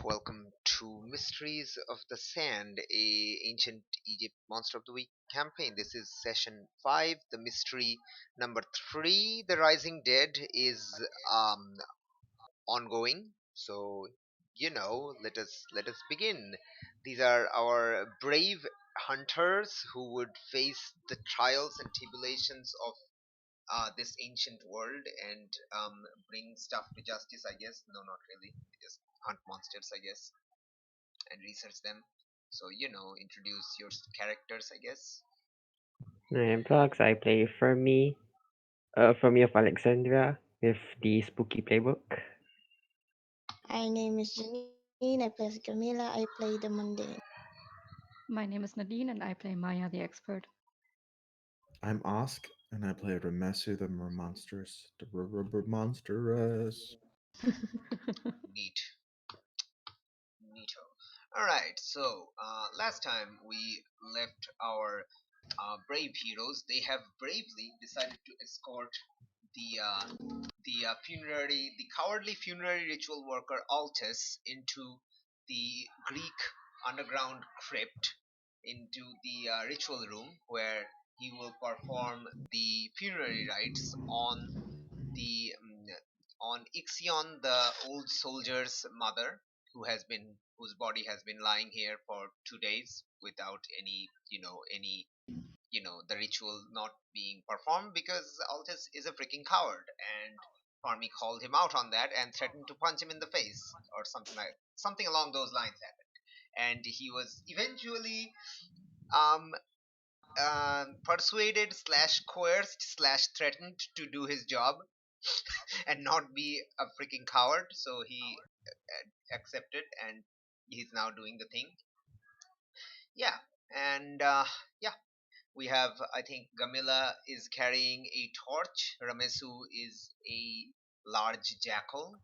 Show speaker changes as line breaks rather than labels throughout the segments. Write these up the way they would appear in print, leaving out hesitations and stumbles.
Welcome to Mysteries of the Sand, a ancient Egypt Monster of the Week campaign. This is session 5, the mystery number 3. The Rising Dead is ongoing. So, let us begin. These are our brave hunters who would face the trials and tribulations of this ancient world and bring stuff to justice, I guess. No, not really. They just hunt monsters, I guess, and research them. So, introduce your characters, I guess.
And blogs, I play Fermi of Alexandria with the spooky playbook.
My name is Janine. I play as Camila. I play the mundane.
My name is Nadine and I play Maya the expert.
I'm Osk, and I play Remesu the Monstrous. The Monstrous.
Neat. Neato. Alright, so last time we left our brave heroes. They have bravely decided to escort the cowardly funerary ritual worker Altus into the Greek underground crypt, into the ritual room where he will perform the funerary rites on the on Ixion, the old soldier's mother, whose body has been lying here for 2 days without any the ritual not being performed because Altus is a freaking coward, and Farmi called him out on that and threatened to punch him in the face or something along those lines happened, and he was eventually um persuaded slash coerced slash threatened to do his job and not be a freaking coward, so he accepted and he's now doing the thing. Yeah, and yeah, we have, I think, Gamila is carrying a torch. Ramesu is a large jackal,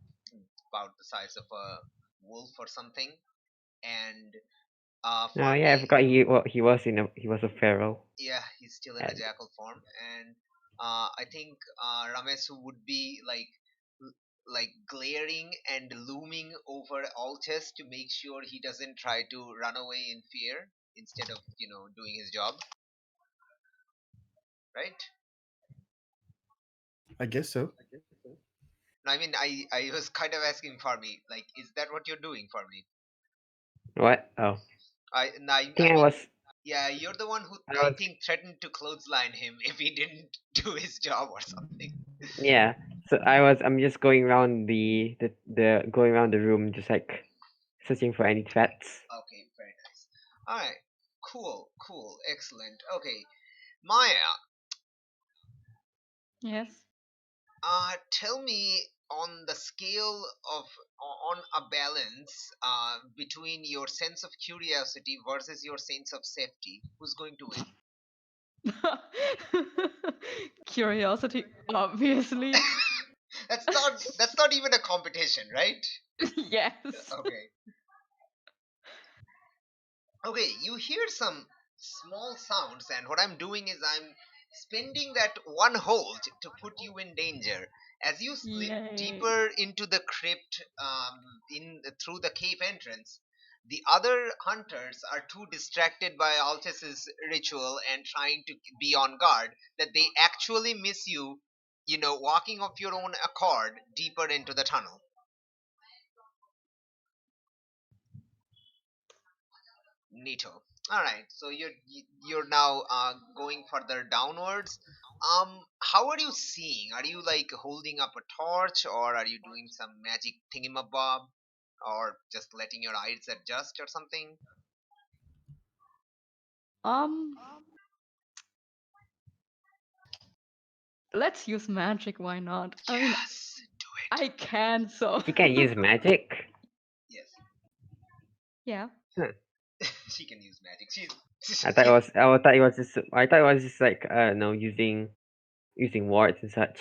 about the size of a wolf or something. And
Oh yeah, I
Farmi,
forgot he was a pharaoh.
yeah, he's still in a
And
jackal form. And I think Ramesu would be like glaring and looming over Altes to make sure he doesn't try to run away in fear instead of doing his job, right?
I guess so.
No, I mean, I was kind of asking Farmi, like, is that what you're doing, Farmi?
what? Oh,
No,
I
I
think
mean, yeah, you're the one who
I
I
was
think threatened to clothesline him if he didn't do his job or something.
yeah. So I'm just going around the going around the room, just like searching for any threats.
Okay, very nice. All right, cool, excellent. Okay, Maya,
Yes.
tell me on the scale of on a balance between your sense of curiosity versus your sense of safety, who's going to win?
Curiosity, obviously.
That's not even a competition, right?
Yes.
Okay. Okay, you hear some small sounds, and what I'm doing is I'm spending that one hold to put you in danger. As you slip
Yay.
deeper into the crypt, in through the cave entrance, the other hunters are too distracted by Altus's ritual and trying to be on guard that they actually miss you, walking of your own accord deeper into the tunnel. Neato. All right, so you're now going further downwards. How are you seeing? Are you like holding up a torch, or are you doing some magic thingamabob, or just letting your eyes adjust or something?
Um, let's use magic, why not? I mean,
Yes, do it.
I can, so.
She can use magic.
Yes,
Yeah.
Huh.
she can use magic. She's
I thought it was just like no using wards and such.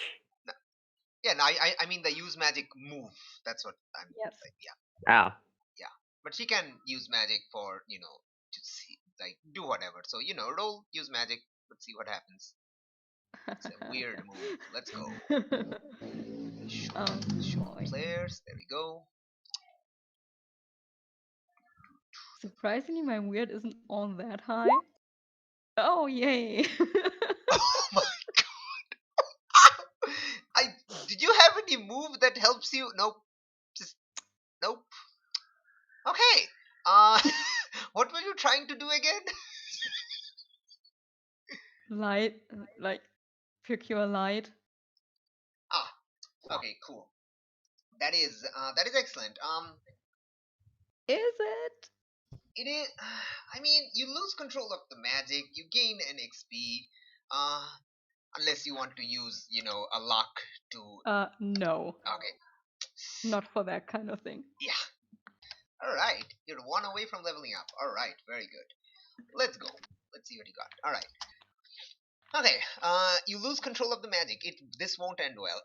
yeah. No, I mean the use magic move. That's what I'm
Yes.
like. Yeah,
Ah,
yeah. But she can use magic for to see like do whatever. So roll use magic. Let's see what happens. It's a weird move. Let's go. Show
Oh
show
boy.
players. There we go.
Surprisingly, my weird isn't all that high. Oh, yay.
Oh my god! I did you have any move that helps you? Nope. Just nope. Okay. Uh, what were you trying to do again?
Light, like pure light.
Ah, okay, cool. That is excellent.
Is it?
It is. I mean, you lose control of the magic. You gain an XP. Uh, unless you want to use, a luck to.
No.
Okay.
Not for that kind of thing.
Yeah. All right. You're one away from leveling up. All right. Very good. Let's go. Let's see what you got. All right. Okay. You lose control of the magic. This won't end well.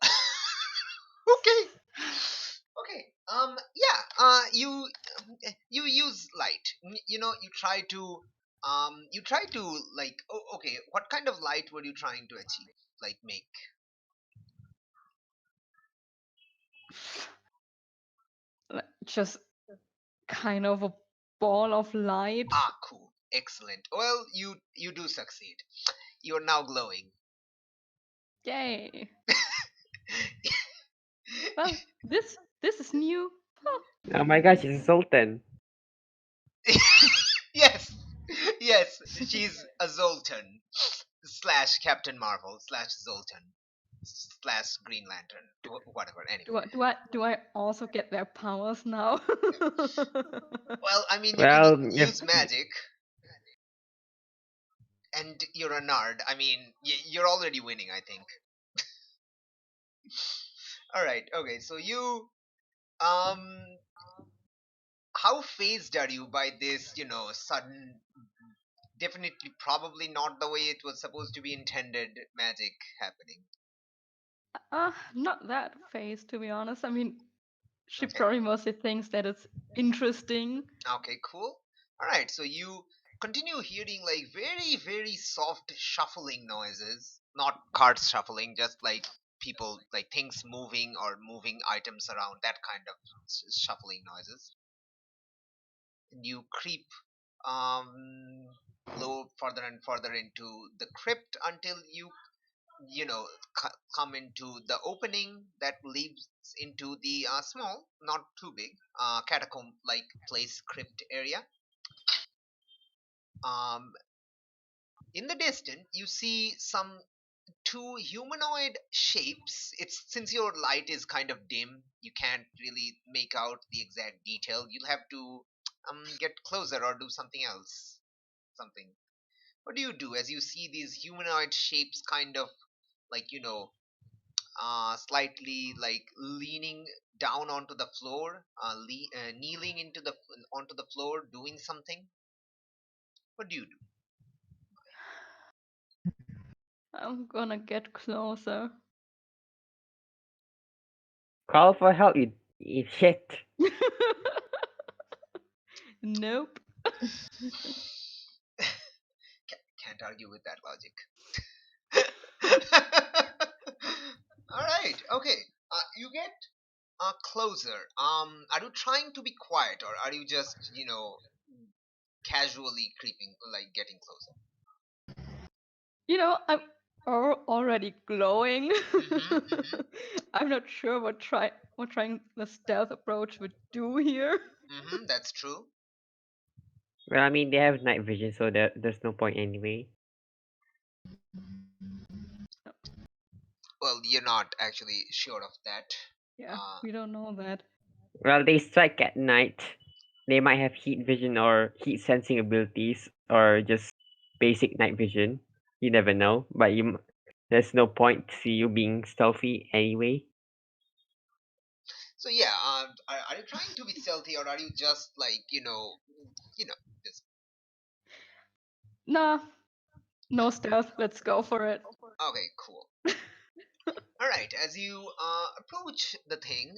Okay. Okay. Yeah. You use light. You try to. Like. Oh, okay. What kind of light were you trying to achieve? Like make.
Just kind of a ball of light.
Ah, cool. Excellent. Well, you do succeed. You are now glowing.
Yay. Well, this is new. Huh.
Oh my gosh, it's a sultan.
Yes. Yes. She's a Zoltan slash Captain Marvel slash Zoltan slash Green Lantern. Whatever. Anyway.
Do I also get their powers now?
Well, I mean, you can
Well,
use magic, and you're a nerd. I mean, you're already winning, I think. All right. Okay. So um, how phased are you by this? Sudden, definitely, probably not the way it was supposed to be intended. Magic happening.
Not that phase, to be honest. I mean, she
Okay.
probably mostly thinks that it's interesting.
Okay. Cool. All right. So you continue hearing like very, very soft shuffling noises, not cards shuffling, just like people, like things moving or moving items around, that kind of shuffling noises. And you creep um low further and further into the crypt until you know come into the opening that leads into the small, not too big, catacomb like place, crypt area. um in the distance you see some two humanoid shapes. It's since your light is kind of dim, you can't really make out the exact detail. You'll have to get closer or do something else. Something. What do you do as you see these humanoid shapes kind of like slightly like leaning down onto the floor, kneeling onto the floor, doing something? What do you do?
I'm gonna get closer.
Call for help, you shit.
Nope.
Can't argue with that logic. All right. Okay. You get closer. Are you trying to be quiet, or are you just casually creeping, like getting closer?
I'm already glowing.
Mm-hmm.
I'm not sure what trying the stealth approach would do here.
Mm-hmm. That's true.
Well, I mean, they have night vision, so there's no point anyway.
Well, you're not actually sure of that.
Yeah,
Uh,
we don't know that.
Well, they strike at night. They might have heat vision or heat sensing abilities, or just basic night vision. You never know, but there's no point to you being stealthy anyway.
so yeah. Are you trying to be stealthy, or are you just like just
Nah, no stealth. Let's go for it.
okay? Cool. All right. As you approach the thing,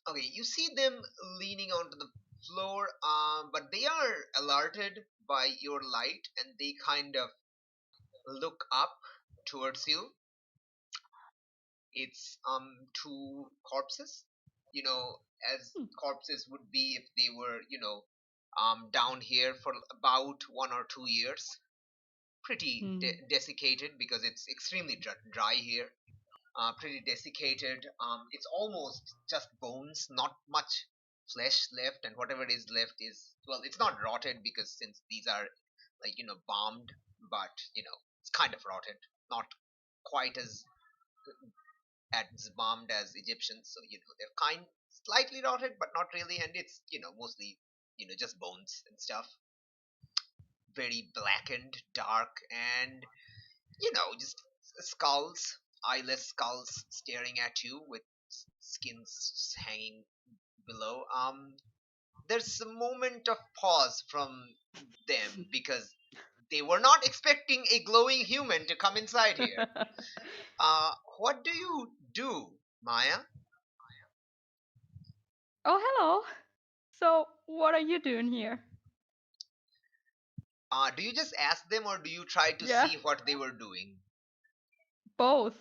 okay, you see them leaning onto the floor, but they are alerted by your light, and they kind of look up towards you. It's two corpses. you know, as
Hmm.
corpses would be if they were, down here for about 1 or 2 years. Pretty
Hmm.
desiccated because it's extremely dry here. Pretty desiccated. It's almost just bones, not much flesh left, and whatever is left is, well, it's not rotted because since these are like bombed, but it's kind of rotted, not quite as bombed as Egyptians. So they're kind slightly rotted, but not really, and it's mostly just bones and stuff. Very blackened, dark, and just skulls, eyeless skulls staring at you with skins hanging below. There's a moment of pause from them because they were not expecting a glowing human to come inside here. What do you do, Maya?
Oh, hello. So, what are you doing here?
Do you just ask them or do you try to
Yeah,
see what they were doing?
both.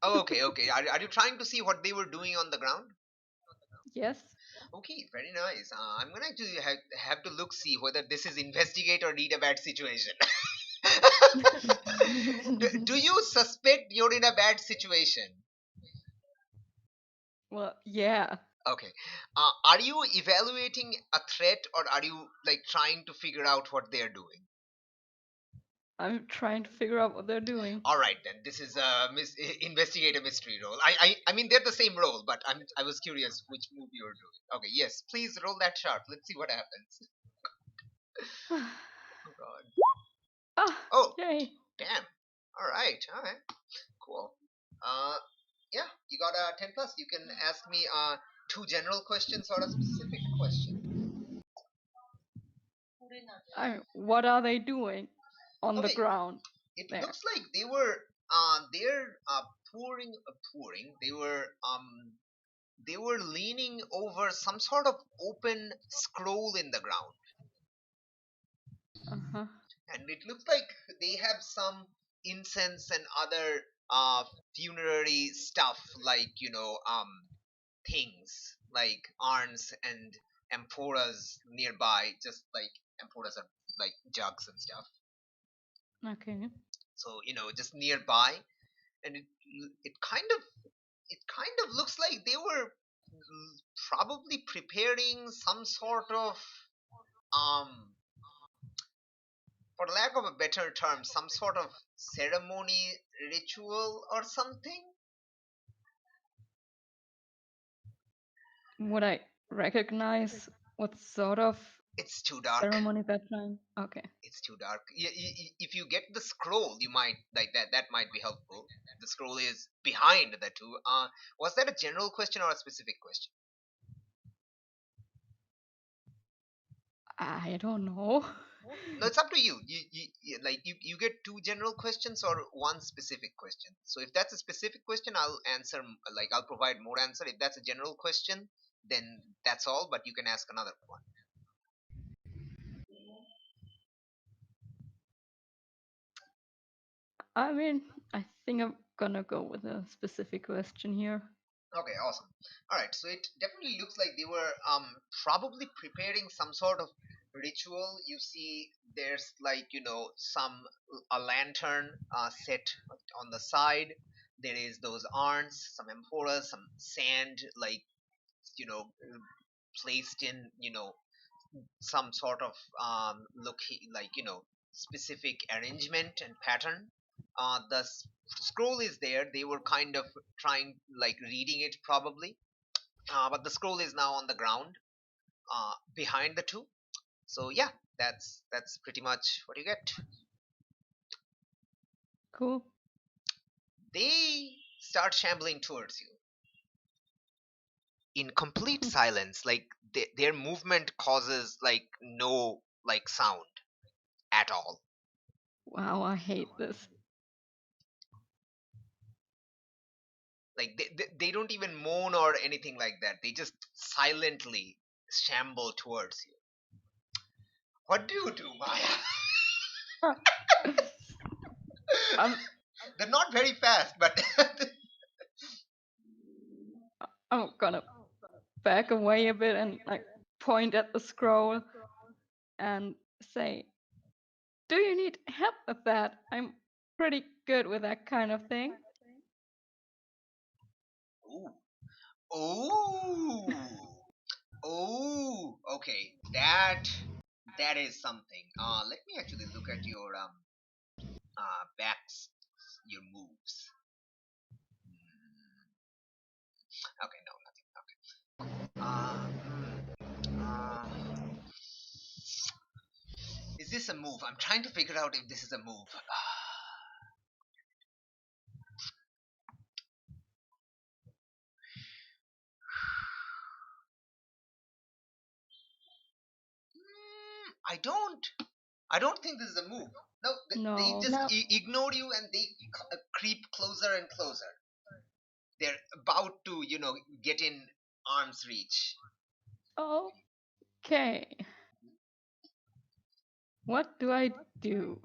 Oh, okay, okay. Are you trying to see what they were doing on the ground?
Yes.
Okay, very nice. I'm gonna actually have to look see whether this is investigate or read a bad situation. do you suspect you're in a bad situation?
Well, yeah.
Okay. Are you evaluating a threat or are you like trying to figure out what they're doing?
I'm trying to figure out what they're doing.
All right, then this is a investigate a mystery role. I mean they're the same role, but I was curious which move you're doing. Okay, yes, please roll that chart. Let's see what happens. Oh God.
Ah,
Oh,
yay.
damn. All right, cool. Uh, yeah, you got a 10 plus. You can ask me two general questions or a specific question.
What are they doing on the
Okay,
ground
it
there?
looks like they're pouring. They were leaning over some sort of open scroll in the ground,
Uh-huh.
and it looks like they have some incense and other funerary stuff, like things like urns and amphoras nearby, just like amphoras are like jugs and stuff.
Okay.
So just nearby, and it kind of it kind of looks like they were probably preparing some sort of um for lack of a better term, some sort of ceremony, ritual, or something.
Would I recognize what sort of
It's too dark.
ceremony they're trying? Okay.
It's too dark. If you get the scroll, you might like that. That might be helpful. The scroll is behind the two. Was that a general question or a specific question?
I don't know.
No, it's up to you. You get two general questions or one specific question. So if that's a specific question, I'll answer. Like I'll provide more answer. If that's a general question, then that's all. But you can ask another one.
I mean, I think I'm gonna go with a specific question here.
Okay, awesome. All right, so it definitely looks like they were probably preparing some sort of ritual. You see, there's like some a lantern set on the side. There is those urns, some amphoras, some sand, like you know placed in some sort of look like specific arrangement and pattern. The scroll is there. They were kind of trying like reading it probably, but the scroll is now on the ground behind the two. So yeah, that's pretty much what you get.
Cool.
They start shambling towards you in complete silence. Like their movement causes like no like sound at all.
Wow, I hate this.
Like they don't even moan or anything like that. They just silently shamble towards you. What do you do, Maya?
I'm
They're not very fast, but
I'm gonna back away a bit and like point at the scroll and say, "Do you need help with that? I'm pretty good with that kind of thing."
Ooh. Ooh. Ooh. Okay. That is something. Let me actually look at your backs, your moves. Okay, no, nothing. Okay, cool. Is this a move? I'm trying to figure out if this is a move. I don't think this is a move. No, they
No.
just
No.
ignore you and they creep closer and closer. They're about to, get in arm's reach.
Okay. What do I do?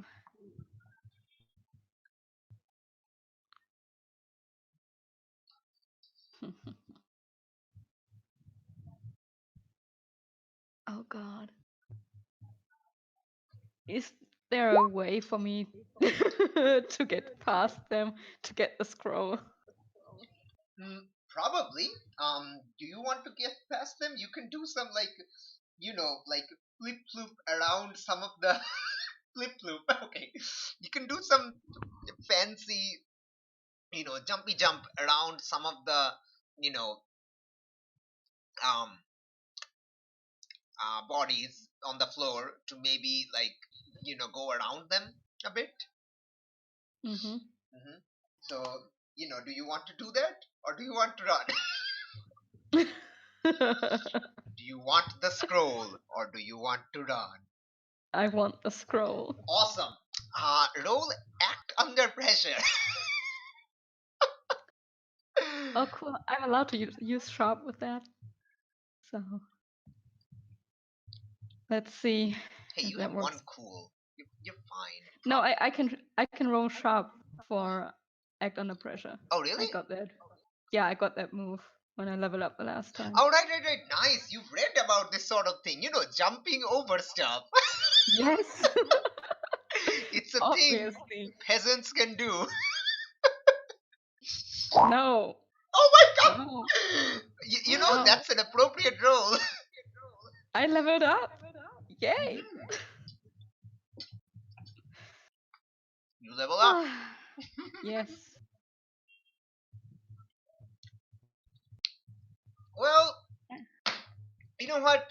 Oh God. Is there a way for me to get past them to get the scroll?
Probably. Do you want to get past them? You can do some like flip floop around some of the flip floop. Okay, you can do some fancy, jumpy jump around some of the, you know, um, bodies on the floor to maybe like, go around them a bit.
Mm-hmm.
So, do you want to do that or do you want to run? Do you want the scroll or do you want to run?
I want the scroll.
Awesome. Roll act under pressure.
Oh, cool. I'm allowed to use sharp with that. So let's see
Hey,
if
you
that
have one
works.
cool. You're fine.
No, I can roll sharp for act under pressure.
Oh, really?
I got that. Yeah, I got that move when I leveled up the last time.
Oh, right. Nice. You've read about this sort of thing. Jumping over stuff.
Yes.
It's a thing
Obviously.
peasants can do.
No.
Oh my god!
No. No.
That's an appropriate role.
I leveled up. Yay.
You level up.
Yes.
Well, you know what?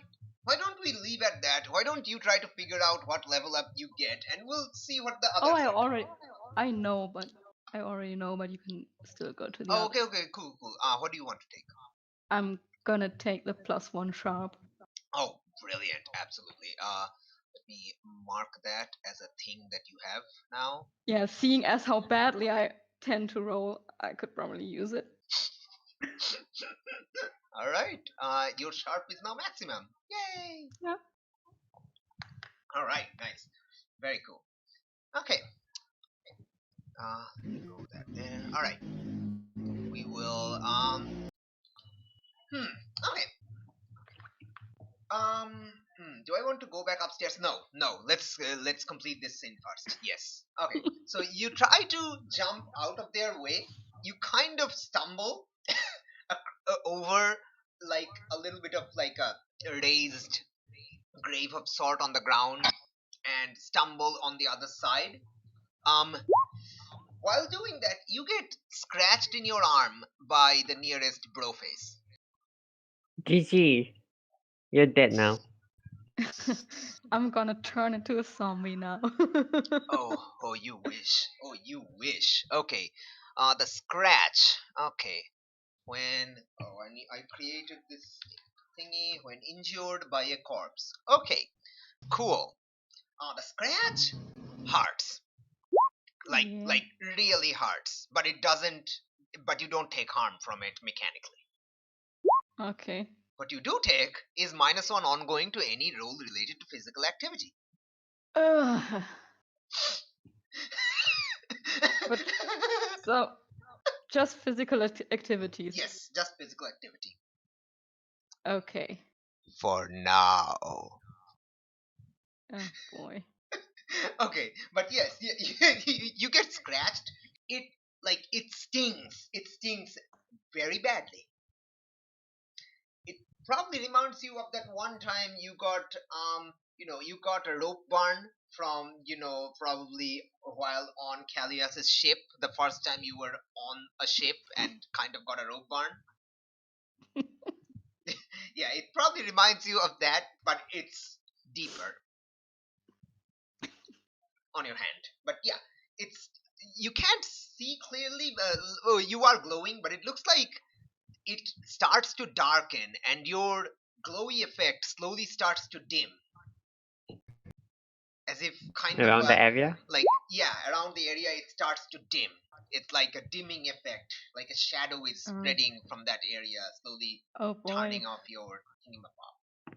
Why don't we leave at that? Why don't you try to figure out what level up you get, and we'll see what the
Oh,
others are doing.
I already know, but you can still go to the
Oh,
others.
okay, cool. What do you want to take?
I'm gonna take the +1 sharp.
Oh, brilliant, absolutely. Let me mark that as a thing that you have now.
Yeah, seeing as how badly I tend to roll, I could probably use it.
All right. Your sharp is now maximum. Yay!
Yeah.
All right, nice, very cool. Okay. Let me go that there. All right. We will. Okay. Do I want to go back upstairs? No. Let's complete this scene first. Yes. Okay. So you try to jump out of their way. You kind of stumble over like a little bit of like a raised grave of sort on the ground and stumble on the other side. Um, while doing that, you get scratched in your arm by the nearest bro face.
GG. You're dead now.
I'm gonna turn into a zombie now.
Oh, you wish. Oh, you wish. Okay. The scratch. Okay. I created this thingy when injured by a corpse. Okay, cool. The scratch hurts.
Yeah.
Like really hurts, but it doesn't. But you don't take harm from it mechanically.
Okay.
What you do take is -1 ongoing to any roll related to physical activity.
Ugh. But so just physical activities.
Yes, just physical activity.
Okay.
For now.
Oh boy.
Okay, but yes, you get scratched. It it stings. It stings very badly. It probably reminds you of that one time you got you got a rope burn from probably while on Callias's ship the first time you were on a ship and kind of got a rope burn. Yeah, it probably reminds you of that, but it's deeper on your hand. But yeah, it's you can't see clearly. You are glowing, but it looks like it starts to darken, and your glowy effect slowly starts to dim, as if kind of
Around the area?
around the area it starts to dim. It's like a dimming effect, like a shadow is spreading from that area, slowly
Oh boy.
turning off your thingamabop.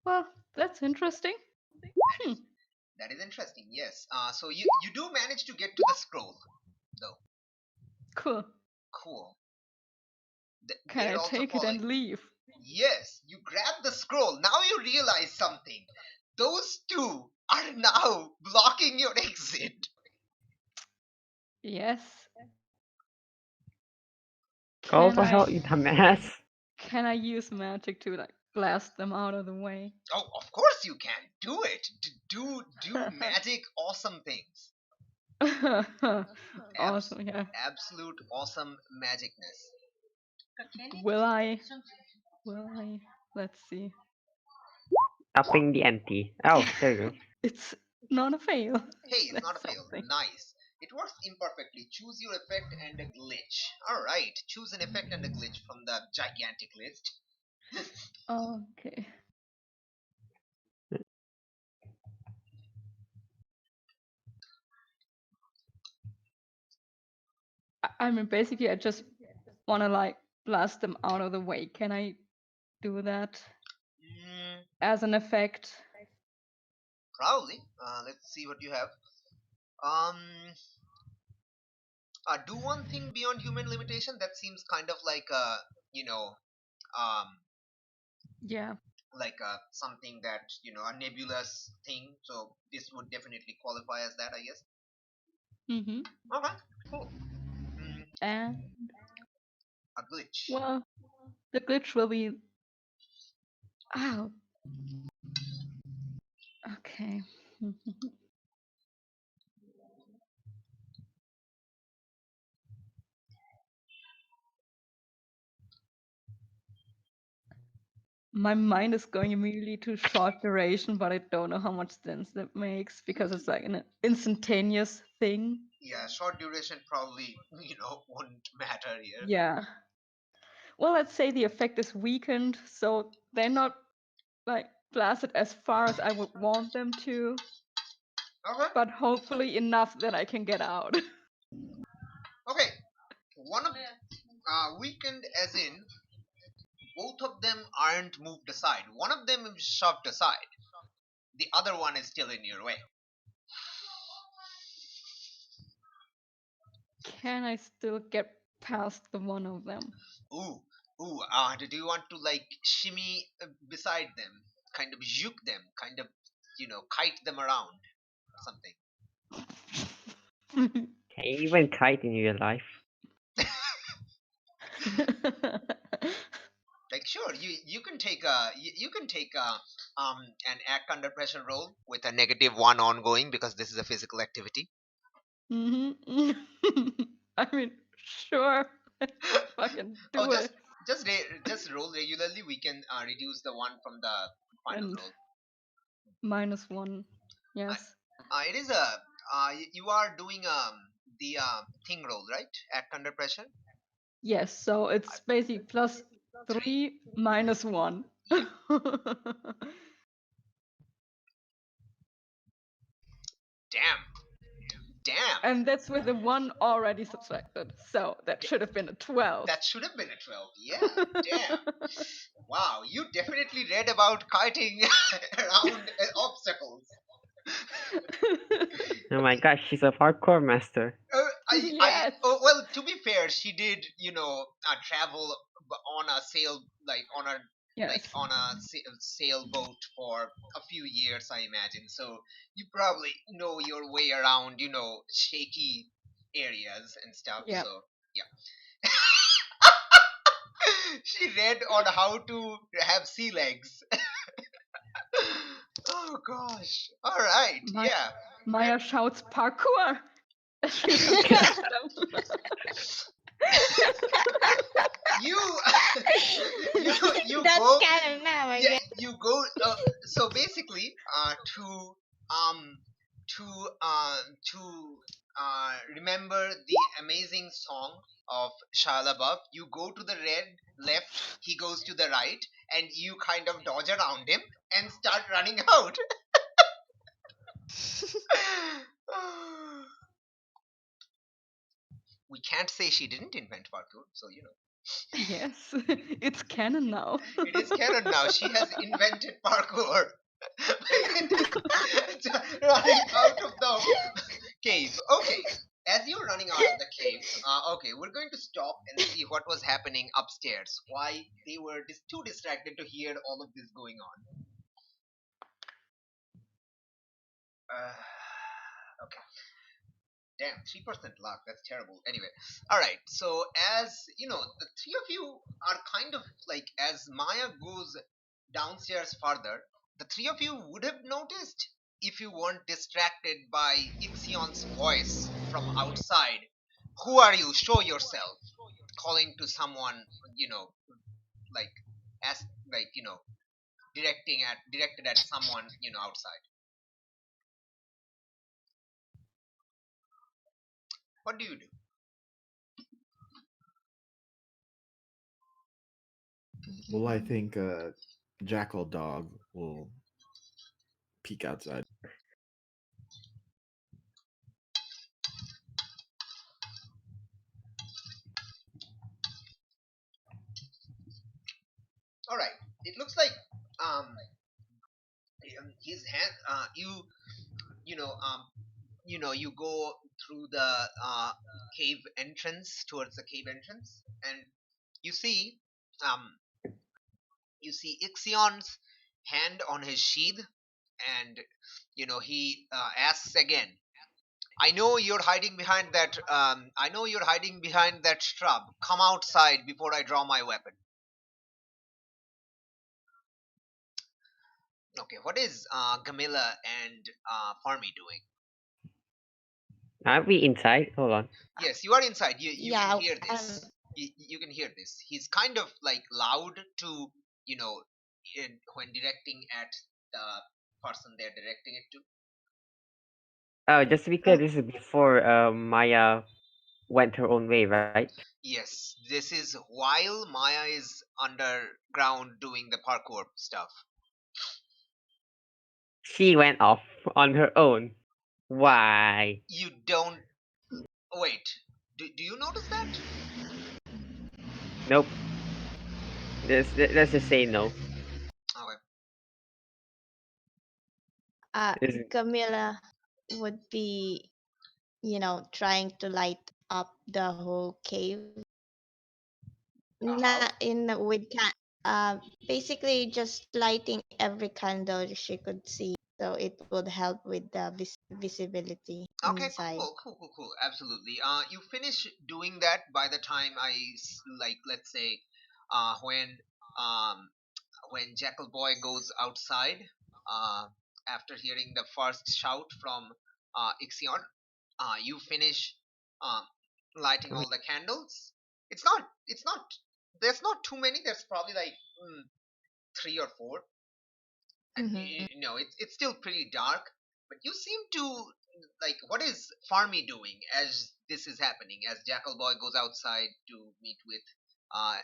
Well, that's interesting. Hmm.
That is interesting. Yes. So you do manage to get to the scroll, though.
Cool.
Cool.
Can
They're
I
also
take it
following.
and leave?
Yes, you grab the scroll. Now you realize something. Those two are now blocking your exit.
Yes.
Go
Can
to hell,
I
you dumbass.
can I use magic to like blast them out of the way?
Oh, of course you can. Do it. Do magic awesome things.
Awesome, yeah.
Absolute awesome magicness.
Will I? Will I? Let's see.
Upping the ante. Oh, there you go.
It's not a fail.
Hey, it's not a
That's
fail.
something.
Nice. It works imperfectly. Choose your effect and a glitch. Alright, choose an effect and a glitch from the gigantic list.
Okay. I mean, basically, I just want to like blast them out of the way. Can I do that
Mm,
as an effect?
probably. Let's see what you have. Do one thing beyond human limitation. That seems kind of like a, you know, um,
Yeah.
like something that a nebulous thing. So this would definitely qualify as that, I guess.
Mm-hmm.
Okay, cool. Mm,
And
a glitch.
well, the glitch will be. Ow. Okay. My mind is going immediately to short duration, but I don't know how much sense that makes because it's like an instantaneous thing.
Yeah, short duration probably wouldn't matter here.
Yeah. Well, let's say the effect is weakened, so they're not like blasted as far as I would want them to,
Okay.
but hopefully enough that I can get out.
Okay. One of weakened as in both of them aren't moved aside. One of them is shoved aside. The other one is still in your way.
Can I still get past the one of them?
Ooh, ooh. Do you want to shimmy beside them, kind of juke them, kind of kite them around, or something?
Can you even kite in real life?
Sure, you can take a you can take a an act under pressure roll with a -1 ongoing because this is a physical activity.
Mm-hmm. I mean, sure. Fucking
Oh,
do it.
just roll regularly. We can reduce the one from the final
And
roll.
-1.
Uh,
Yes.
it is a you are doing the thing roll, right? Act under pressure.
Yes, so it's basically plus
Three.
3 -1.
Yep. Damn.
And that's with the 1 already subtracted. So that should have been a 12.
That should have been a 12. Yeah. Damn. Wow. You definitely read about kiting around obstacles.
Oh my gosh, she's a parkour master.
Yes.
Well, to be fair, she did, travel on a sail, on a like
Yes.
on a sailboat for a few years, I imagine. So you probably know your way around, shaky areas and stuff.
Yep.
So yeah. She read on how to have sea legs. Oh gosh. All right.
My
Yeah.
Maya shouts parkour as she attacks them.
You you you
That's
go
canon now, I
yeah
guess.
you go so basically um to remember the amazing song of Shia LaBeouf, you go to the red left, he goes to the right, and you kind of dodge around him and start running out. We can't say she didn't invent parkour, so
Yes, it's canon now.
it is canon now. She has invented parkour. Running out of the cave. Okay, as you're running out of the cave, okay, we're going to stop and see what was happening upstairs. Why they were too distracted to hear all of this going on. Okay. Damn, 3% luck. That's terrible. Anyway, all right. So as you know, the three of you are kind of like, as Maya goes downstairs further, the three of you would have noticed if you weren't distracted by Ixion's voice from outside. Who are you? Show yourself. Calling to someone, you know, like as like directed at someone outside. What do you do?
Well, I think Jackal Dog will peek outside.
All right. It looks like um his hand you know um you go through the cave entrance towards the cave entrance, and you see um Ixion's hand on his sheath, and he asks again. I know you're hiding behind that shrub. Come outside before I draw my weapon. Okay, what is Gamila and Farmi doing?
Are we inside? Hold on.
Yes, you are inside. You can
Yeah,
hear this. You can hear this. He's kind of like loud to you know when directing at the person they're directing it to.
Oh, just to be clear, this is before Maya went her own way, right?
Yes, this is while Maya is underground doing the parkour stuff.
She went off on her own. Why?
You don't wait. Do you notice that?
Nope. Let's just say no.
Okay.
This-
Camilla would be, trying to light up the whole cave.
How?
Not in with basically just lighting every candle she could see, so it would help with the visibility
Okay,
inside.
cool. Absolutely. You finish doing that by the time like, let's say, when um Jackal Boy goes outside, uh, after hearing the first shout from Ixion, you finish um lighting all the candles. It's not. There's not too many. There's probably like three or four, and
Mm-hmm.
it's still pretty dark, but you seem to like, what is Farmy doing as this is happening, as Jackal Boy goes outside to meet with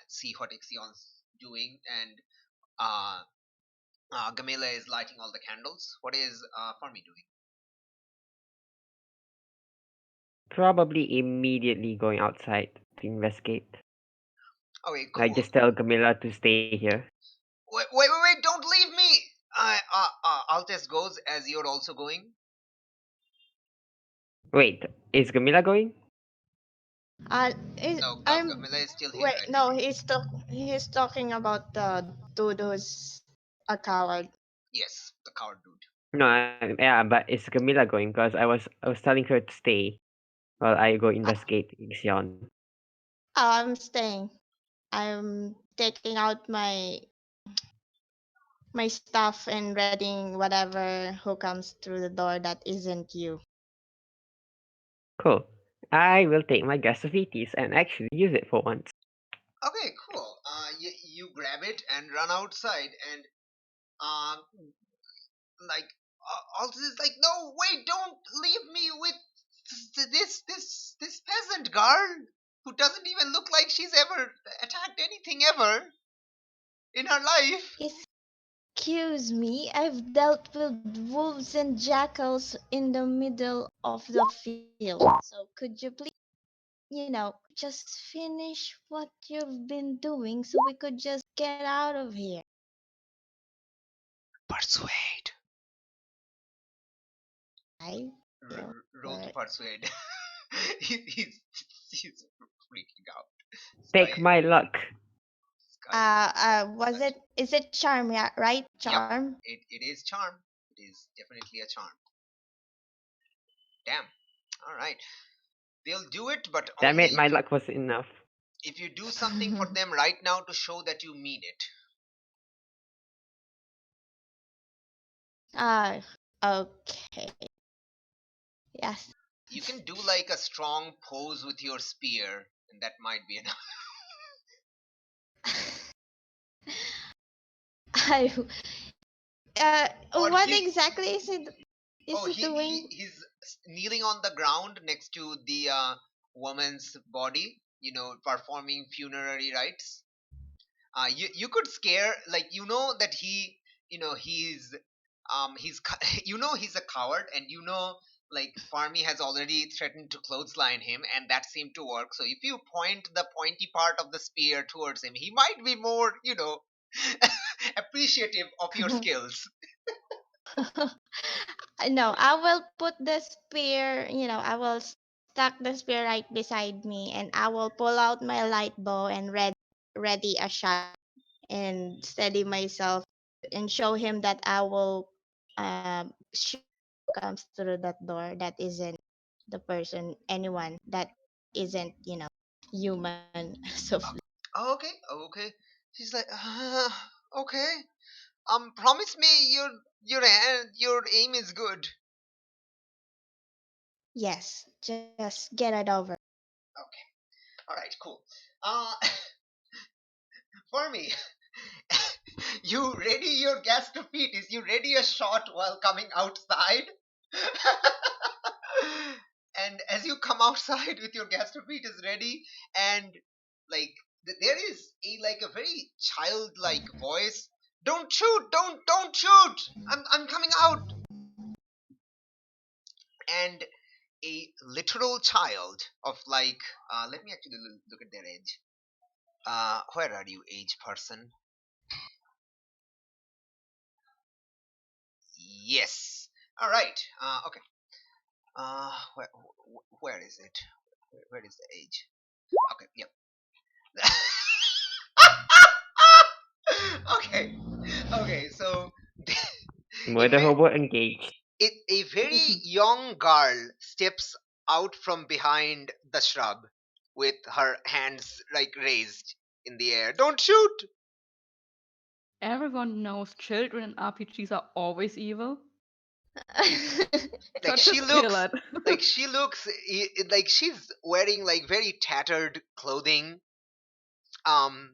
see what Ixion's doing, and uh Gamela is lighting all the candles. What is Farmy doing?
Probably immediately going outside to investigate.
Okay,
I
cool.
just tell Camilla to stay here.
Wait, don't leave me. Altes goes as you're also going.
Wait, is Camilla going?
No,
I'm
Gamila is still here,
wait.
I think.
No, he's talking about the dude who's a coward.
Yes, the coward dude.
No, yeah, but it's Camila going because I was telling her to stay while I go
Uh,
investigate Xion.
I'm staying. I'm taking out my stuff and reading whatever who comes through the door that isn't you.
Cool. I will take my gastritis and actually use it for once.
Okay, cool. You grab it and run outside, and um, like also is like, no, wait, don't leave me with this peasant girl who doesn't even look like she's ever attacked anything ever in her life.
Excuse me, I've dealt with wolves and jackals in the middle of the field. So could you please, just finish what you've been doing so we could just get out of here?
Persuade. Roll to
But
persuade. He's freaking out. This guy,
Take my luck.
this guy is
was
such.
it is it charm, yeah, right?
Yep,
Charm?
it is charm. It is definitely a charm. Damn. All right. They'll do it, but
Damn
only
it, my luck was enough.
if you do something for them right now to show that you mean it.
Ah, okay. Yes.
You can do like a strong pose with your spear, and that might be enough.
I
Or
what
he's
exactly is
oh
he doing?
he's kneeling on the ground next to the woman's body, performing funerary rites. You could scare, like, that he's a coward, and like Farmy has already threatened to clothesline him, and that seemed to work. So if you point the pointy part of the spear towards him, he might be more appreciative of your skills.
No, I will put the spear, I will stack the spear right beside me, and I will pull out my light bow and ready a shot and steady myself and show him that I will shoot whoever comes through that door that isn't the person, anyone that isn't, human as of
Okay, okay. She's like, okay. Promise me your aim is good.
yes, just get it over.
Okay. All right. Cool. Uh, for me, you ready your gas to feet? Is you ready a shot while coming outside? And as you come outside with your gas to feet is ready, and like there is a very childlike voice. Don't shoot! Don't shoot! I'm coming out. And a literal child of like let me actually look at their age. Where are you, age person? Yes. All right. Okay. Where is it? Where is the age? Okay. Yep. Okay. Okay. So a
Murder
very,
hobo engaged.
a very young girl steps out from behind the shrub with her hands like raised in the air. Don't shoot!
Everyone knows children in RPGs are always evil.
Like
So
she
just kill
looks
it.
like she's wearing like very tattered clothing. Um,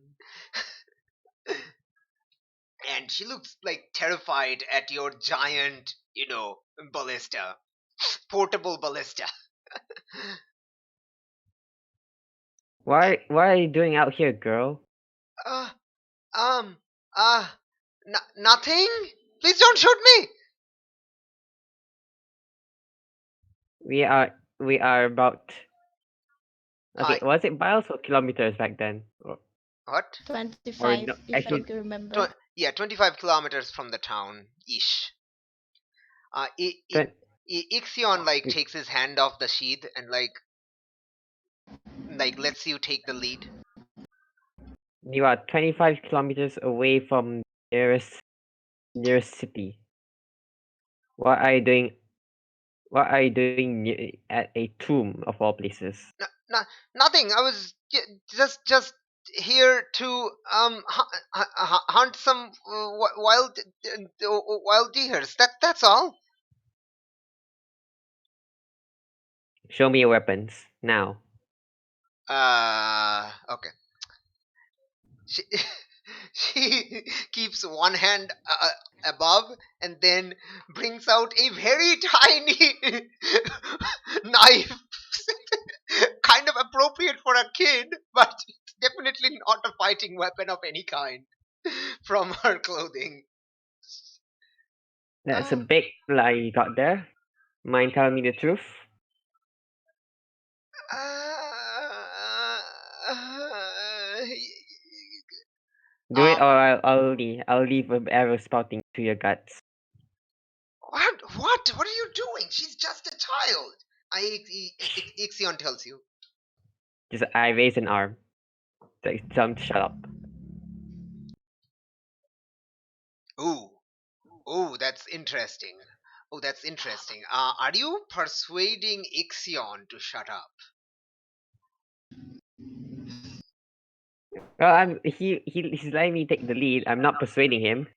and she looks like terrified at your giant, ballista, portable ballista.
Why are you doing out here, girl?
uh, um, uh, nothing. Please don't shoot me.
We are about, okay,
Uh,
was it miles or kilometers back then?
what?
Or
25,
no,
if I
actually,
remember.
Yeah, 25 kilometers from the town ish. Uh, I, I,
twen-
Ixion like takes his hand off the sheath and like like lets you take the lead?
You are 25 kilometers away from nearest city. What are you doing? What are you doing at a tomb of all places?
No, no, nothing. I was just here to hunt some wild deers. That's all.
Show me your weapons now.
Okay. She she keeps one hand above and then brings out a very tiny knife, kind of appropriate for a kid, but it's definitely not a fighting weapon of any kind from her clothing.
That's a
Uh,
big lie you got there. Mind telling me the truth?
uh, uh,
Do it, or
um,
I'll leave an arrow spouting to your guts.
what are you doing? She's just a child. Ixion tells you.
Just I raise an arm. Tell him to shut up.
Ooh, ooh, that's interesting. Oh, that's interesting. Are you persuading Ixion to shut up?
Well, he's letting me take the lead. I'm not persuading him.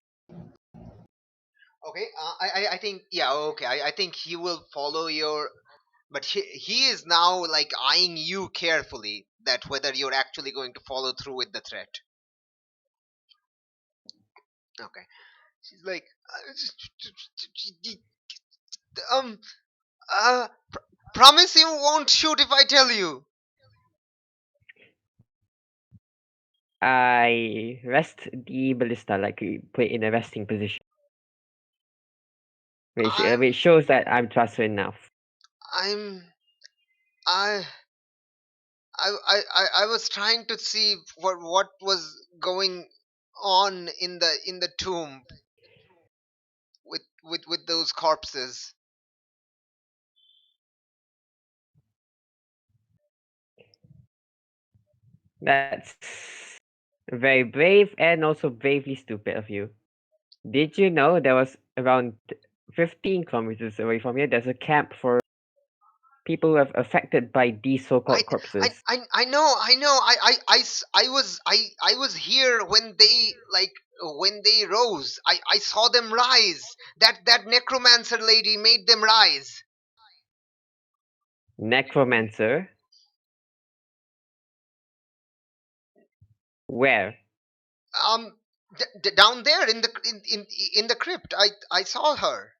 Okay, I think yeah. Okay, I think he will follow your. But he is now like eyeing you carefully that whether you're actually going to follow through with the threat. Okay, she's like, um, uh, promise you won't shoot if I tell you.
I rest the ballista, like you put it in a resting position, which
I'm,
shows that I'm trustworthy enough.
I'm, I. I was trying to see what was going on in the tomb with those corpses.
That's very brave and also bravely stupid of you. Did you know there was around 15 kilometers away from here? There's a camp for people who have affected by these
I
so-called corpses.
I know I was here when they when they rose. I saw them rise. That necromancer lady made them rise.
Necromancer? Where?
Um, down there in the crypt. I saw her.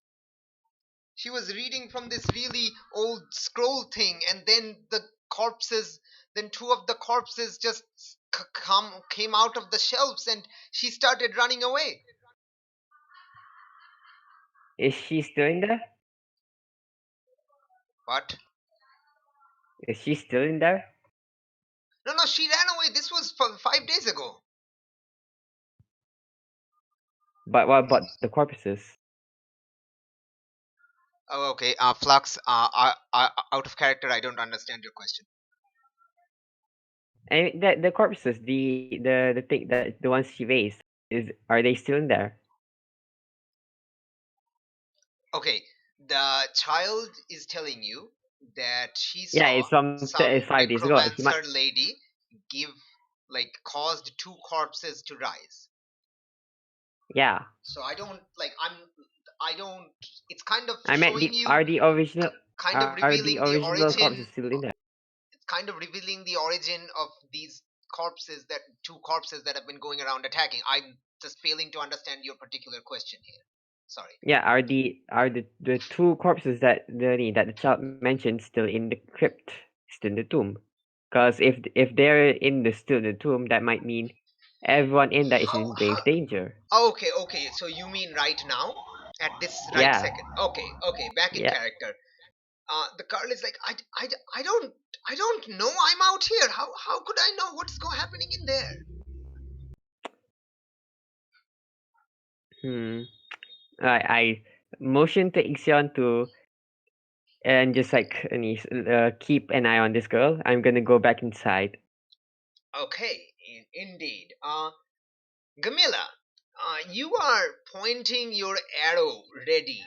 She was reading from this really old scroll thing, and then the corpses, then two of the corpses just came out of the shelves, and she started running away.
Is she still in there?
What?
Is she still in there?
No, no, she ran away. This was 5 days ago.
But what about the corpses?
Oh, okay. Flux. Out of character. I don't understand your question.
And the corpses, the thing that the ones she raised, are they still in there?
Okay, the child is telling you that she
Yeah,
saw
it's from
some
5 days ago. She might.
necromancer lady give caused two corpses to rise.
Yeah,
So I don't it's kind of
I meant
showing
the
you
are the original
kind of revealing the
corpses
origin.
still in there?
It's kind of revealing the origin of these corpses, that two corpses that have been going around attacking. I'm just failing to understand your particular question here. Sorry.
Yeah, are the two corpses that the child mentioned still in the crypt, still in the tomb? Because if they're still in the tomb, that might mean everyone in there is
how
in
how
grave danger.
Okay, okay, so you mean right now, at this right
Yeah,
second? Okay, okay, back in
yeah.
character. The girl is like, I don't know. I'm out here. How could I know what's happening in there?
Hmm. I motion to Ixion to and just like keep an eye on this girl. I'm gonna go back inside.
Okay, indeed. Gamila, you are pointing your arrow ready.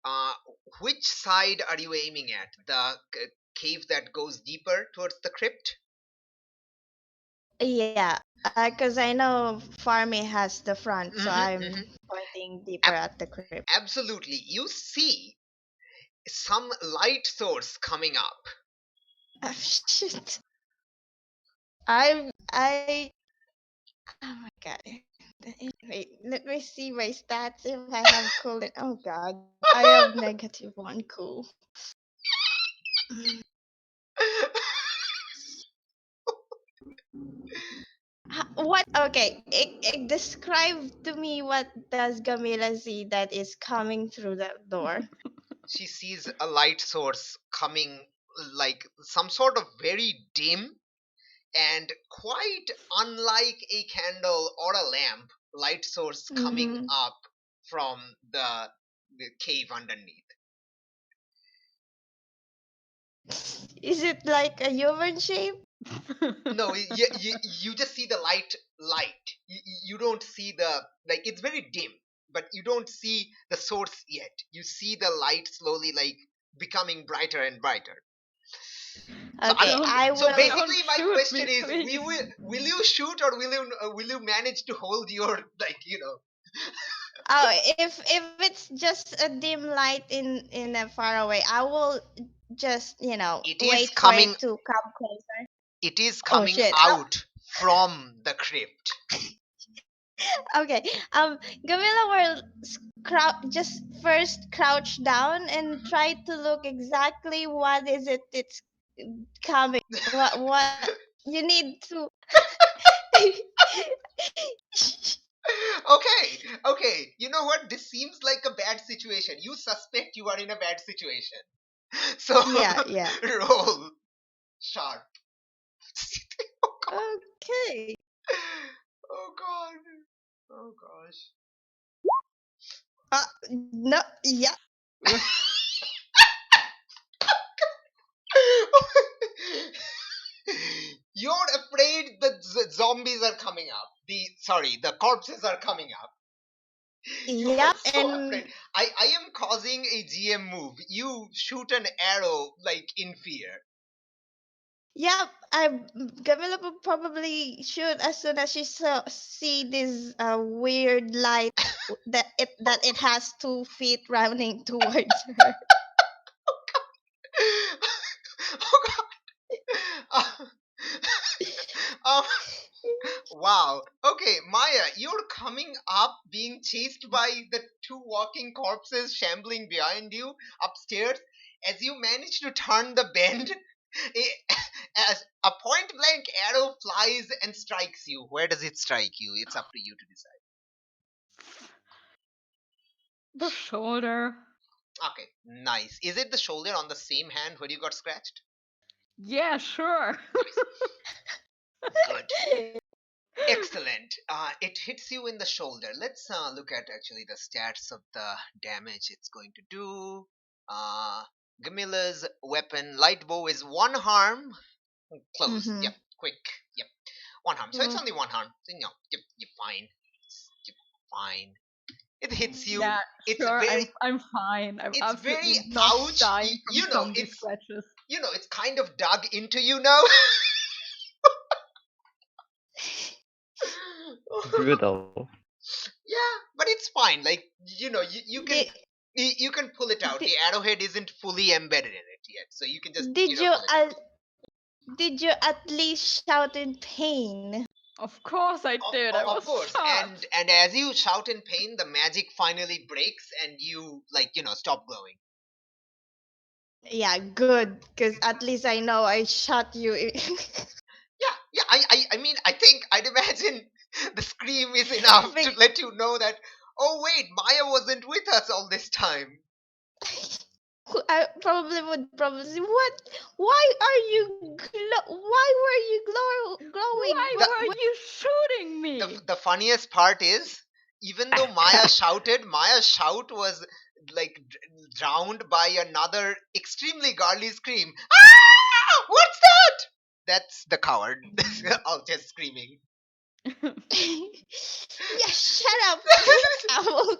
Uh, which side are you aiming at? The cave that goes deeper towards the crypt?
Yeah, because I know Farmy has the front, so
Hmm,
I'm
hmm.
pointing deeper at the crypt.
Absolutely. You see some light source coming up.
Oh, shit. I oh my god. Wait, let me see my stats if I have cool. Oh god, I have -1 cool. What? Okay, describe to me what does Gamila see that is coming through the door.
She sees a light source coming, like some sort of very dim and quite unlike a candle or a lamp, light source coming
Mm-hmm.
up from the cave underneath.
Is it like a human shape?
No, you just see the light. You don't see the, like, it's very dim, but you don't see the source yet. You see the light slowly, like, becoming brighter and brighter. So
Okay,
don't
I
so
will.
basically
don't
my
shoot
question
me,
is,
please.
will you shoot, or will you manage to hold your, like,
Oh, if it's just a dim light in a far away, I will just
it is
wait for
coming,
it to come closer.
it is
Oh
coming
shit!
out from the crypt.
Okay. Gamila will just first crouch down and try to look exactly what is it it's coming. What you need to.
Okay, okay. You know what? This seems like a bad situation. You suspect you are in a bad situation. So
Yeah, yeah.
roll sharp. Oh god.
Okay.
Oh god. Oh gosh.
No, yeah.
You're afraid the zombies are coming up. The corpses are coming up. You are
Yep,
so afraid.
and
I am causing a GM move. You shoot an arrow, like, in fear.
yep. Gamila will probably shoot as soon as she see this weird light that it has 2 feet running towards her.
Oh god. Um, wow. Okay, Maya, you're coming up being chased by the two walking corpses shambling behind you upstairs. As you manage to turn the bend, as a point blank arrow flies and strikes you. Where does it strike you? It's up to you to decide.
The shoulder.
Okay, nice. Is it the shoulder on the same hand where you got scratched?
Yeah, sure.
Nice. Good. Excellent. It hits you in the shoulder. Let's look at actually the stats of the damage it's going to do. Gamila's weapon, light bow, is 1 harm. Close.
Mm-hmm.
Yep. Quick. Yep. 1 harm. So it's
Oh,
only 1 harm. So, you're fine. You're fine. It hits you.
Yeah,
It's
sure.
very,
I'm fine. I'm
it's very,
absolutely not
ouch.
dying from zombie scratches.
It's kind of dug into you now.
Brutal.
Yeah, but it's fine. Like, you can,
did,
you can pull it out.
did,
The arrowhead isn't fully embedded in it yet, so you can just,
did you
pull it out.
did you at least shout in pain?
Of course I did. I
Of
was
course.
shot.
And as you shout in pain, the magic finally breaks and you, like, stop glowing.
Yeah, good, because at least I know I shot you.
Yeah, yeah. I mean, I'd imagine the scream is enough to
Bec-
let you know that, oh wait, Maya wasn't with us all this time.
I probably would probably say, what? Why are you why were you glowing?
Why
The
were you shooting me?
the funniest part is, even though Maya shouted, Maya's shout was like drowned by another extremely garly scream. Ah! What's that? That's the coward. All just screaming.
Yeah, shut up. I will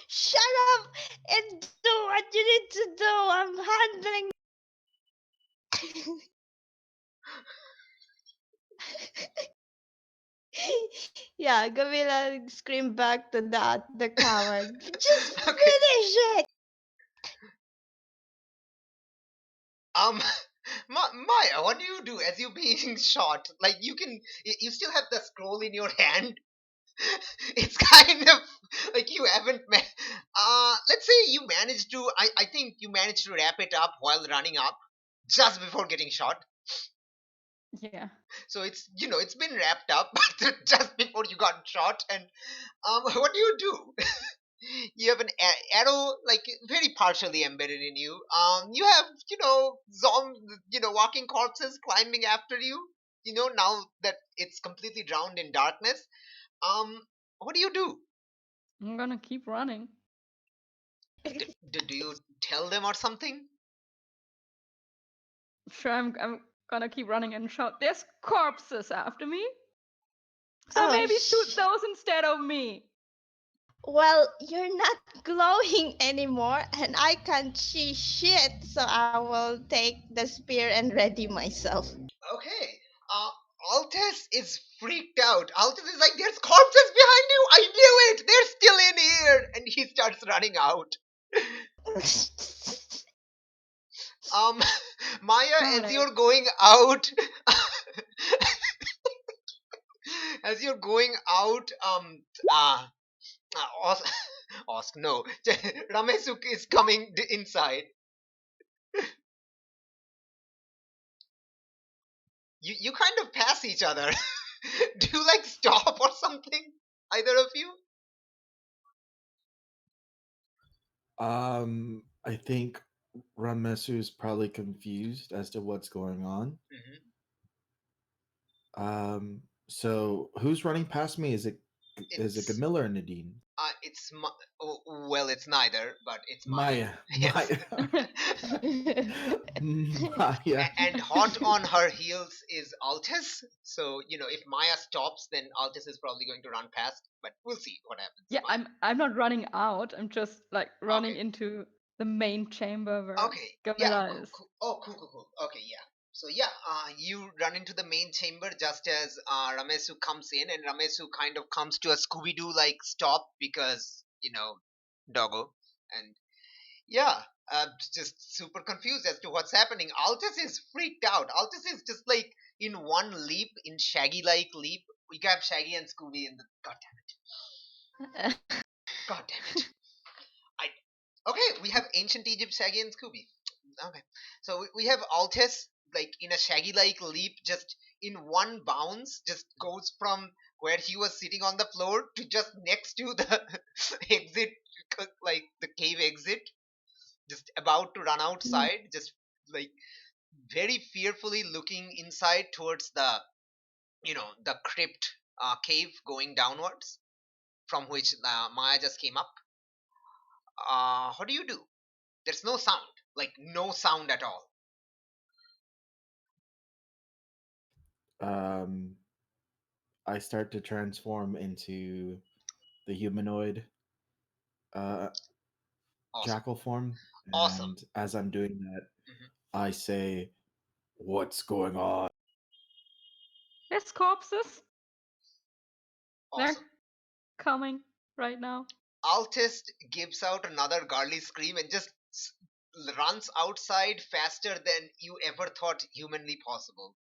shut up and do what you need to do. I'm handling. Yeah, Gavila screamed back to the coward. Just
Okay.
finish it.
Um, Maya, what do you do as you're being shot? Like you still have the scroll in your hand. It's kind of like you haven't. Let's say you managed to. I think you managed to wrap it up while running up, just before getting shot.
Yeah.
So it's been wrapped up just before you got shot. And what do you do? You have an arrow like very partially embedded in you. You have walking corpses climbing after you. Now that it's completely drowned in darkness. Um, what do you do?
I'm gonna keep running.
Do you tell them or something?
Sure, I'm gonna keep running and shout, "There's corpses after me! So
Oh,
maybe shoot those instead of me!"
well, you're not glowing anymore, and I can't see shit, so I will take the spear and ready myself.
Okay. Uh, Altes is freaked out. Altes is like, "There's corpses behind you! I knew it! They're still in here!" And he starts running out. Um, Maya, as
Right.
you're going out, as you're going out, Os- Osk, no, Ramesuk is coming inside. You kind of pass each other. Do you like stop or something? Either of you?
I think Ramesu is probably confused as to what's going on.
Hmm.
So who's running past me? Is it
It's
Camilla or Nadine?
well, it's neither, but it's Maya.
Maya,
Yes.
Maya, Maya.
And hot on her heels is Altis. So if Maya stops, then Altis is probably going to run past. But we'll see what happens.
Yeah, I'm not running out. I'm just like running
Okay.
into the main chamber where
Okay. Yeah.
Gavilla
Cool,
is.
cool. Oh, cool, cool, cool. Okay. Yeah. So yeah, you run into the main chamber just as Ramesu comes in, and Ramesu kind of comes to a Scooby Doo like stop because doggo, and yeah, just super confused as to what's happening. Altus is freaked out. Altus is just like in one leap, in Shaggy like leap. We got Shaggy and Scooby in the. God damn it! God damn it! I Okay. We have ancient Egypt Shaggy and Scooby. Okay, so we have Altus like in a Shaggy like leap, just in one bounce, just goes from where he was sitting on the floor to just next to the exit, like the cave exit, just about to run outside, just like very fearfully looking inside towards the crypt cave going downwards from which Maya just came up. What do you do? There's no sound, like no sound at all.
Um, I start to transform into the humanoid uh,
Awesome.
jackal form,
Awesome.
and as I'm doing that,
Hmm.
I say, "What's going on?"
There's corpses. They're
Awesome.
coming right now.
Altist gives out another garly scream and just runs outside faster than you ever thought humanly possible.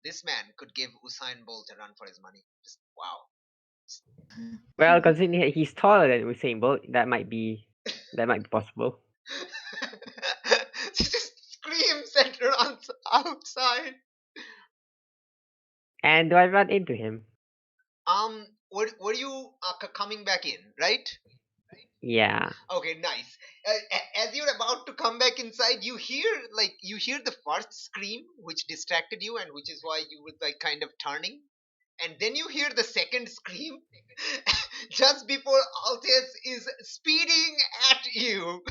This man could give Usain Bolt a run for his money. Just wow.
Well, considering he's taller than Usain Bolt, that might be possible.
She just screams and runs outside.
And do I run into him?
Were you coming back in, right?
Yeah.
Okay, nice. As you're about to come back inside, you hear the first scream, which distracted you, and which is why you were like kind of turning. And then you hear the second scream just before Altis is speeding at you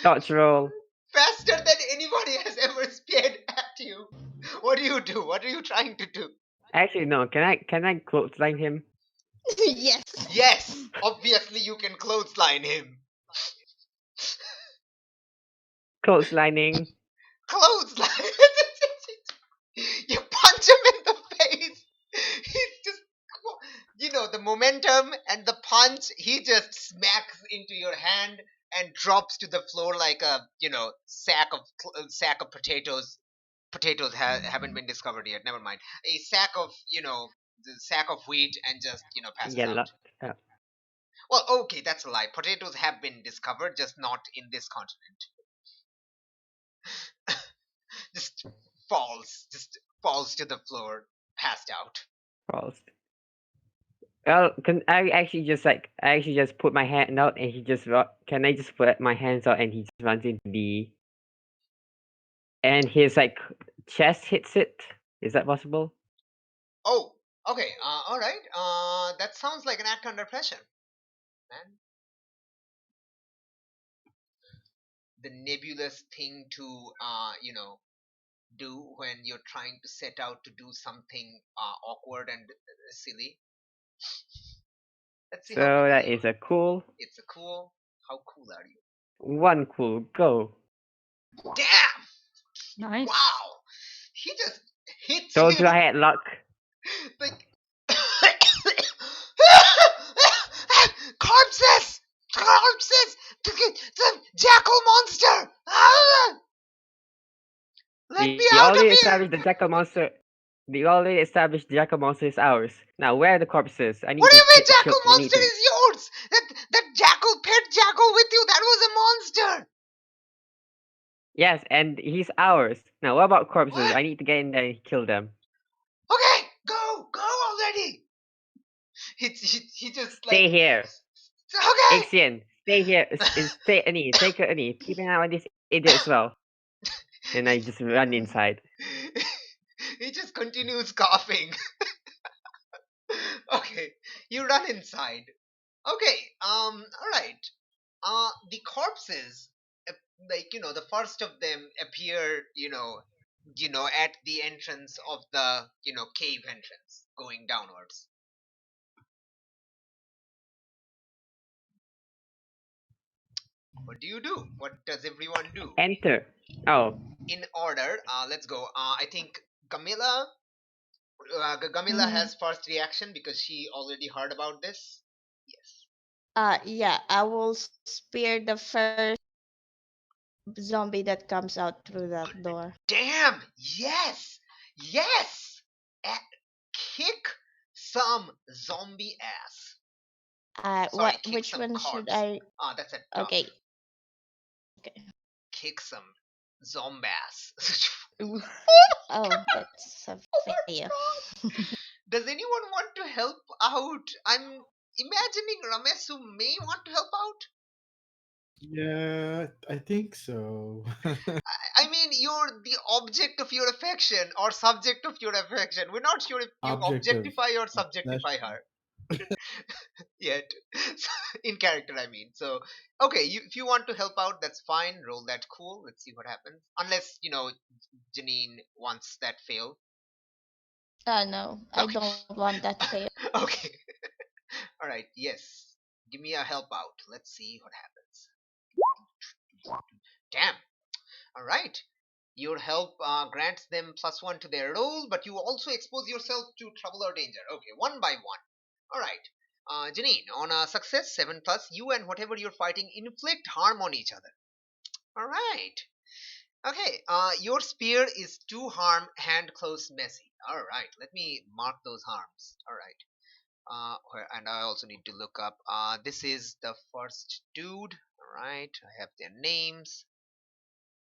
Dodge roll.
faster than anybody has ever sped at you. What do you do? What are you trying to do?
Actually, no. Can I clothesline him?
Yes.
Yes, obviously you can clothesline him.
Clotheslining.
Clothesline. You punch him in the face. He's just, the momentum and the punch. He just smacks into your hand and drops to the floor like a, sack of potatoes. Potatoes haven't been discovered yet. Never mind. A sack of, the sack of wheat and just, passes
Yeah,
out.
uh,
Well, okay, that's a lie. Potatoes have been discovered, just not in this continent. Just falls to the floor, passed out.
false. Well, I actually just put my hand out and he just can I just put my hands out and he just runs into the and his like chest hits it. Is that possible?
Oh, okay. All right. That sounds like an act under pressure, man. The nebulous thing to, do when you're trying to set out to do something awkward and silly. Let's see how
So
cool
that
you
is
are.
a cool
It's a cool. How cool are you?
one cool go.
Damn!
Nice.
Wow! He just hits
Told you
you
I had luck.
like corpses, corpses, the jackal monster. Ah! Let me
The
out of
already
here!
established the Jackal monster. The already established Jackal monster is ours. Now where are the corpses? I
What
need
do
to
you mean,
kill.
jackal
I need
monster
to.
is yours? That jackal pet jackal with you, that was a monster.
Yes, and he's ours. Now what about corpses?
What?
I need to get in there and kill them.
Okay, go already. He just like
Stay here.
okay.
Ixian, stay here. Stay, Annie. Take her, Annie. Keep an eye on this idiot as well. And I just run inside.
He just continues coughing. Okay, you run inside. Okay, all right. The corpses, the first of them appear, at the entrance of the, cave entrance going downwards. What do you do? What does everyone do?
Enter. Oh,
In order, let's go. I think Gamila, Gamila
Mhm.
has first reaction because she already heard about this. Yes.
Yeah, I will spear the first zombie that comes out through that door.
Damn! Yes! Yes! Kick some zombie ass. Sorry,
What?
kick
Which
some
one should
corpse.
I?
That's at top.
Okay. Okay.
Kick some zombie ass.
Ooh.
Oh, that's a fail.
Does anyone want to help out? I'm imagining Ramesu may want to help out.
Yeah, I think so.
I mean, you're the object of your affection or subject of your affection. We're not sure if you
Object of
objectify or subjectify
obsession.
her yet. In character, I mean. So, okay, if you want to help out, that's fine. Roll that cool. Let's see what happens. Unless, Janine wants that fail.
No, I
Okay.
don't want that fail.
Okay. All right. Yes. Give me a help out. Let's see what happens. Damn. All right. Your help grants them +1 to their roll, but you also expose yourself to trouble or danger. Okay, one by one. All right. Janine, on a success 7 plus, you and whatever you're fighting inflict harm on each other. All right. Okay. Your spear is 2 harm, hand close, messy. All right. Let me mark those harms. All right. And I also need to look up. This is the first dude. All right. I have their names.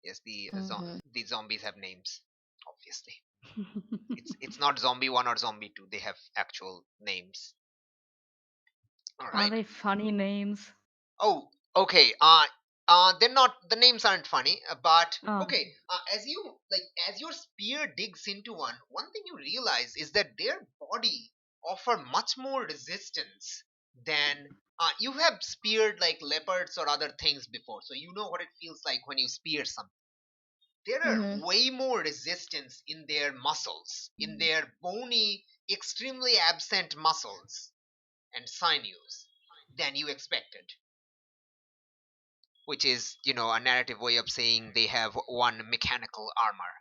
Yes,
Mhm.
the zombies have names. Obviously, it's not zombie one or zombie two. They have actual names. All
Are
right.
they funny names?
Oh, okay. They're not. The names aren't funny. But
Oh.
okay. As your spear digs into one thing you realize is that their body offer much more resistance than you have speared like leopards or other things before, so you know what it feels like when you spear something. There are
Mm-hmm.
way more resistance in their muscles, in their bony, extremely absent muscles and sinews than you expected. Which is, a narrative way of saying they have one mechanical armor.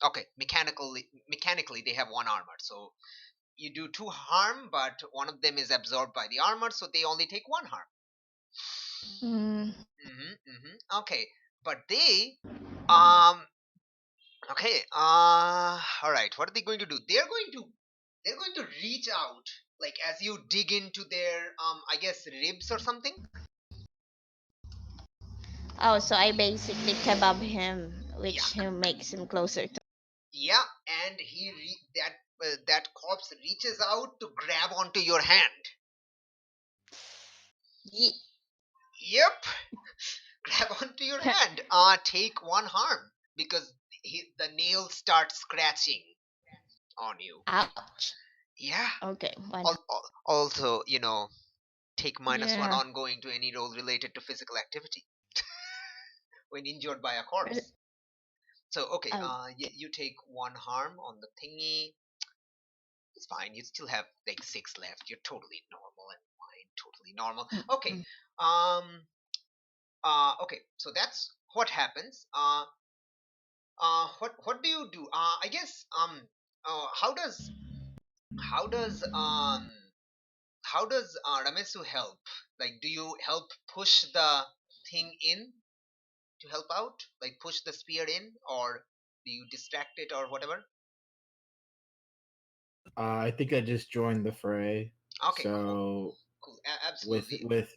Okay, mechanically they have one armor. So you do two harm, but one of them is absorbed by the armor, so they only take one harm.
Mm.
Okay, but they, um, okay, all right. What are they going to do? They're going to reach out, like as you dig into their, I guess ribs or something.
Oh, so I basically kebab him,
Yeah,
which him makes him closer to.
yeah, and that corpse reaches out to grab onto your hand.
Ye-
Yep, grab onto your hand. Take one harm because the nail starts scratching on you.
Ouch.
Yeah.
Okay, one.
Also, take -1
Yeah.
ongoing to any roll related to physical activity when injured by a corpse. So okay,
Oh.
you take one harm on the thingy. It's fine. You still have like 6 left. You're totally normal and fine. Totally normal. Okay.
Mm-mm.
Um. Okay. So that's what happens. What do you do? I guess. How does how does Ramesu help? Like, do you help push the thing in to help out? Like, push the spear in, or do you distract it or whatever?
I think I just joined the fray.
Okay. Cool.
So
Cool.
with
Absolutely.
with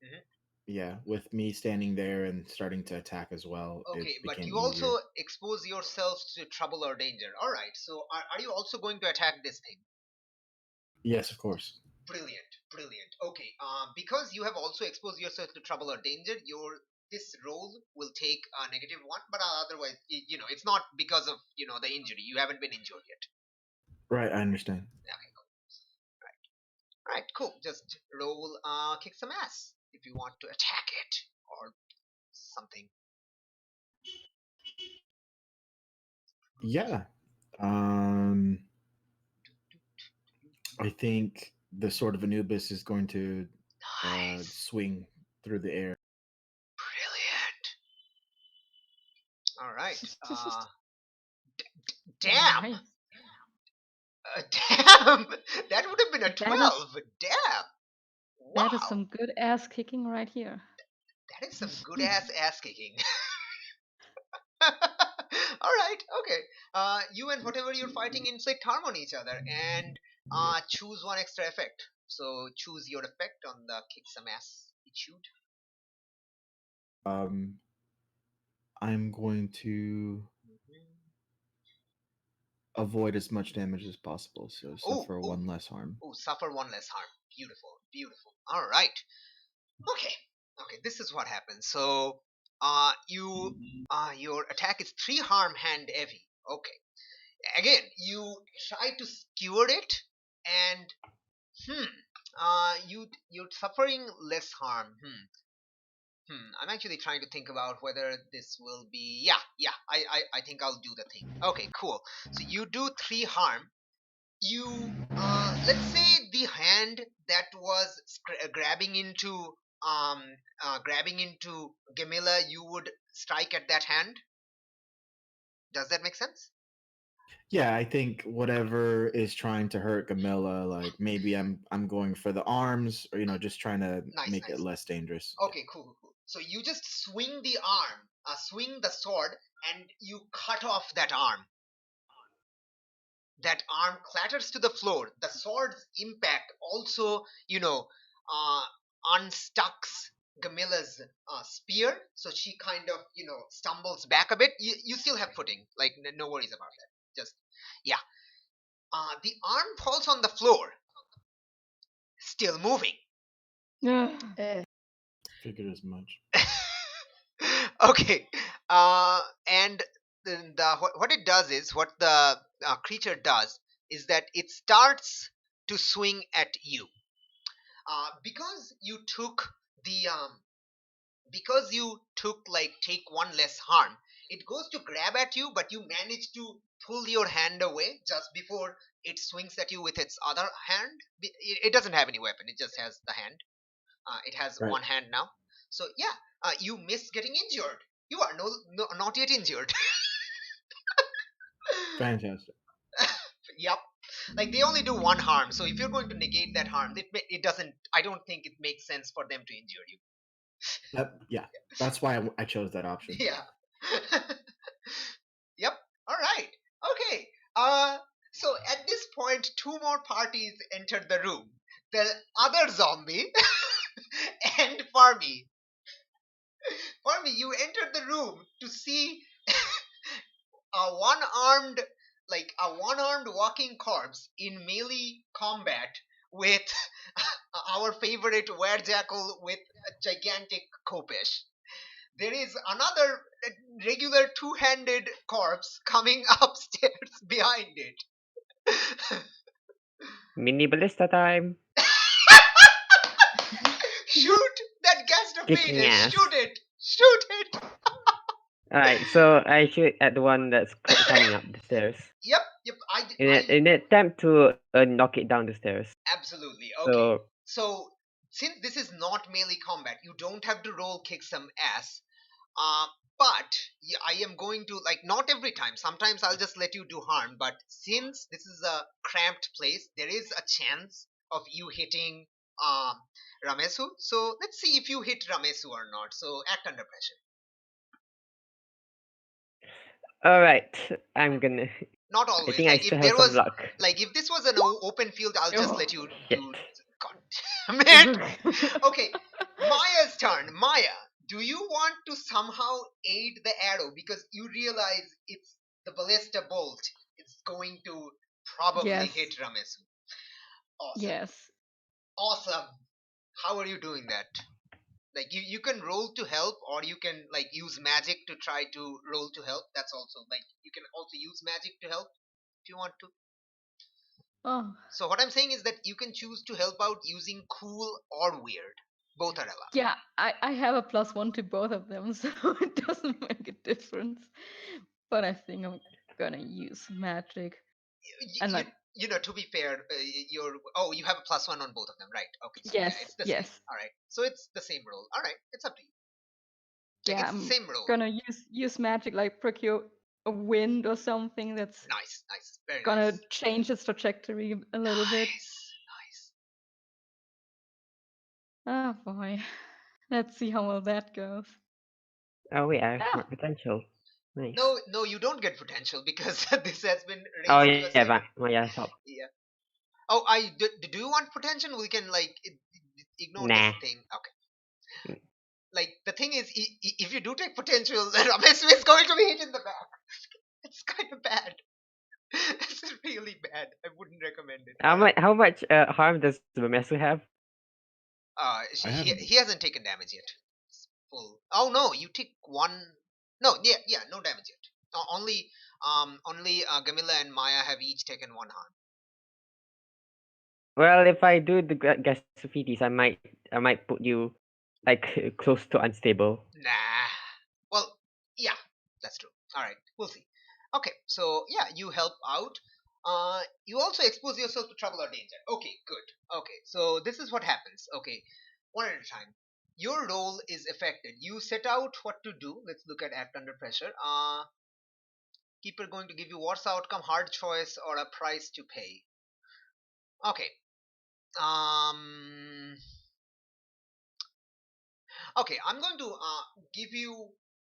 Mhm.
yeah, with me standing there and starting to attack as well, it
Okay, but
became
you also
easier.
expose yourselves to trouble or danger. All right. So, are you also going to attack this thing?
Yes, of course.
Brilliant, brilliant. Okay, because you have also exposed yourself to trouble or danger, your this roll will take a -1, but otherwise, it's not because of the injury. You haven't been injured yet.
Right, I understand.
Okay, cool. All right, cool. Just roll, kick some ass if you want to attack it or something.
Yeah. Um, I think the Sword of Anubis is going to
Nice,
swing through the air.
brilliant. All right.
Oh,
Damn,
nice.
damn. That would have been a
That is
12. Damn.
that is
Wow.
some good ass kicking right here.
That is some good ass kicking. All right, okay. You and whatever you're fighting inflict harm on each other and choose one extra effect. So choose your effect on the kick some ass shoot.
Um, I'm going to avoid as much damage as possible, so
Oh,
suffer
oh,
one less harm.
oh! Suffer one less harm. Beautiful, beautiful. All right. Okay, okay. This is what happens. So, your attack is 3 harm hand heavy. Okay. Again, you try to skewer it, and hmm. You're suffering less harm. I'm actually trying to think about whether this will be. Yeah, yeah. I think I'll do the thing. Okay, cool. So you do 3 harm. You let's say the hand that was grabbing into Gamila, you would strike at that hand. Does that make sense?
Yeah, I think whatever is trying to hurt Gamilla, like maybe I'm going for the arms, or just trying to
Nice,
make it
nice.
less dangerous. Yeah.
Okay, cool, cool, cool. So you just swing the arm, swing the sword, and you cut off that arm. That arm clatters to the floor. The sword's impact also, unstucks Gamila's spear, so she kind of, stumbles back a bit. You still have footing, like no worries about that. Just, yeah. The arm falls on the floor, still moving.
Yeah.
Figured as much.
Okay, and what it does is what the creature does is that it starts to swing at you. Because you took the because you took like take one less harm, it goes to grab at you, but you manage to pull your hand away just before it swings at you with its other hand. It doesn't have any weapon, it just has the hand. It has
Right.
one hand now. So yeah, you miss getting injured. You are not yet injured.
Fantastic.
Yep. Like they only do one harm, so if you're going to negate that harm, it doesn't. I don't think it makes sense for them to injure you.
Yeah, that's why I chose that option.
Yeah. Yep. All right. Okay. Uh. So at this point, two more parties entered the room. The other zombie and Farmy. Farmy, you entered the room to see a one-armed one-armed walking corpse in melee combat with our favorite werejackal with a gigantic kopesh. There is another regular two-handed corpse coming upstairs behind it.
Mini ballista time.
Shoot that
Kicking
gastrophage!
ass.
Shoot it! Shoot it!
Alright, so I shoot at the one that's coming up the stairs.
Yep, yep.
In an attempt to knock it down the stairs.
Absolutely. Okay.
So
So since this is not melee combat, you don't have to roll kick some ass. But I am going to, like, not every time. Sometimes I'll just let you do harm. But since this is a cramped place, there is a chance of you hitting um, Ramesu. So let's see if you hit Ramesu or not. So act under pressure.
alright, I'm gonna.
Not
I
always.
think I
Like
still
if
have
there
some
was,
luck.
like if this was an open field, I'll just
Oh,
let you
Shit.
do. God damn it. Okay, Maya's turn. Maya, do you want to somehow aid the arrow because you realize it's the ballista bolt is going to probably
yes,
hit Ramesu? Awesome.
yes.
Awesome. How are you doing that? Like you can roll to help or you can like use magic to try to roll to help. That's also like you can also use magic to help if you want to.
Oh,
So what I'm saying is that you can choose to help out using cool or weird. Both are allowed.
yeah. I have a +1 to both of them, so it doesn't make a difference. But I think I'm gonna use magic
you,
and
you,
like
to be fair, you have a +1 on both of them, right? Okay, so yeah,
yes,
it's the same.
yes.
All right, so it's the same roll. All right, it's up to you. Like
Yeah,
it's the
I'm
same roll.
gonna use magic, like procure a wind or something that's
Nice, nice, very
gonna
nice,
change its trajectory a little bit.
nice.
Oh boy. Let's see how well that goes.
Oh wait, I have
Ah,
smart potential. Nice.
No, no, you don't get potential because this has been
Oh
raised to a
yeah,
second.
yeah, stop.
Yeah. Oh, do you want potential? We can like ignore this
Nah.
thing. Okay. Like the thing is, if you do take potential, then Ramesu is going to be hit in the back. It's kind of bad. It's really bad. I wouldn't recommend it. All right.
How much harm does Mamesu have?
I have
He hasn't taken damage yet. It's full. Oh no, you take one. No, yeah, no damage yet. Only Gamila and Maya have each taken one harm.
Well, if I do the Gasophides, I might put you like close to unstable.
Nah. Well, yeah, that's true. All right, we'll see. Okay, so yeah, you help out. You also expose yourself to trouble or danger. Okay, good. Okay, so this is what happens. Okay, one at a time. Your role is affected. You set out what to do. Let's look at act under pressure. Keeper going to give you worse outcome, hard choice, or a price to pay. Okay. Um. Okay, I'm going to give you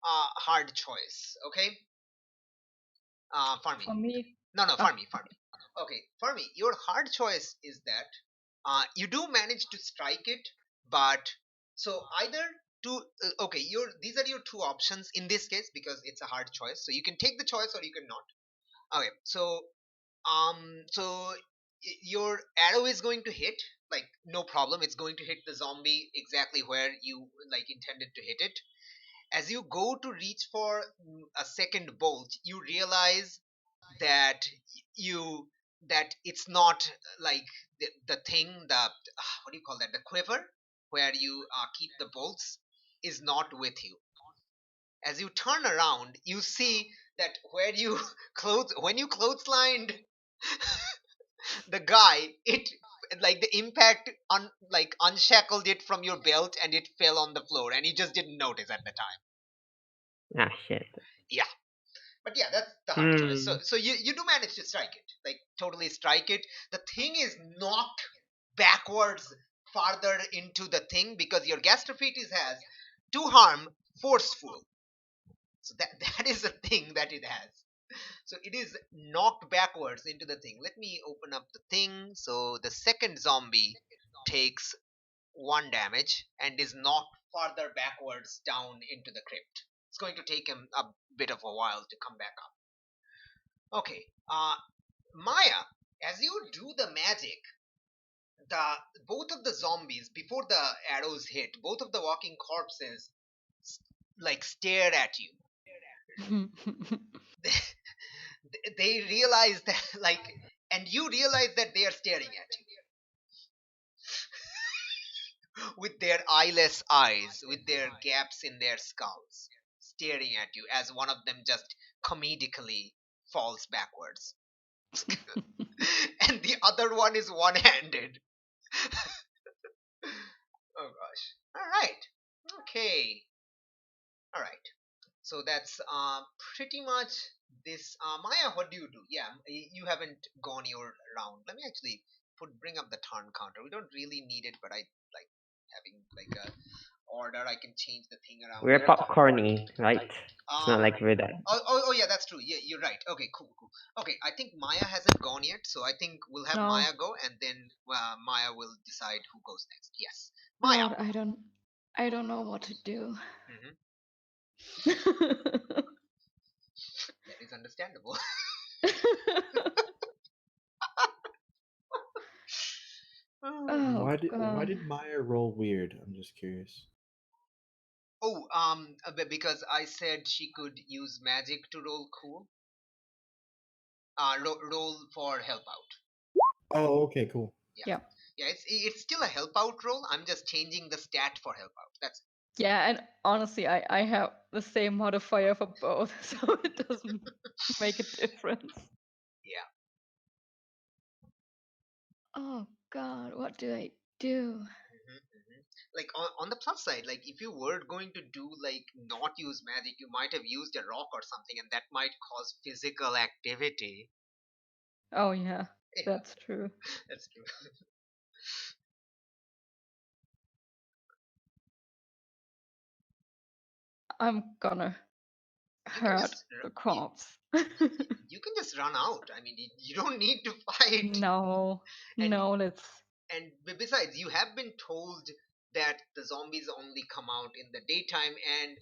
a hard choice. Okay. For me.
for me.
No, no,
Oh,
for me, for me. Okay, for me, your hard choice is that you do manage to strike it, but so either two. Okay, these are your two options in this case because it's a hard choice. So you can take the choice or you can not. Okay, so your arrow is going to hit, like no problem. It's going to hit the zombie exactly where you like intended to hit it. As you go to reach for a second bolt, you realize that you that it's not like the thing, what do you call that, the quiver where you keep the bolts, is not with you. As you turn around, you see that where you when you clotheslined the guy, it, like the impact like unshackled it from your belt and it fell on the floor and you just didn't notice at the time.
Ah, shit.
Yeah. But yeah, that's the hard choice.
Hmm.
So you do manage to strike it, like totally strike it. The thing is knocked backwards farther into the thing because your gastrophretis has to harm forceful. So that is the thing that it has. So it is knocked backwards into the thing. Let me open up the thing. So the second zombie takes 1 damage and is knocked farther backwards down into the crypt. It's going to take him a bit of a while to come back up. Okay, Maya, as you do the magic, the both of the zombies, before the arrows hit, both of the walking corpses like stare at you. They realize that, like, and you realize that they are staring at you with their eyeless eyes, with their gaps in their skulls, staring at you as one of them just comedically falls backwards. And the other one is one-handed. Oh gosh. All right. Okay. All right. So that's pretty much this. Maya, what do you do? Yeah, you haven't gone your round. Let me actually bring up the turn counter. We don't really need it, but I like having like a order. I can change the thing around.
We're popcorny, right? It's not
Um.
like we're that.
Oh yeah, that's true. Yeah, you're right. Okay, cool. Okay, I think Maya hasn't gone yet, so I think we'll have
No.
Maya go, and then Maya will decide who goes next. Yes, Maya.
Lord, I don't know what to do.
Hmm. That is understandable.
Oh
Why
god.
did Maya roll weird? I'm just curious.
Oh, because I said she could use magic to roll cool. Roll for help out.
Oh, okay, cool.
Yeah,
Yeah.
yeah. It's still a help out roll. I'm just changing the stat for help out. That's
Yeah, and honestly, I have the same modifier for both, so it doesn't make a difference.
yeah.
Oh god, what do I do?
Like on the plus side, like if you were going to do like not use magic, you might have used a rock or something, and that might cause physical activity.
Oh yeah,
Yeah,
that's true.
that's true.
I'm gonna
You can
hurt
just
the corpse.
you can just run out. I mean, you don't need to fight.
No,
And
no, let's.
and besides, you have been told that the zombies only come out in the daytime, and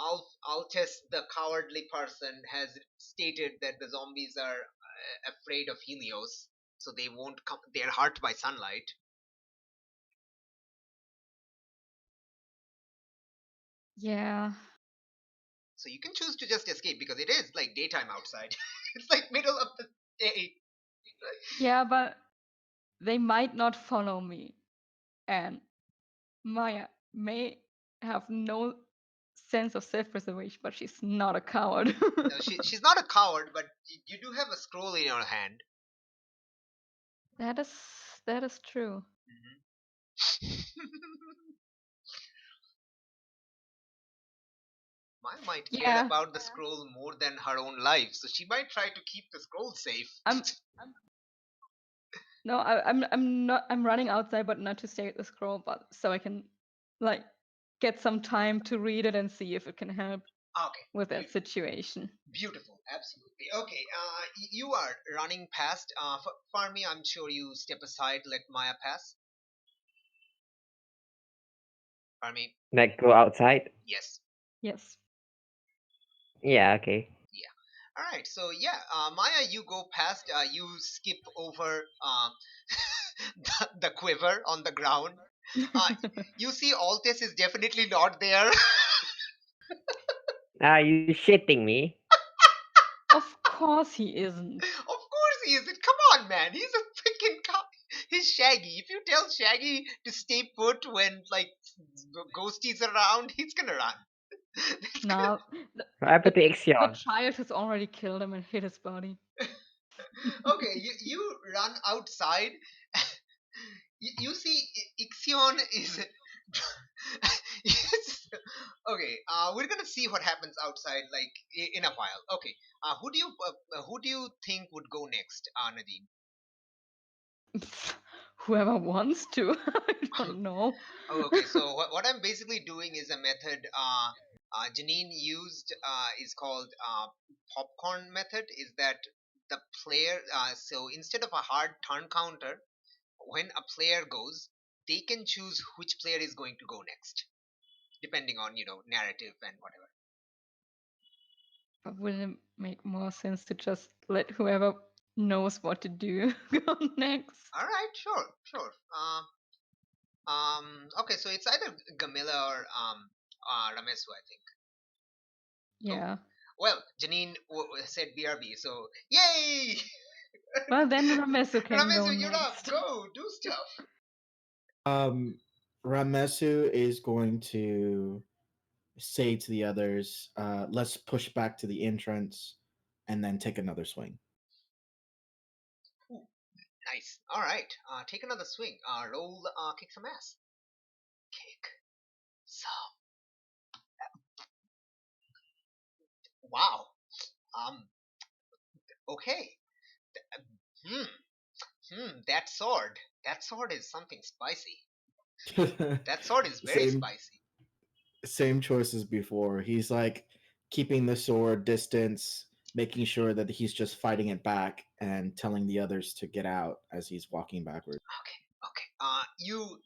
Altes, the cowardly person, has stated that the zombies are afraid of Helios, so they won't come. They're hurt by sunlight.
Yeah,
So you can choose to just escape because it is like daytime outside. It's like middle of the day.
yeah, but they might not follow me, and Maya may have no sense of self-preservation, but she's not a coward.
No, she's not a coward, but you do have a scroll in your hand.
That is that is true.
Maya might care
Yeah,
about the scroll more than her own life, so she might try to keep the scroll safe.
I'm no, I'm not. I'm running outside, but not to stare at the scroll, but so I can like get some time to read it and see if it can help
Okay,
with that situation.
beautiful, absolutely. Okay, you are running past. Farmi, I'm sure you step aside, let Maya pass. Farmi,
Like go outside?
yes.
Yes.
Yeah, okay.
Yeah. All right. So yeah, Maya, you go past. You skip over the quiver on the ground. Uh, you see, Altes is definitely not there.
Are you shitting me?
Of course he isn't.
Of course he isn't. Come on, on, man. He's a freaking cop. He's Shaggy. If you tell Shaggy to stay put when like Ghosty's around, he's gonna run. That's gonna...
Now,
What happened to
the
Ixion?
child has already killed him and hit his body.
Okay, you run outside. You see Ixion is yes. Okay, we're gonna see what happens outside like in a while. Okay, who do you think would go next, Nadine?
Whoever wants to. I don't know.
Oh, okay. So what I'm basically doing is a method Janine used is called popcorn method. Is that the player? So instead of a hard turn counter, when a player goes, they can choose which player is going to go next, depending on narrative and whatever.
But wouldn't it make more sense to just let whoever knows what to do go next?
All right, sure, sure. Okay, so it's either Gamila or Ramesu, I think. Oh,
Yeah.
well, Janine said BRB, so yay!
Well, then Ramesu can go
Ramesu, you're up.
next.
Go do stuff.
Um, Ramesu is going to say to the others, "Let's push back to the entrance, and then take another swing."
Ooh, nice. All right. Take another swing. Roll. Kick some ass. Kick some. Wow. Um. Okay. Hmm. That sword. That sword is something spicy. That sword is very
same
spicy.
same choice as before. He's like keeping the sword distance, making sure that he's just fighting it back, and telling the others to get out as he's walking backwards.
Okay. Okay. You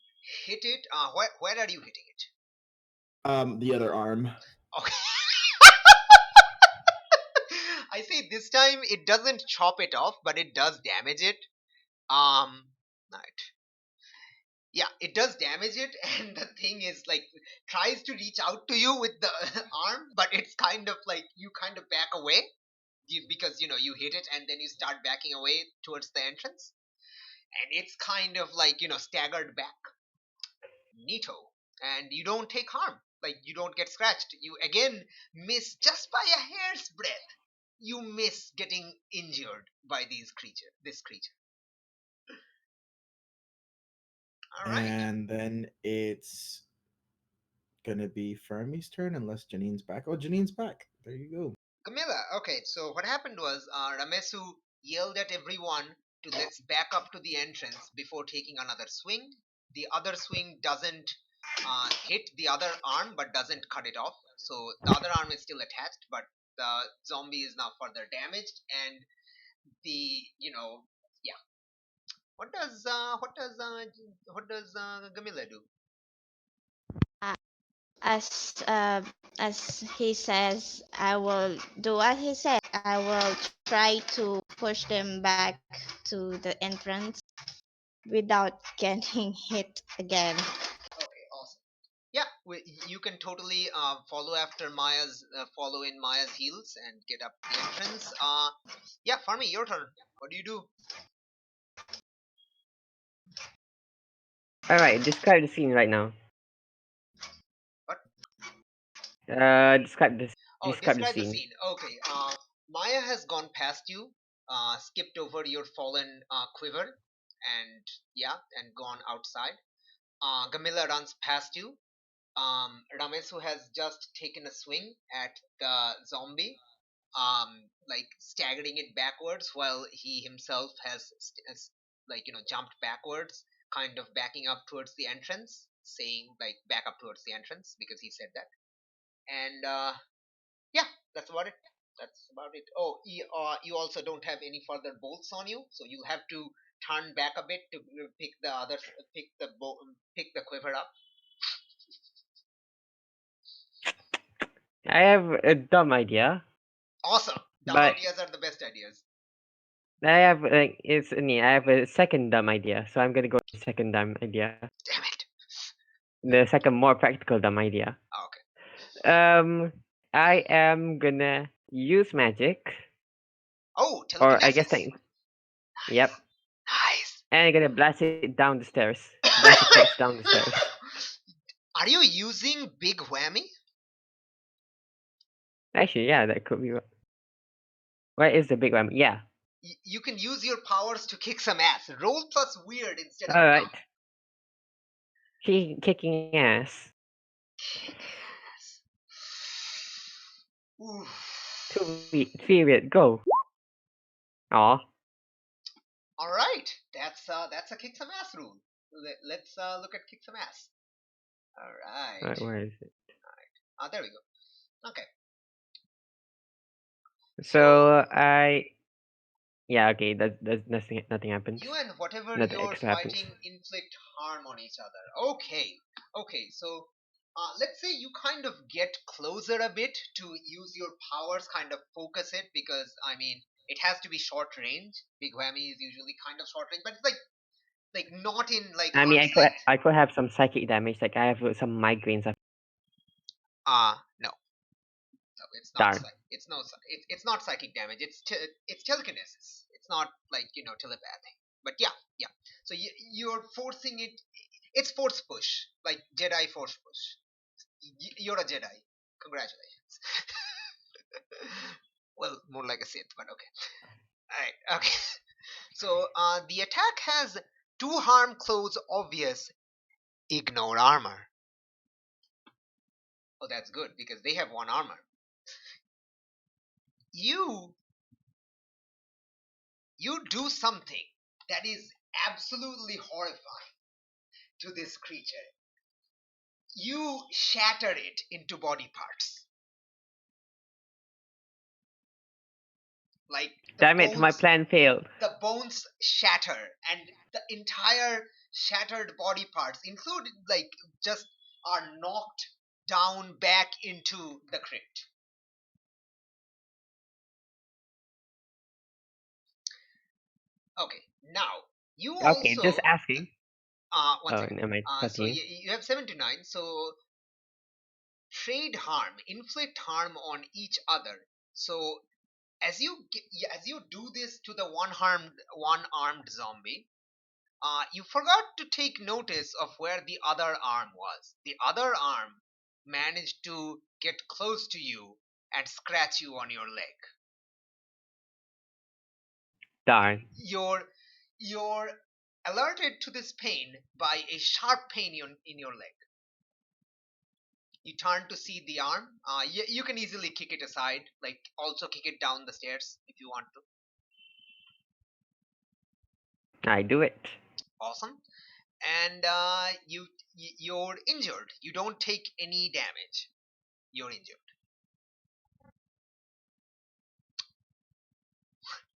hit it. Where are you hitting it?
The other arm.
Okay. I say this time it doesn't chop it off, but it does damage it. Right. Yeah, it does damage it, and the thing is like tries to reach out to you with the arm, but it's kind of like you kind of back away because you hit it, and then you start backing away towards the entrance, and it's kind of like staggered back. Neato, and you don't take harm. Like you don't get scratched. You again miss just by a hair's breadth. You miss getting injured by this creature. All right.
And then it's gonna be Fermi's turn unless Janine's back. Oh, Janine's back. There you go.
Camilla, okay, so what happened was Ramesu yelled at everyone to let's back up to the entrance before taking another swing. The other swing doesn't hit the other arm but doesn't cut it off. So the other arm is still attached, but the zombie is now further damaged. And yeah. What does Gamila do?
As he says, I will do what he said. I will try to push them back to the entrance without getting hit again.
Okay, awesome. Yeah, you can totally follow in Maya's heels and get up the entrance. Yeah, Farmi, your turn. What do you do?
Alright, describe the scene right now.
What?
Describe this.
Oh,
Describe the
describe the
scene.
scene. Okay. Maya has gone past you, skipped over your fallen quiver, and yeah, and gone outside. Gamila runs past you. Ramesu has just taken a swing at the zombie, like staggering it backwards, while he himself has like jumped backwards, kind of backing up towards the entrance, saying like back up towards the entrance because he said that. And yeah, that's about it. That's about it. Oh, you also don't have any further bolts on you, so you'll have to turn back a bit to pick the quiver up.
I have a dumb idea,
Awesome. Dumb
but
ideas are the best ideas.
I have I have a second dumb idea, so I'm gonna go with the second dumb idea.
Damn it.
The second more practical dumb idea.
Oh, okay.
I am gonna use magic,
Oh,
or I guess
telekinesis.
yep. And I'm gonna blast it down the stairs. Blast the corpse down the stairs.
Are you using Big Whammy?
Actually, yeah, that could be. Where is the big one? Yeah.
You can use your powers to kick some ass. Roll plus weird instead of
Alright.
dumb.
Kicking ass.
Kick ass. Oof.
3 weird. Go. Aw.
All right, that's a kick some ass rule. Let's look at kick some ass. All right.
Alright, where is it?
There we go. Okay.
So I. Yeah, okay. That's nothing happens.
You and whatever
Nothing
you're
extra happens.
fighting inflict harm on each other. Okay. Okay. So let's say you kind of get closer a bit to use your powers, kind of focus it, because I mean it has to be short range. Big Whammy is usually kind of short range, but it's like not in like
I mean,
arm's length.
I could have some psychic damage. Like I have some migraines.
No. No, it's not.
Darn.
It's not psychic damage. It's telekinesis. It's not like telepathy. But yeah, yeah. So you're forcing it. It's force push, like Jedi force push. You're a Jedi. Congratulations. Well, more like a Sith, but okay. All right. Okay. So the attack has 2 harm clothes obvious. Ignore armor. Oh, that's good because they have 1 armor. You do something that is absolutely horrifying to this creature. You shatter it into body parts. Like
Damn it! My plan failed.
the bones shatter, and the entire shattered body parts, including like just are knocked down back into the crypt. Okay, now you
Okay,
also
just asking.
one
Oh,
second.
never mind.
So
Continue.
you have 7 to 9. So trade harm, inflict harm on each other. So as you do this to the one armed zombie, you forgot to take notice of where the other arm was. The other arm managed to get close to you and scratch you on your leg.
Darn.
You're alerted to this pain by a sharp pain in your leg. You turn to see the arm. You can easily kick it aside, like also kick it down the stairs if you want to.
I do it.
Awesome. And you're injured. You don't take any damage. You're injured.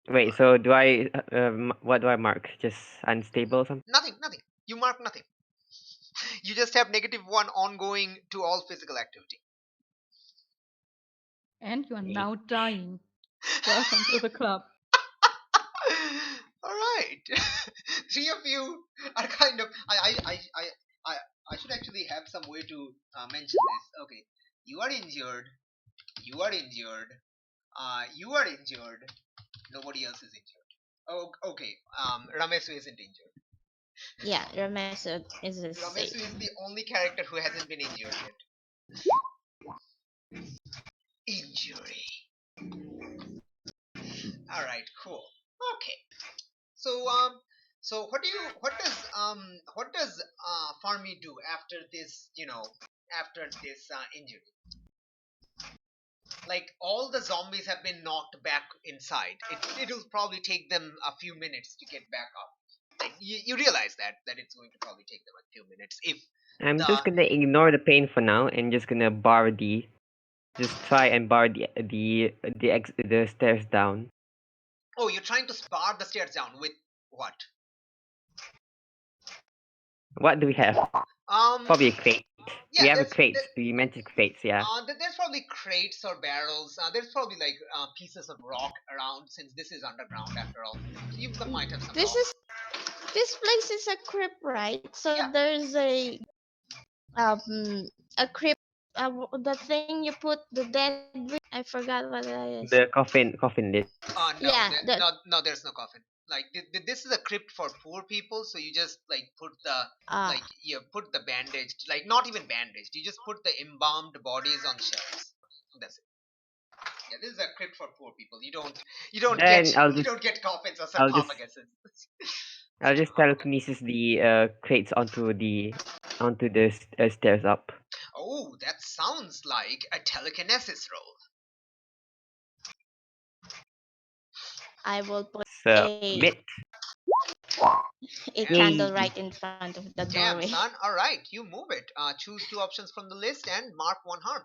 Wait, so do I? What do I mark? Just unstable or something?
Nothing. You mark nothing. You just have -1 ongoing to all physical activity.
And you are now dying. Welcome to the club.
All right. 3 of you are kind of. I should actually have some way to mention this. Okay, you are injured. You are injured. You are injured. Nobody else is injured. Oh, okay. Ramesu isn't injured.
Yeah, Ramesu is safe.
Ramesu is the only character who hasn't been injured yet. Injury. All right, cool. Okay. So what does Farmi do after this? After this injury. Like all the zombies have been knocked back inside. It'll probably take them a few minutes to get back up. Like you realize that it's going to probably take them a few minutes if
I'm
the
just gonna ignore the pain for now and just gonna just try and bar the stairs down.
oh, you're trying to bar the stairs down with what?
What do we have? Probably a crate.
Yeah,
We have a crate. We mentioned crates, yeah.
there's probably crates or barrels. There's probably like pieces of rock around since this is underground after all. So you might have some
This
rock.
this place is a crypt, right? So
Yeah.
there's a crypt. The thing you put the dead with. I forgot what that is.
The coffin lid.
No,
Yeah,
no, there's no coffin. Like this is a crypt for poor people, so you just like put the
Ah,
like you put the bandaged, like not even bandaged, you just put the embalmed bodies on shelves. That's it. Yeah, this is a crypt for poor people. You don't get
Then I'll
you
just
don't get coffins or
I'll just
sarcophaguses.
I'll just telekinesis the crates onto the stairs up.
Oh, that sounds like a telekinesis roll.
I will put
Submit.
a
Damn,
candle
Yay.
right in front of the
damn,
doorway.
son. All right, you move it. Choose two options from the list and mark one harm.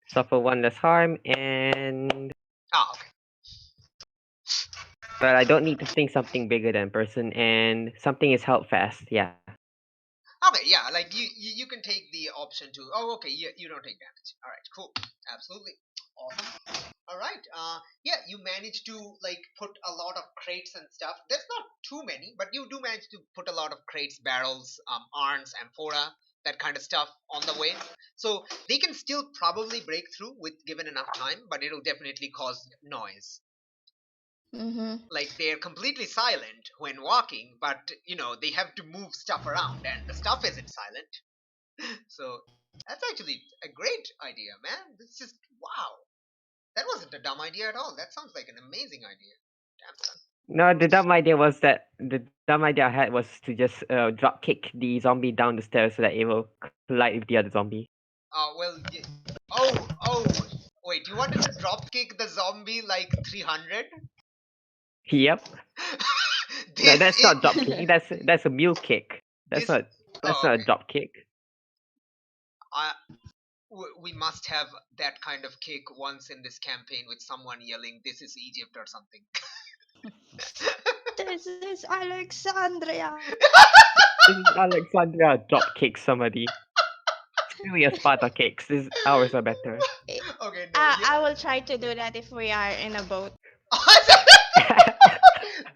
Suffer one less harm, and
Ah, okay.
but I don't need to think something bigger than person, and something is held fast. Yeah.
Okay, yeah, like you can take the option to. Oh, okay, you don't take damage. All right, cool, absolutely, awesome. All right, yeah, you manage to like put a lot of crates and stuff. There's not too many, but you do manage to put a lot of crates, barrels, urns, amphora, that kind of stuff on the way. So they can still probably break through with given enough time, but it'll definitely cause noise.
Mm-hmm.
Like they're completely silent when walking, but they have to move stuff around, and the stuff isn't silent. So that's actually a great idea, man. It's just wow. That wasn't a dumb idea at all. That sounds like an amazing idea. Damn son.
No, the dumb idea was that the dumb idea I had was to just drop kick the zombie down the stairs so that it will collide with the other zombie.
Well, oh, wait. You wanted to drop kick the zombie like 300?
Yep. No,
this
that's
is
not drop kicking. That's a mule kick. That's
this.
not that's
Oh,
not a
okay.
drop kick.
I we must have that kind of kick once in this campaign with someone yelling, "This is Egypt" or something.
This is Alexandria.
This is Alexandria drop kick somebody. Screw your Sparta kicks. Ours are better.
Okay, no, yeah.
I will try to do that if we are in a boat.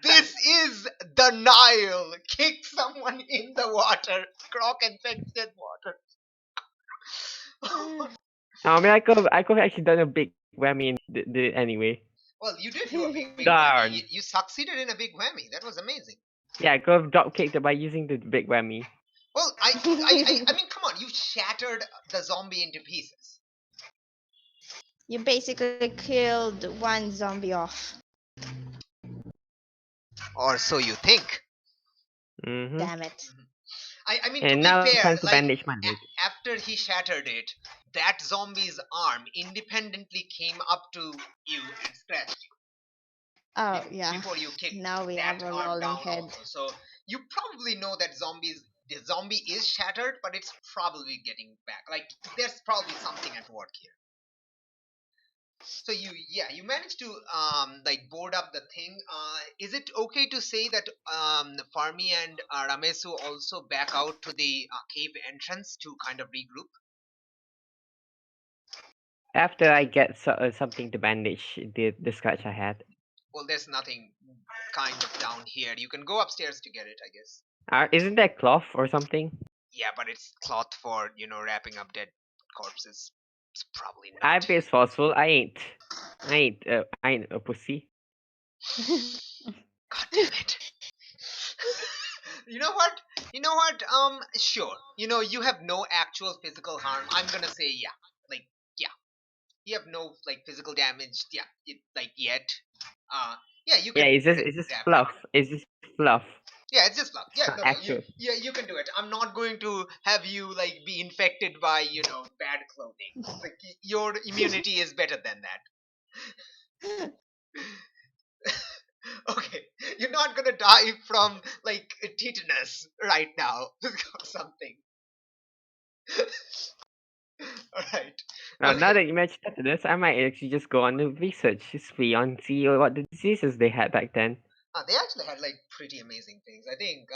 This is the Nile. Kick someone in the water. Croc infected water.
I mean, I could have actually done a big whammy and did it anyway.
Well, you did do a big whammy.
Darn.
You succeeded in a big whammy. That was amazing.
Yeah, I could have drop kicked it by using the big whammy.
Well, I mean, come on. You shattered the zombie into pieces.
You basically killed one zombie off.
Or so you think.
Mm-hmm.
Damn it.
I mean,
And
to
now
be fair,
time to
like
bandage my leg.
after he shattered it, that zombie's arm independently came up to you and scratched you.
Oh, yeah.
Before you kick
Now we
that
have a
arm
rolling
down
head.
also. So you probably know that the zombie is shattered, but it's probably getting back. Like there's probably something at work here. So you managed to like board up the thing. Is it okay to say that Farmi and Ramesu also back out to the cave entrance to kind of regroup?
After I get something to bandage the scratch I had.
Well, there's nothing kind of down here. You can go upstairs to get it, I guess.
Isn't that cloth or something?
Yeah, but it's cloth for wrapping up dead corpses. It's probably not.
I'm being forceful. I ain't a pussy.
God damn it. You know what? Sure. You have no actual physical harm. I'm gonna say yeah. Like, yeah. You have no like physical damage. Yeah. Yet. Yeah. You
Yeah,
can.
it's just fluff. It's just fluff.
Yeah, it's just luck.
It's
Yeah,
not
no.
actual.
You can do it. I'm not going to have you like be infected by bad clothing. Like your immunity is better than that. Okay, you're not gonna die from like tetanus right now or something. All right.
Now
Okay.
that you mentioned this, I might actually just go on the research history on see what the diseases they had back then.
They actually had like pretty amazing things. I think.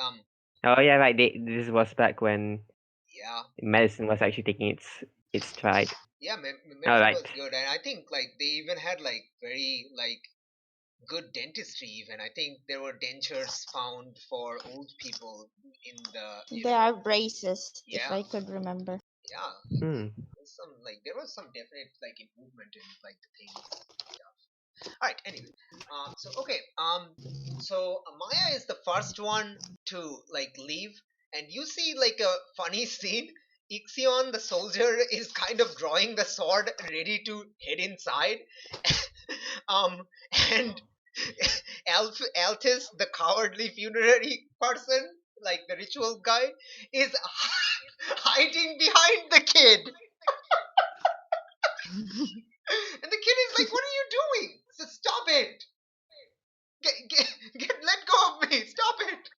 Oh yeah, right. This was back when
Yeah.
medicine was actually taking its stride.
Yeah.
All
Medicine
right.
was good, and I think like they even had like very like good dentistry. Even I think there were dentures found for old people in the.
There are braces, if
Yeah.
I could remember.
Yeah,
Hmm.
there was some definite like improvement in like the things stuff. All right. Anyway, so okay. So Maya is the first one to like leave, and you see like a funny scene. Ixion, the soldier, is kind of drawing the sword, ready to head inside. um, and Altis, the cowardly funerary person, like the ritual guy, is hiding behind the kid. And the kid is like, "What are you doing? Stop it! Let go of me! Stop it!"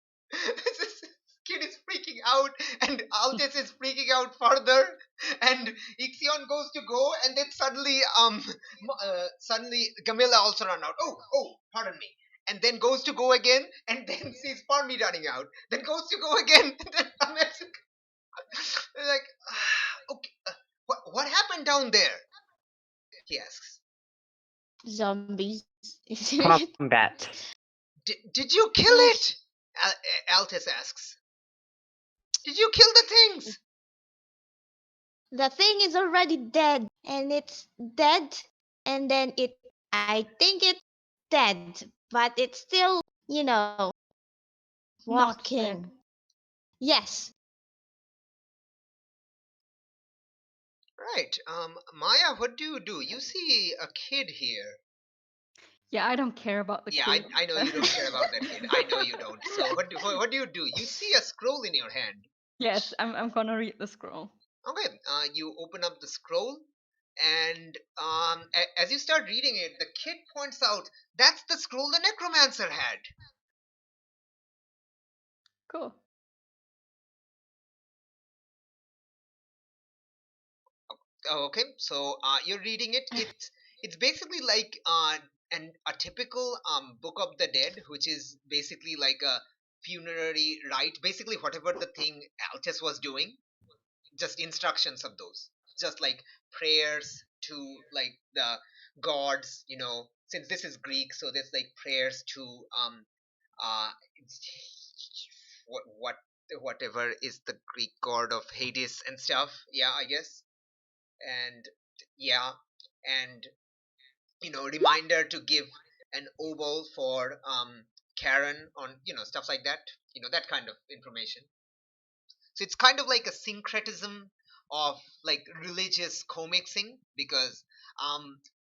This kid is freaking out, and Altis is freaking out further. And Ixion goes to go, and then suddenly Gamila also run out. Oh, pardon me. And then goes to go again, and then sees Parmi running out. Then goes to go again, and then Ahmed's like, okay, what happened down there? He asks.
Zombies.
Combat.
Did you kill it? Altis asks. Did you kill the things?
The thing is already dead, and it's dead, and then I think it's dead, but it's still,
Not dead.
walking. Yes.
Right. Maya, what do you do? You see a kid here.
Yeah, I don't care about the
Yeah,
kid.
I know you don't care about that kid. I know you don't. So what do you do? You see a scroll in your hand.
Yes, I'm gonna read the scroll.
Okay. You open up the scroll, and as you start reading it, the kid points out that's the scroll the necromancer had.
Cool.
Oh, okay. So you're reading it. It's basically like a typical Book of the Dead, which is basically like a funerary rite. Basically, whatever the thing Altus was doing, just instructions of those, just like prayers to like the gods. Since this is Greek, so there's like prayers to uh what whatever is the Greek god of Hades and stuff. Yeah, I guess. And yeah, and reminder to give an oboe for Karen on stuff like that, that kind of information. So it's kind of like a syncretism of like religious commixing, because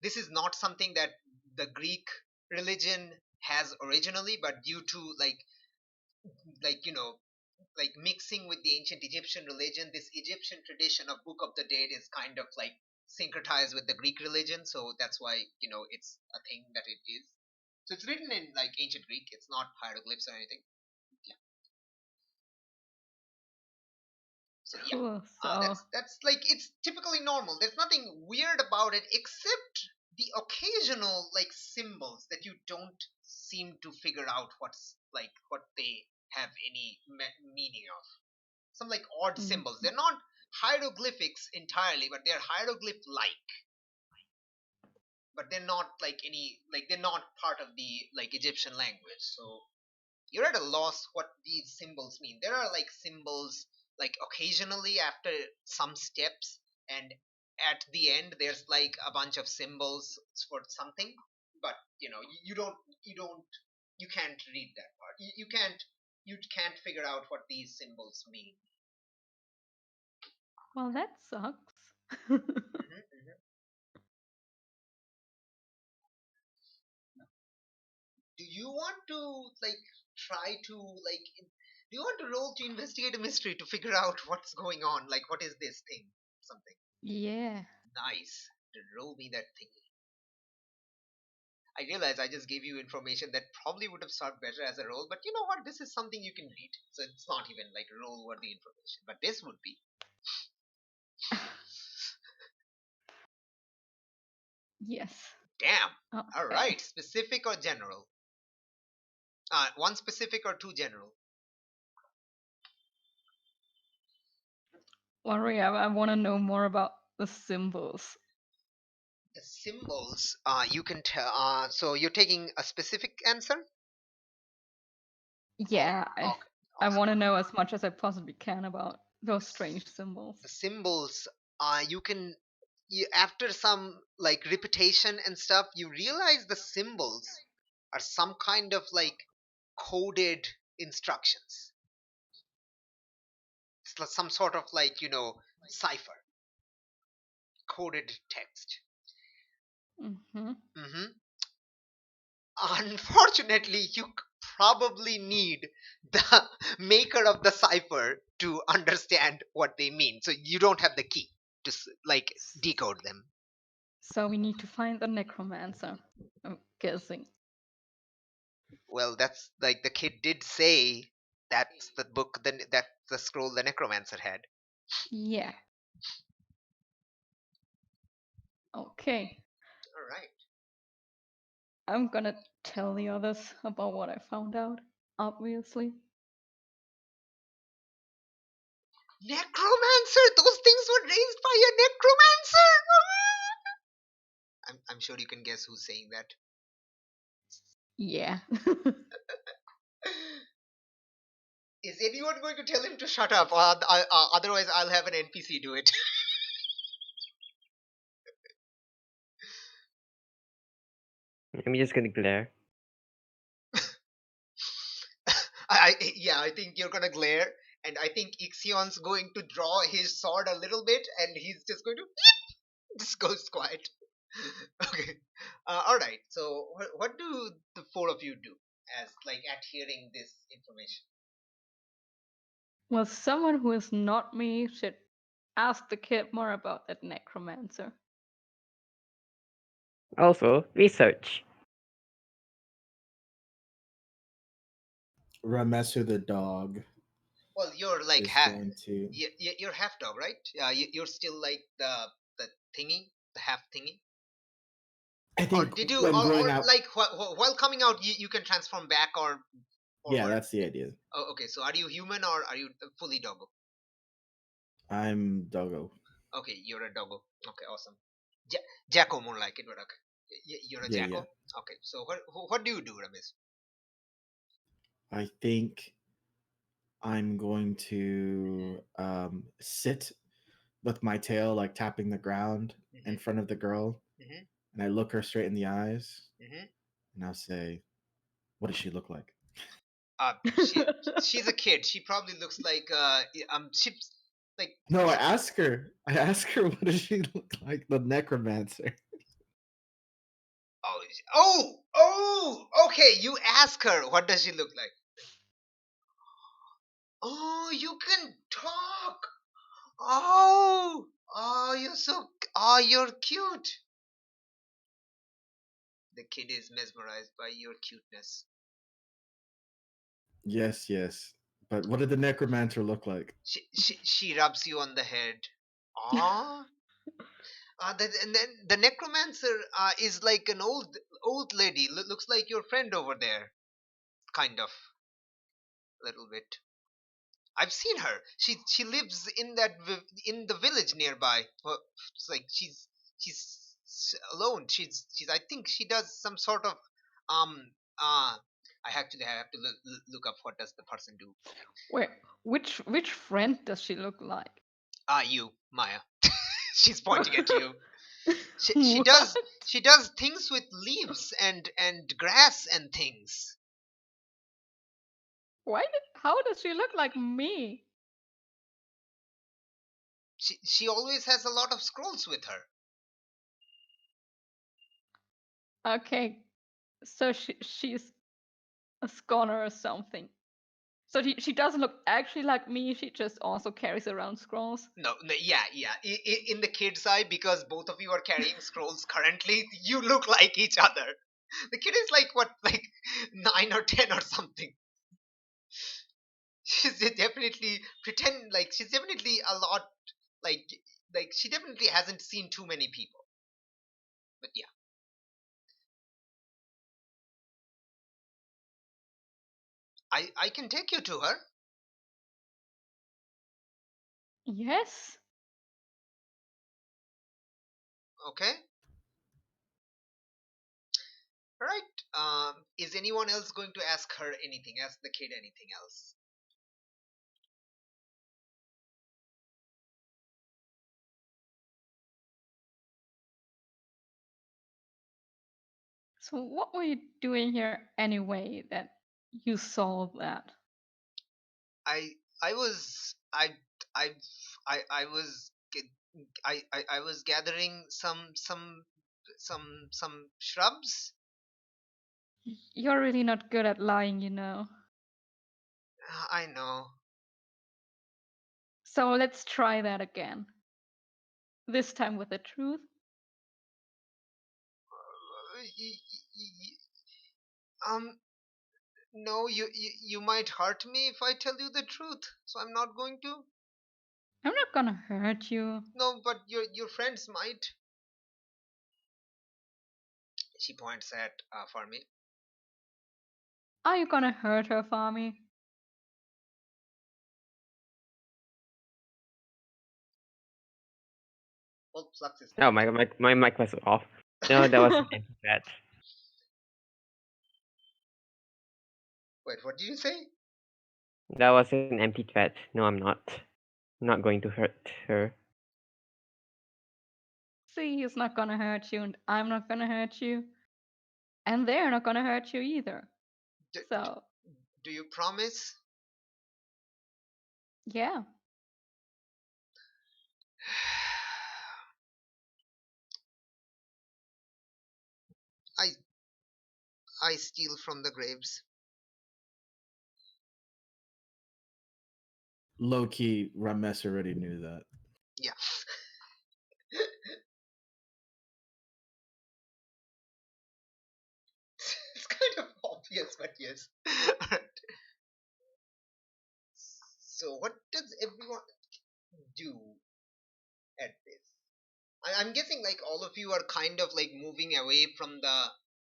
this is not something that the Greek religion has originally, but due to like like mixing with the ancient Egyptian religion, this Egyptian tradition of Book of the Dead is kind of like syncretized with the Greek religion, so that's why it's a thing that it is. So it's written in like ancient Greek. It's not hieroglyphs or anything. Yeah. So yeah,
Cool. So
that's like it's typically normal. There's nothing weird about it except the occasional like symbols that you don't seem to figure out what they have any meaning of. Some like odd
mm,
symbols. They're not hieroglyphics entirely, but they're hieroglyph like. But they're not like they're not part of the like Egyptian language. So you're at a loss what these symbols mean. There are like symbols like occasionally after some steps, and at the end there's like a bunch of symbols for something, but you don't you can't read that part. You can't figure out what these symbols mean.
well, that sucks.
Hmm. Do you want to like try to like do you want to roll to investigate a mystery to figure out what's going on, like what is this thing, something?
Yeah.
Nice. Roll me that thingy. I realize I just gave you information that probably would have served better as a roll, but you know what, this is something you can read, so it's not even like roll worthy information, but this would be.
Yes.
Damn. All
Okay.
right, specific or general? One specific or two general?
Worry, I want to know more about the symbols.
The symbols, you can tell. So you're taking a specific answer?
Yeah,
Okay.
I
Okay.
want to know as much as I possibly can about those strange symbols.
The symbols, you can, after some like repetition and stuff, you realize the symbols are some kind of like coded instructions. It's some sort of like, cipher, coded text.
Mm-hmm.
Hmm. Unfortunately, you probably need the maker of the cipher to understand what they mean. So you don't have the key to like decode them.
So we need to find the necromancer. I'm guessing.
Well, that's like the kid did say that's the book, that's the scroll the necromancer had.
Yeah. Okay.
All right.
I'm gonna tell the others about what I found out, obviously.
Necromancer! Those things were raised by a necromancer! I'm sure you can guess who's saying that.
Yeah.
Is anyone going to tell him to shut up? Otherwise, I'll have an NPC do it.
I'm just gonna glare.
I think you're gonna glare, and I think Ixion's going to draw his sword a little bit, and he's just going to just goes quiet. Okay. All right. So, what do the four of you do as like at hearing this information?
Well, someone who is not me should ask the kid more about that necromancer.
Also, research.
Ramesu the dog
Well, you're like
is going to.
you're half dog, right? You're still like the thingy, the half thingy.
I
Or
think
did you,
when growing
or
up,
like while coming out, you can transform back or
yeah,
what?
that's the idea.
Oh, okay. So are you human or are you fully doggo?
I'm doggo.
Okay, you're a doggo. Okay, awesome. Jacko more like it, but okay. You're a
Yeah, yeah.
Jacko. Okay, so what do you do, Ramesh?
I think I'm going to sit with my tail like tapping the ground in
Hmm.
front of the girl,
Hmm.
and I look her straight in the eyes,
Hmm.
and I'll say, "What does she look like?"
She's a kid. She probably looks like she's like
No, I ask her. I ask her, "What does she look like?" The necromancer.
okay. You ask her what does she look like. Oh, you can talk. You're cute. The kid is mesmerized by your cuteness.
Yes, yes. But what did the necromancer look like?
She rubs you on the head. Ah. And then the necromancer is like an old lady. Looks like your friend over there, kind of, little bit. I've seen her. She lives in in the village nearby. Well, it's like she's alone. She's I think she does some sort of um uh I have to look up what does the person do.
Wait, which friend does she look like?
You, Maya. She's pointing at you. She
What?
does things with leaves and grass and things.
How does she look like me?
She always has a lot of scrolls with her.
Okay, so she's a scholar or something. So she doesn't look actually like me. She just also carries around scrolls.
No, no, yeah, yeah. In the kid's eye, because both of you are carrying scrolls currently, you look like each other. The kid is like what, like 9 or 10 or something. She's definitely pretend like she's definitely a lot like she definitely hasn't seen too many people. But yeah, I can take you to her.
Yes.
Okay, all right. Is anyone else going to ask her anything? Ask the kid anything else?
So what were you doing here anyway that you saw that?
I was I I was I was gathering some shrubs.
You're really not good at lying, you know.
I know.
So let's try that again. This time with the truth.
Y- Um, no, you might hurt me if I tell you the truth, so I'm not going to.
I'm not gonna hurt you.
No, but your friends might. She points at Farmi.
Are you gonna hurt her, Farmy?
Well, Flux is
Oh,
muted.
my mic was off. No, that was an empty threat.
Wait, what did you say?
That was an empty threat. No, I'm not. I'm not going to hurt her.
See, he's not gonna hurt you, and I'm not gonna hurt you, and they're not gonna hurt you either.
D-
So,
do you promise?
yeah.
I I steal from the graves.
Low key, Ramesh already knew that.
Yeah. It's kind of obvious, but yes. So, what does everyone do at this? I'm guessing like all of you are kind of like moving away from the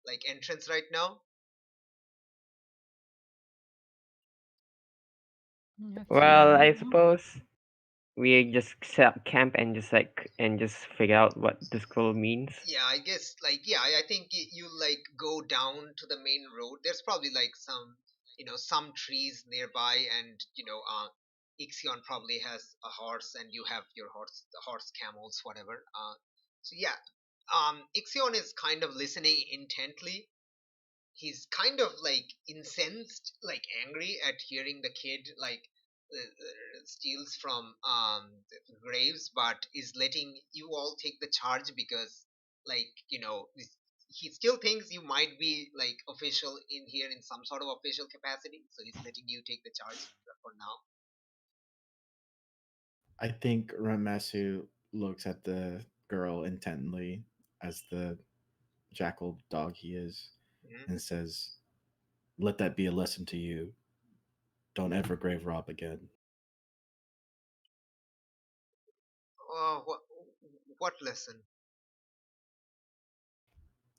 like entrance right now.
Let's
Well,
Yeah.
I
see.
suppose we just set up camp and just figure out what the scroll means.
Yeah, I guess like yeah, I think you like go down to the main road. There's probably like some some trees nearby, and Ixion probably has a horse, and you have your horse, camels, whatever. So yeah, Ixion is kind of listening intently. He's kind of like incensed, like angry at hearing the kid like steals from the graves, but is letting you all take the charge because like he still thinks you might be like official in here in some sort of official capacity, so he's letting you take the charge for now.
I think Ramesu looks at the girl intently as the jackal dog he is
Hmm.
and says, "Let that be a lesson to you. Don't ever grave rob again.
What lesson?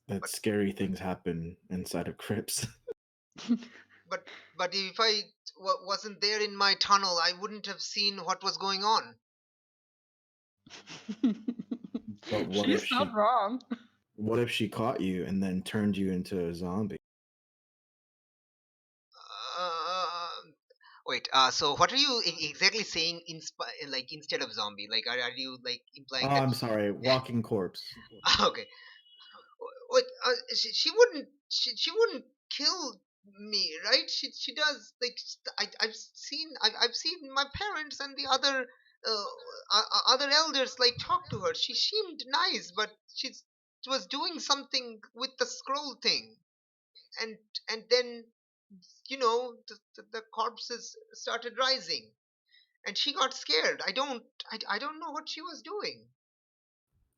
That
But
scary things happen inside of crypts."
but but if I wasn't there in my tunnel, I wouldn't have seen what was going on.
But
She's not wrong.
what if she caught you and then turned you into a zombie?
Uh, Wait. So what are you exactly saying? Like instead of zombie, like are you like
Oh,
implying that?
I'm sorry, walking corpse.
Okay. Wait. She wouldn't. She wouldn't kill me, right? She does. Like I've seen my parents and the other elders like talk to her. She seemed nice, but she was doing something with the scroll thing, and then the corpses started rising, and she got scared. I don't know what she was doing.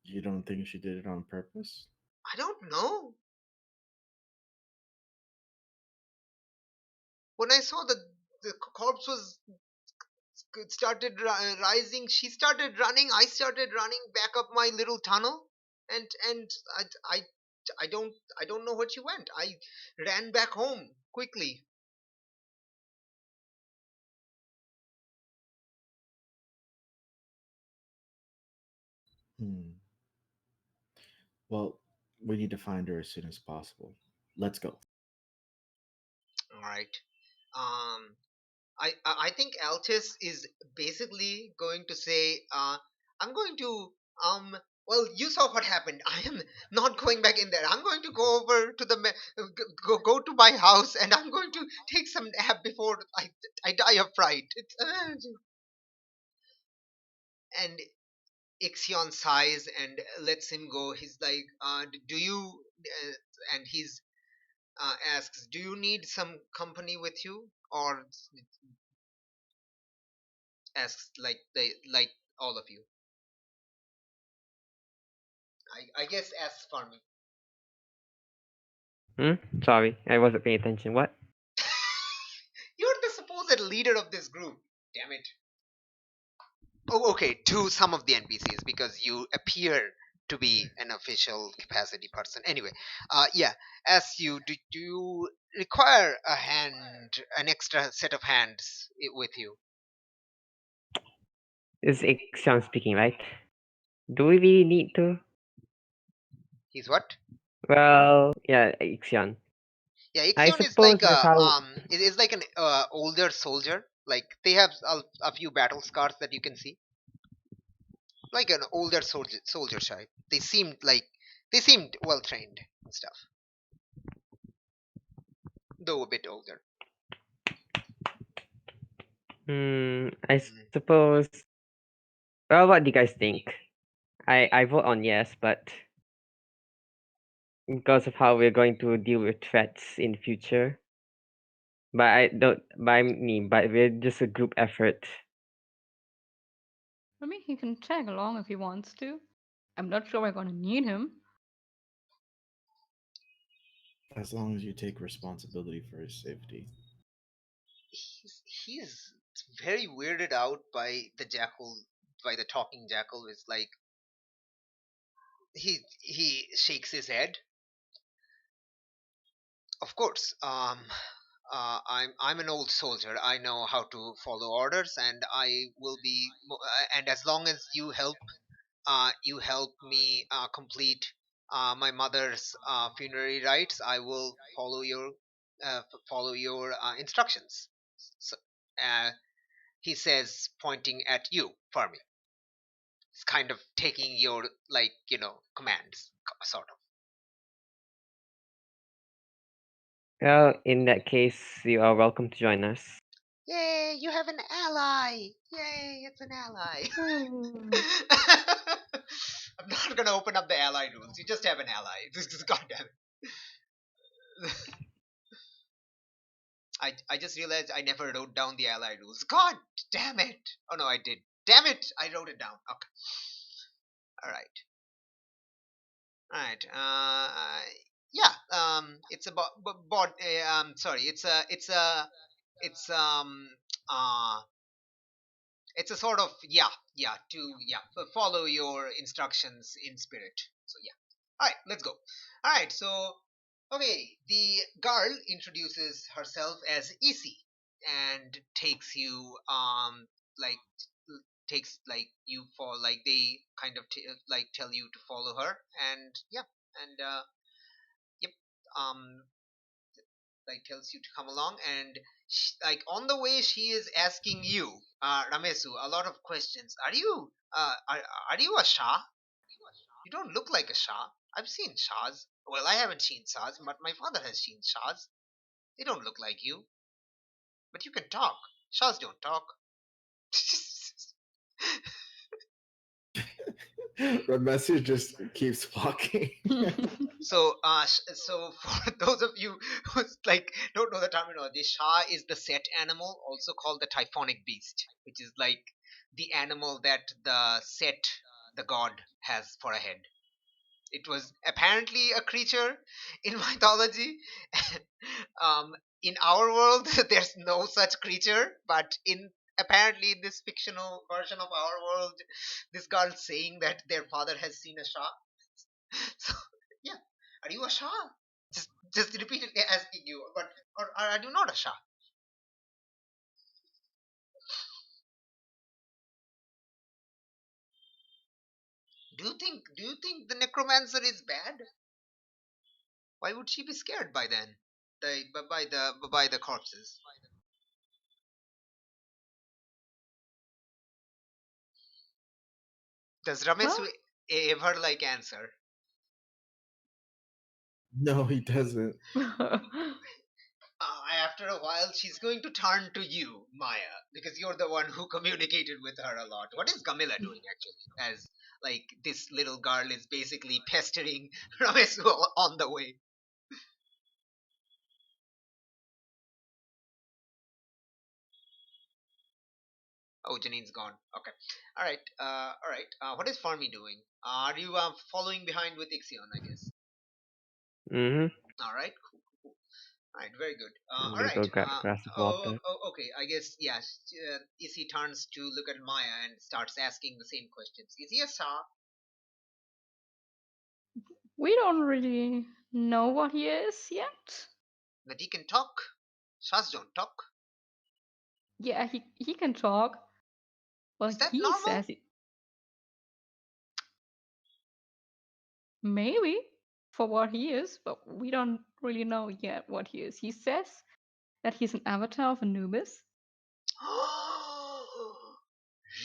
You don't think she did it on purpose?
I don't know. When I saw the corpse was started rising, she started running, I started running back up my little tunnel, and I I don't know where she went. I ran back home quickly.
Hmm. Well, we need to find her as soon as possible. Let's go.
All right. um I think Altis is basically going to say, I'm going to Well, you saw what happened. I am not going back in there. I'm going to go over to the go to my house, and I'm going to take some nap before I die of fright. And Ixion sighs and lets him go. He's like, "Do you?" And he's asks, "Do you need some company with you?" Or asks like all of you. I guess asks for me.
Hmm? Sorry, I wasn't paying attention. What?
You're the supposed leader of this group. Damn it. Oh, okay. To some of the NPCs because you appear to be an official capacity person. Anyway, yeah. As you do you require a hand, an extra set of hands with you?
This is Ixion speaking, right? Do we really need to?
He's what?
Well, yeah, Ixion.
Yeah,
I
Ixion is
suppose
like
that's
a
how.
it is like an older soldier. Like they have a few battle scars that you can see. Like an older soldier type. They seemed well trained and stuff, though a bit older.
I
Mm.
suppose. Well, what do you guys think? I vote on yes, but because of how we're going to deal with threats in the future. But I don't. By me, but we're just a group effort.
I mean, he can tag along if he wants to. I'm not sure we're gonna need him.
As long as you take responsibility for his safety.
He's very weirded out by the jackal, by the talking jackal. It's like he shakes his head. Of course, I'm an old soldier. I know how to follow orders, and I will be. And as long as you help me complete my mother's funerary rites, I will follow your instructions. So, uh, he says, pointing at you for me. It's kind of taking your commands, sort of.
Well, in that case, you are welcome to join us.
Yay, you have an ally! Yay, it's an ally.
Hmm.
I'm not gonna open up the ally rules. You just have an ally. This is goddamn it. I just realized I never wrote down the ally rules. God damn it! Oh no, I did. Damn it! I wrote it down. Okay. All right. All right. Yeah. It's about. Sorry. It's uh it's a sort of follow your instructions in spirit. So yeah. All right, let's go. All right, so okay, the girl introduces herself as Isi and takes you like takes like you for like they kind of like tell you to follow her, and yeah, and yep, um like tells you to come along, and like on the way she is asking you, Ramesu, a lot of questions. Are you a Shah? You don't look like a Shah. I've seen Shahs. Well, I haven't seen Shahs, but my father has seen Shahs. They don't look like you, but you can talk. Shahs don't talk.
Ramesu just keeps walking.
So for those of you who like don't know the terminology, Shah is the set animal, also called the typhonic beast, which is like the animal that the Set, the god, has for a head. It was apparently a creature in mythology. In our world, there's no such creature, but in apparently this fictional version of our world, this girl saying that their father has seen a Shah. So yeah, are you a Shah? Just repeatedly asking you, but or are you not a Shah? Do you think the necromancer is bad? Why would she be scared by then? By the corpses. Does
well,
Ramesu ever like answer.
No, he doesn't.
After a while, she's going to turn to you, Maya, because you're the one who communicated with her a lot. What is Camilla doing actually? As like this little girl is basically pestering Ramesu on the way. Oh, Janine's gone. Okay. All right. All right. What is Farmi doing? Are you following behind with Ixion, I guess?
Mm-hmm.
All right. Cool. Cool. All right. Very good.
I'm
All
gonna
right.
go grab a glass of water.
Okay. I guess yes. Issy turns to look at Maya and starts asking the same questions. Is he a Shah?
We don't really know what he is yet.
That he can talk? Shahs don't talk.
Yeah, he can talk. Well,
Is that
he
normal?
says it. Maybe for what he is, but we don't really know yet what he is. He says that he's an avatar of Anubis.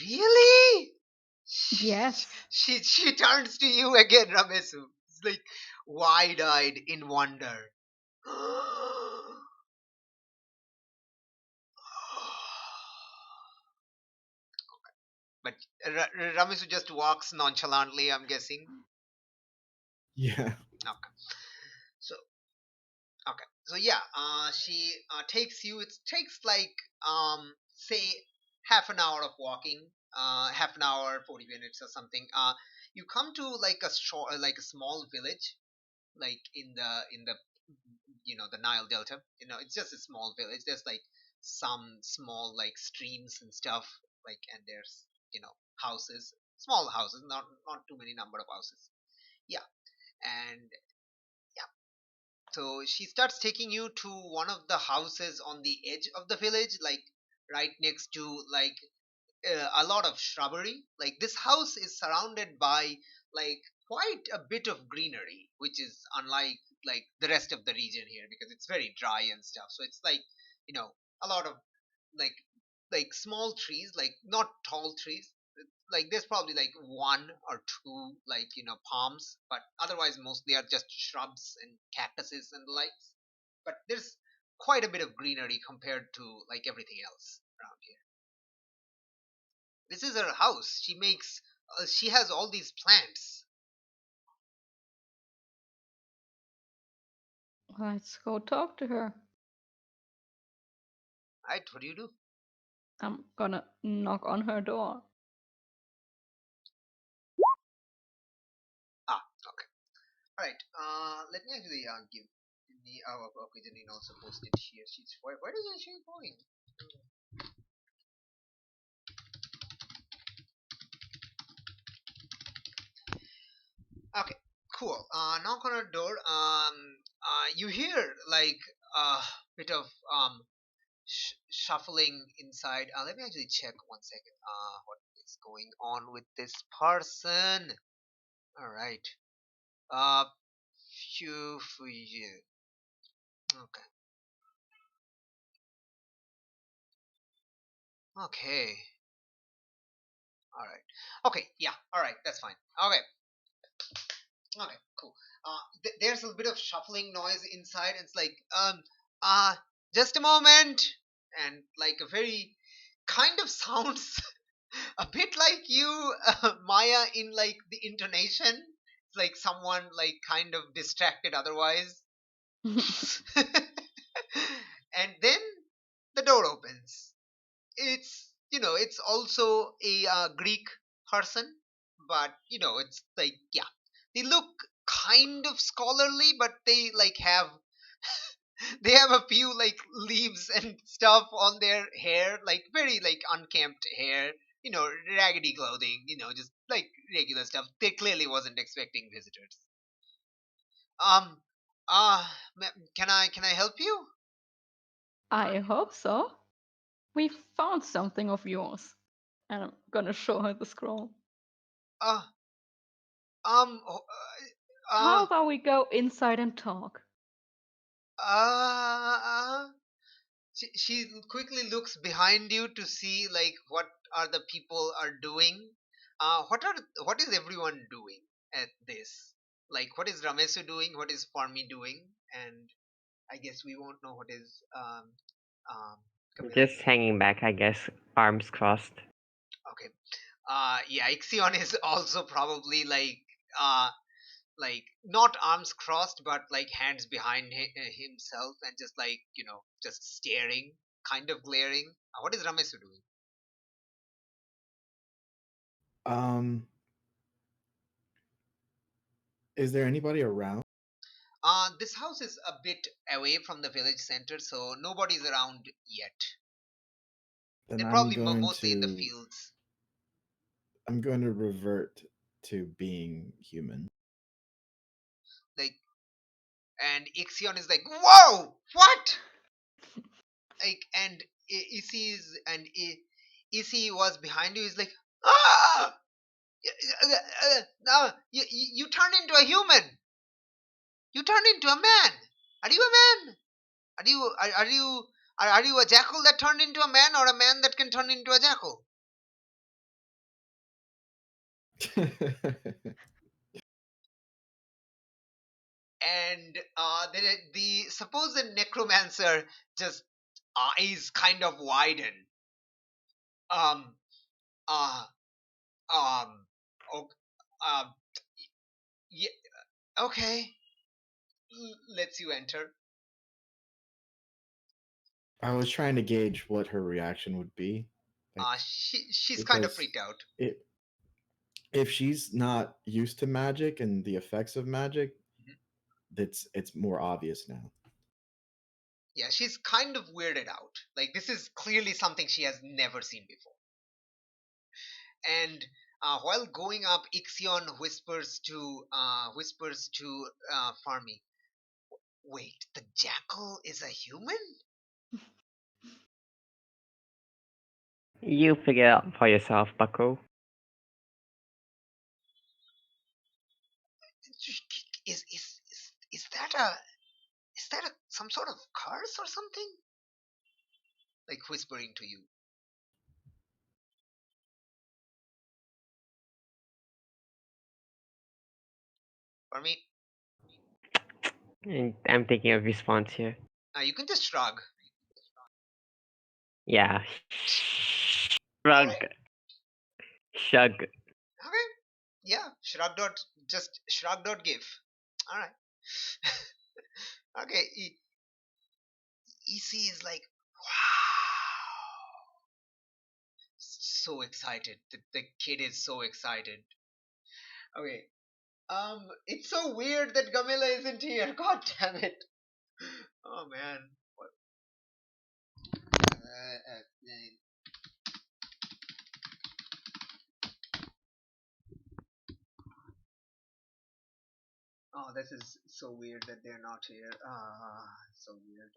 Really?
Yes.
She turns to you again, Ramesu. It's like wide-eyed in wonder. But Ramesu just walks nonchalantly, I'm guessing.
Yeah.
Okay. So okay. So yeah, she takes you. It takes like say half an hour of walking, half an hour, 40 minutes or something. You come to like a short, like a small village, like in the the Nile Delta. It's just a small village. There's like some small like streams and stuff, like, and there's houses, small houses, not too many number of houses. Yeah, and yeah. So she starts taking you to one of the houses on the edge of the village, like right next to like a lot of shrubbery. Like this house is surrounded by like quite a bit of greenery, which is unlike like the rest of the region here because it's very dry and stuff. So it's like you know a lot of like small trees, like not tall trees. Like there's probably like one or two like palms, but otherwise mostly are just shrubs and cactuses and the likes. But there's quite a bit of greenery compared to like everything else around here. This is her house. She has all these plants.
Let's go talk to her.
Right? What do you do?
I'm gonna knock on her door.
Okay. All right. Let me actually give me. Oh, okay. Janine also posted here. She's where is she going? Okay. Cool. Knock on her door. You hear like a bit of shuffling inside. Let me actually check 1 second. What is going on with this person? All right. Uh, few for you. Okay. Okay. All right. Okay. Yeah. All right. That's fine. Okay. Okay. Cool. There's a bit of shuffling noise inside. It's like uh, just a moment, and like a very kind of sounds a bit like you, Maya, in like the intonation. It's like someone like kind of distracted otherwise. And then the door opens. It's also a Greek person, but it's like, yeah, they look kind of scholarly, but they like have they have a few like leaves and stuff on their hair, like very like unkempt hair, raggedy clothing, just like regular stuff. They clearly wasn't expecting visitors. um can I help you?
I hope so. We found something of yours. And I'm gonna show her the scroll.
uh um
How
uh
about we go inside and talk?
uh, uh she quickly looks behind you to see like what are the people are doing. what is everyone doing at this? Like, what is Ramesu doing? What is Farmi doing? And I guess we won't know what is um, Camilla
Just
doing.
hanging back, I guess, arms crossed.
Okay. Yeah, Ixion is also probably uh like not arms crossed, but like hands behind himself, and just like just staring, kind of glaring. What is Ramesu doing?
Um, is there anybody around?
This house is a bit away from the village center, so nobody's around yet.
Then
They're
I'm
probably
going
mostly in the
to
fields.
I'm going to revert to being human.
Like, and Ixion is like, "Whoa, what?" Like, and Isi and Isi was behind you. Is like, "Ah, no, you turn into a human. You turn into a man. Are you a man? Are you a jackal that turned into a man, or a man that can turn into a jackal?" And the supposed necromancer just eyes kind of widen. Um. Uh. Um. Okay. Um. Yeah. Okay. Lets you enter.
I was trying to gauge what her reaction would be, like
She's kind of
because
freaked out.
it if she's not used to magic and the effects of magic,
Mhm.
it's more obvious now.
Yeah, she's kind of weirded out. Like, this is clearly something she has never seen before. And while going up, Ixion whispers to Farmi, "Wait, the jackal is a human?"
You figure it out for yourself, Bucko.
Is that a some sort of curse or something? Like, whispering to you, Farmi.
And I'm thinking of response here.
You can just shrug.
Yeah.
All
Shrug.
right.
Shrug.
Okay. Yeah. Shrug dot just shrug dot give. All right. Okay. EC is like, wow, so excited. The kid is so excited. Okay. It's so weird that Gamila isn't here. God damn it. Oh man. What? Oh, this is so weird that they're not here. So weird.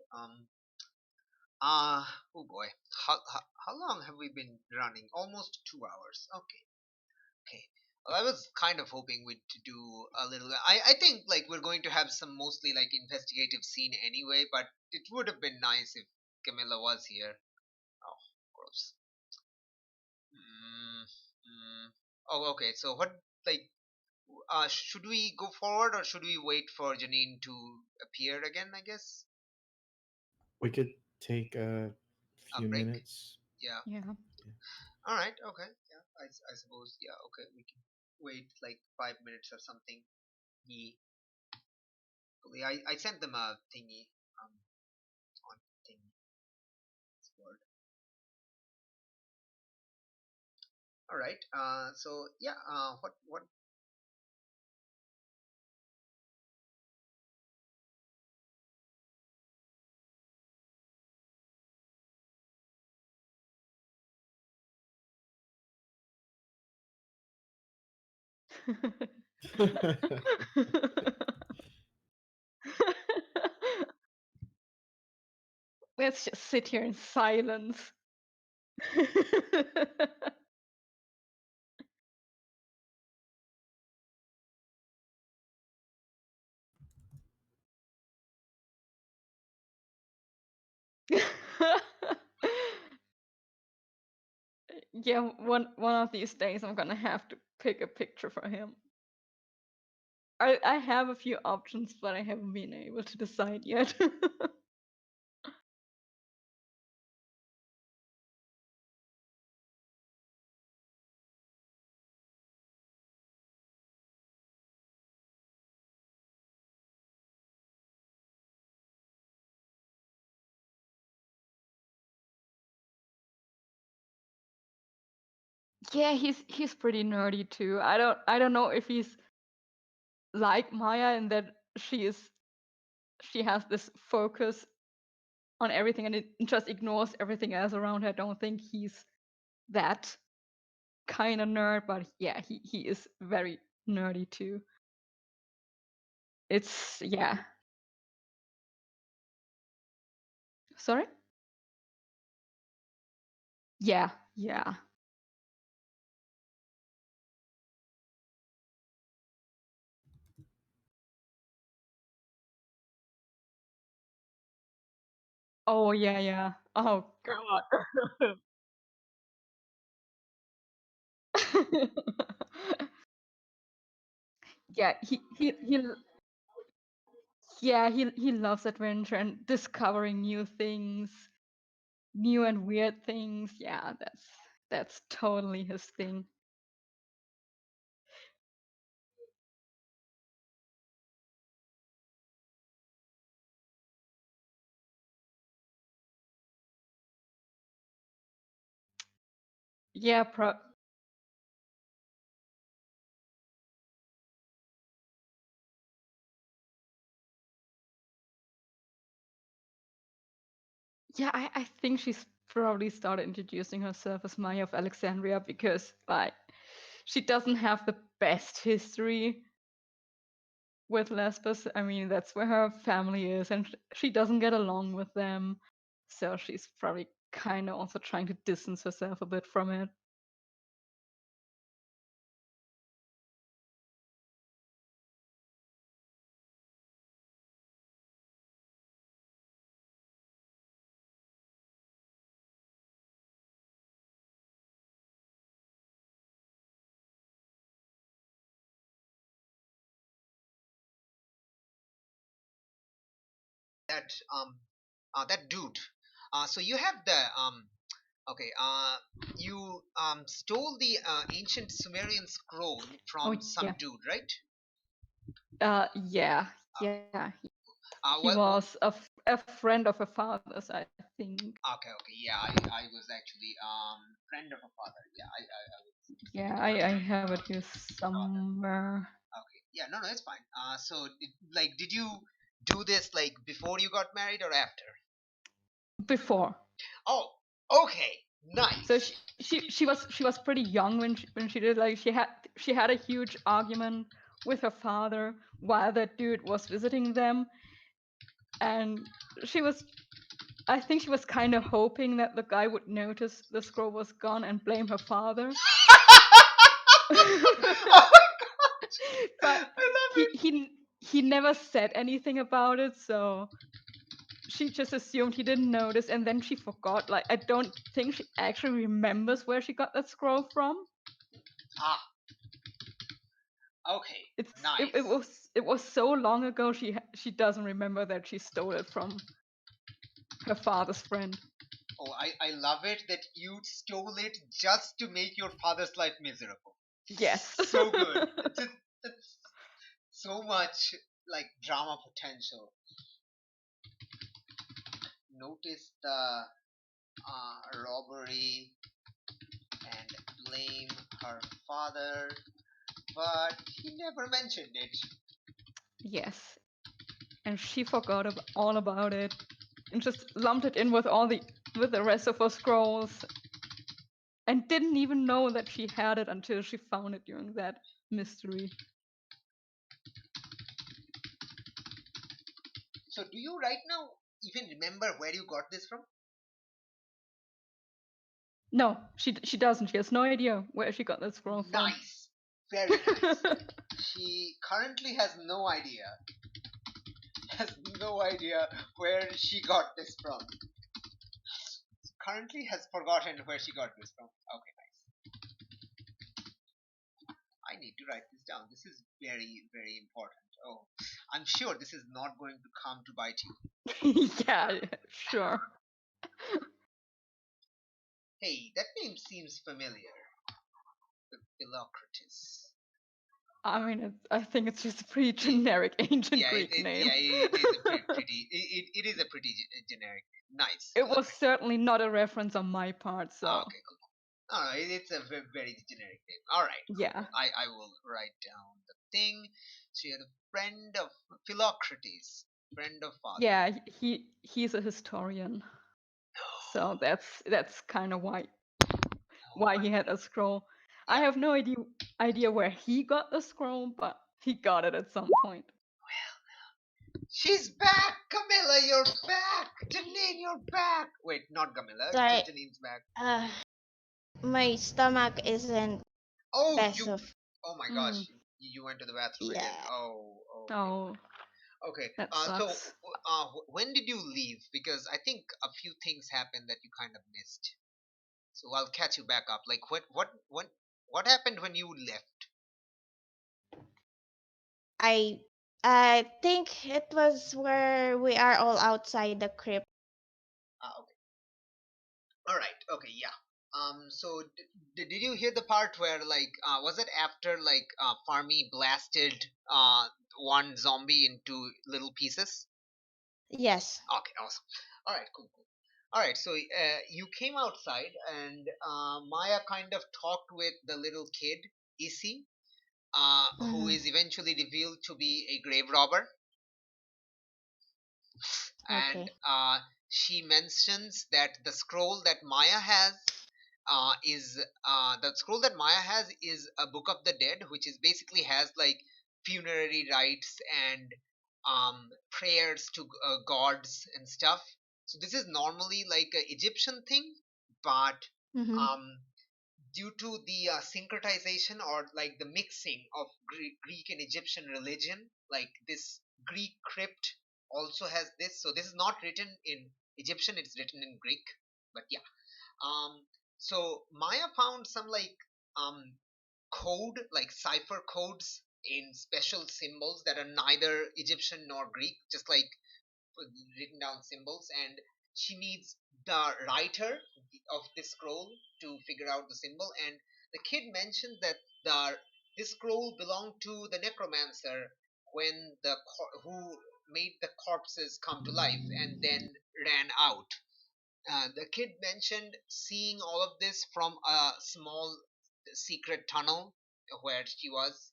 Oh boy. How long have we been running? Almost 2 hours. Okay. Okay. Well, I was kind of hoping we'd do a little. I think like we're going to have some mostly like investigative scene anyway, but it would have been nice if Camilla was here. Oh, gross. Mm, mm. Oh, okay. So what like should we go forward or should we wait for Janine to appear again? I guess
We could take a
a
few
break.
minutes.
Yeah.
Yeah.
All right. Okay. Yeah. I suppose. Yeah. Okay. We can wait like 5 minutes or something. Ye. I sent them a thingy on thingy. Word. All right. So yeah. What?
Let's just sit here in silence. Yeah, one of these days I'm gonna have to pick a picture for him. I have a few options, but I haven't been able to decide yet. Yeah, he's pretty nerdy too. I don't know if he's like Maya in that she has this focus on everything and it just ignores everything else around her. I don't think he's that kind of nerd, but yeah, he is very nerdy too. It's yeah. Sorry? Yeah, yeah. Oh yeah, yeah. Oh god. Yeah, he loves adventure and discovering new things, new and weird things. Yeah, that's totally his thing. Yeah, yeah, I think she's probably started introducing herself as Maya of Alexandria because like she doesn't have the best history with Lesbos. I mean, that's where her family is, and she doesn't get along with them. So she's probably kind of also trying to distance herself a bit from it.
That that dude. So you have the okay. You stole the ancient Sumerian scroll
Oh
from some
yeah,
dude, right?
yeah, yeah. He
Well,
was a friend of her father's, I think.
okay, okay, yeah. I was actually friend of a father. Yeah, I was
Yeah,
mistaken.
I have it here somewhere.
Okay, yeah, no, no, it's fine. So did you do this like before you got married or after?
Before.
Oh, okay,
So
nice.
she was pretty young when she did, like she had a huge argument with her father while that dude was visiting them, and she was I think she was kind of hoping that the guy would notice the scroll was gone and blame her father.
Oh my
But
god, I love
he
it.
he he never said anything about it, so she just assumed he didn't notice, and then she forgot. Like, I don't think she actually remembers where she got that scroll from.
Ah, okay,
It
nice.
was so long ago she doesn't remember that she stole it from her father's friend.
Oh, I love it that you stole it just to make your father's life miserable.
Yes.
So good. It's so much like drama potential. Notice the robbery and blame her father, but he never mentioned it.
Yes. And she forgot all about it and just lumped it in with the rest of her scrolls and didn't even know that she had it until she found it during that mystery.
So, do you right now even remember where you got this from?
No, she doesn't. She has no idea where she got that scroll from.
Nice. Very nice. She currently has no idea. Has no idea where she got this from. Currently has forgotten where she got this from. Okay, need to write this down. This is very, very important. Oh, I'm sure this is not going to come to bite you.
Yeah, sure.
Hey, that name seems familiar. Philocrates.
I mean, I think it's just a pretty generic ancient
Yeah,
Greek name.
it is a pretty it is a pretty generic. Nice.
It was certainly not a reference on my part, so
Okay, cool. All right, it's a very generic name. All right, cool.
yeah.
I will write down the thing. So you're the friend of Philocrates, friend of father.
Yeah, he's a historian. So that's kind of why he had a scroll. I
Yeah.
have no idea where he got the scroll, but he got it at some point.
She's back, Camilla. You're back. Janine, you're back. Wait, not Camilla.
Sorry.
Janine's back.
My stomach isn't
Oh,
best
you.
of.
Oh my gosh,
Mm.
you went to the bathroom
Yeah.
again. Oh. Okay.
Oh,
Okay.
that
So,
sucks.
when did you leave? Because I think a few things happened that you kind of missed. So I'll catch you back up. Like what happened when you left?
I think it was where we are all outside the crypt.
Okay. All right. Okay. Yeah. So did you hear the part where like was it after like Farmy blasted one zombie into little pieces?
Yes.
Okay. Awesome. All right. Cool. Cool. All right. So you came outside and Maya kind of talked with the little kid, Issy, who
Mm-hmm.
is eventually revealed to be a grave robber. And
Okay.
she mentions that the scroll that Maya has is the scroll that Maya has is a book of the dead, which is basically has like funerary rites and prayers to gods and stuff. So this is normally like a Egyptian thing, but
Mm-hmm.
um, due to the syncretization or like the mixing of Greek and Egyptian religion, like this Greek crypt also has this. So this is not written in Egyptian; it's written in Greek. But yeah, um, so Maya found some like um code, like cipher codes in special symbols that are neither Egyptian nor Greek, just like written down symbols, and she needs the writer of this scroll to figure out the symbol. And the kid mentions that the this scroll belonged to the necromancer when who made the corpses come to life and then ran out. The kid mentioned seeing all of this from a small secret tunnel where she was.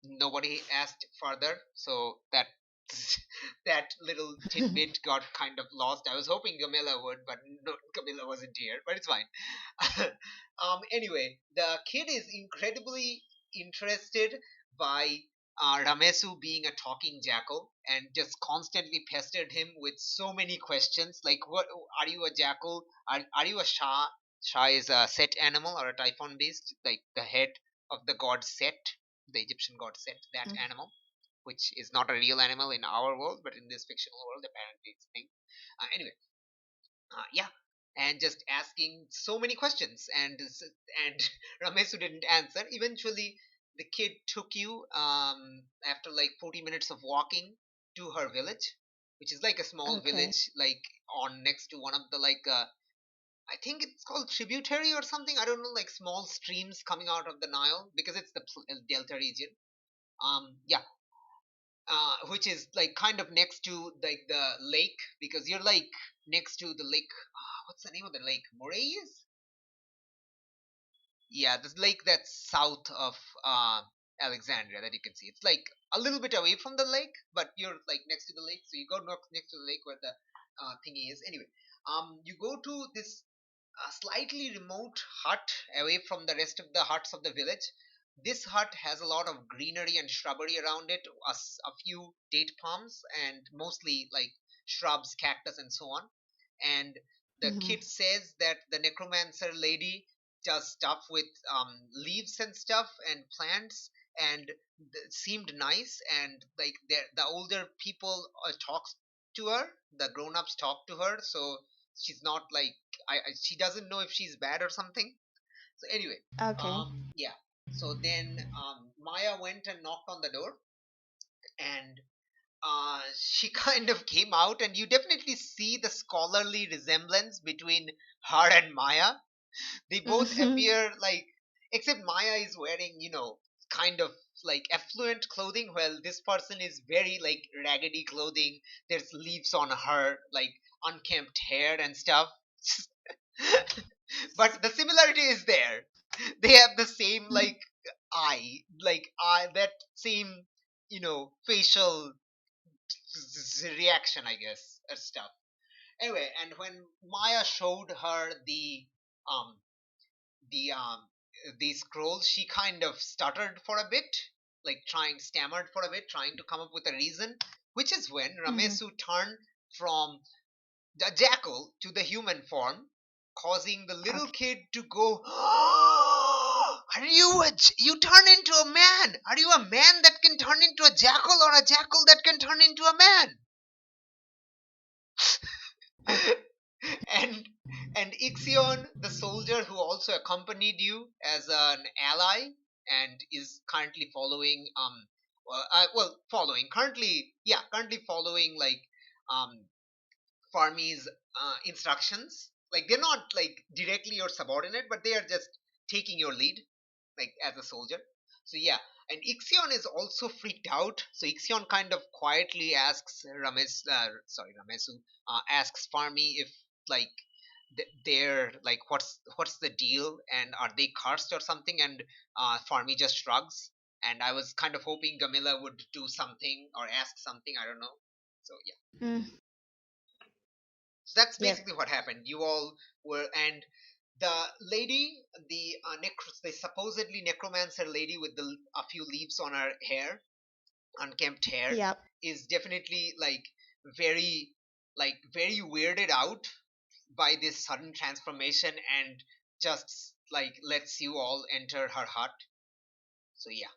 Nobody asked further, so that that little tidbit got kind of lost. I was hoping Camilla would, but no, Camilla wasn't here, but it's fine. Anyway, the kid is incredibly interested by Ramesu being a talking jackal and just constantly pestered him with so many questions like, what are you, a jackal? Are you a Shah? Shah is a Set animal or a Typhon beast, like the head of the god Set, the Egyptian god Set, that animal, which is not a real animal in our world, but in this fictional world, apparently it's a thing. Anyway, yeah, and just asking so many questions, and Ramesu didn't answer. Eventually, the kid took you after like 40 minutes of walking to her village, which is like a small
Okay.
village, like on next to one of the like I think it's called tributary or something. I don't know, like small streams coming out of the Nile because it's the delta region. Yeah, which is like kind of next to like the lake because you're like next to the lake. What's the name of the lake? Moray is? Yeah, this lake that's south of Alexandria that you can see. It's like a little bit away from the lake, but you're like next to the lake, so you go next to the lake where the thingy is. Anyway, you go to this slightly remote hut away from the rest of the huts of the village. This hut has a lot of greenery and shrubbery around it, a few date palms, and mostly like shrubs, cactus, and so on. And the
Mm-hmm.
kid says that the necromancer lady does stuff with leaves and stuff and plants, and seemed nice. And like the older people talks to her, the grown-ups talk to her, so she's not like she doesn't know if she's bad or something. So anyway,
Okay.
yeah. So then Maya went and knocked on the door, and she kind of came out, and you definitely see the scholarly resemblance between her and Maya. They both
Mhm.
appear like, except Maya is wearing, kind of like affluent clothing, while this person is very like raggedy clothing. There's leaves on her, like unkempt hair and stuff. But the similarity is there. They have the same that same, facial reaction, I guess, or stuff. Anyway, and when Maya showed her um the scrolls, she kind of stuttered for a bit, like stammered for a bit, trying to come up with a reason. Which is when
Mhm.
Ramesu turned from the jackal to the human form, causing the little
Okay.
kid to go, "Are you you turn into a man? Are you a man that can turn into a jackal, or a jackal that can turn into a man?"
Okay.
and Ixion, the soldier who also accompanied you as an ally and is currently following currently following like um Farmi's instructions. Like, they're not like directly your subordinate, but they are just taking your lead, like as a soldier. So yeah, and Ixion is also freaked out. So Ixion kind of quietly asks Ramesu, asks Farmi if like they're like, what's the deal, and are they cursed or something? And Farmi just shrugs. And I was kind of hoping Gamila would do something or ask something. I don't know. So yeah.
Mm.
So that's
Yep.
basically what happened. You all were, and the lady, the supposedly necromancer lady with a few leaves on her hair, unkempt hair,
Yep.
is definitely very, very weirded out by this sudden transformation, and just like lets you all enter her hut. So yeah,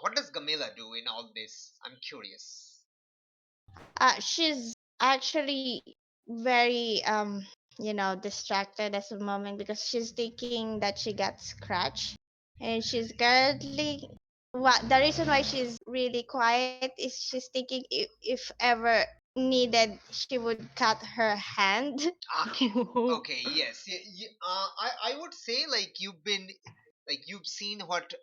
what does Gamila do in all this? I'm curious.
She's actually very distracted at the moment because she's thinking that she got scratched, and she's currently what the reason why she's really quiet is she's thinking if ever needed she would cut her hand.
Okay, okay, yes. I would say, like, you've seen what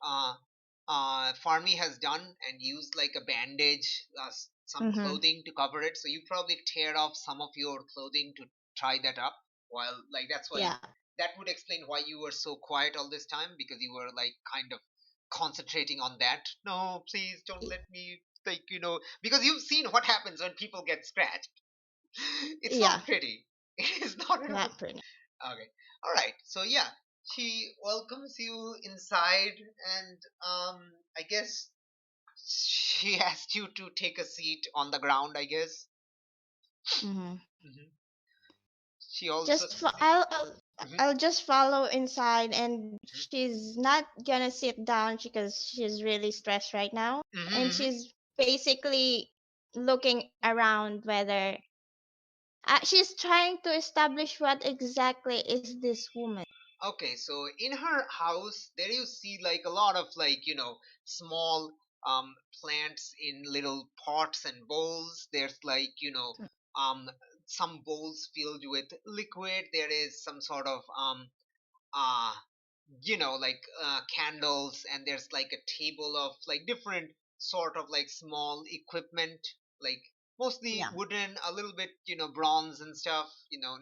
Farmi has done, and used like a bandage, some
Mhm.
clothing to cover it. So you probably tear off some of your clothing to tie that up. While, like, that's why,
Yeah.
that would explain why you were so quiet all this time, because you were like kind of concentrating on that. No, please don't let me, like, because you've seen what happens when people get scratched. It's
Yeah.
not pretty. It is not at all.
Not pretty.
Okay. All right. So yeah, she welcomes you inside, and I guess she asked you to take a seat on the ground, I guess.
Mhm.
Hmm. She also.
Just I'll
Hmm.
just follow inside, and she's not gonna sit down because she's really stressed right now, and
Hmm.
she's basically looking around whether she's trying to establish what exactly is this woman.
Okay, so in her house, there you see like a lot of, like, small plants in little pots and bowls. There's like, um some bowls filled with liquid. There is some sort of uh candles, and there's like a table of like different sort of like small equipment, like mostly
Yeah.
wooden, a little bit, bronze and stuff,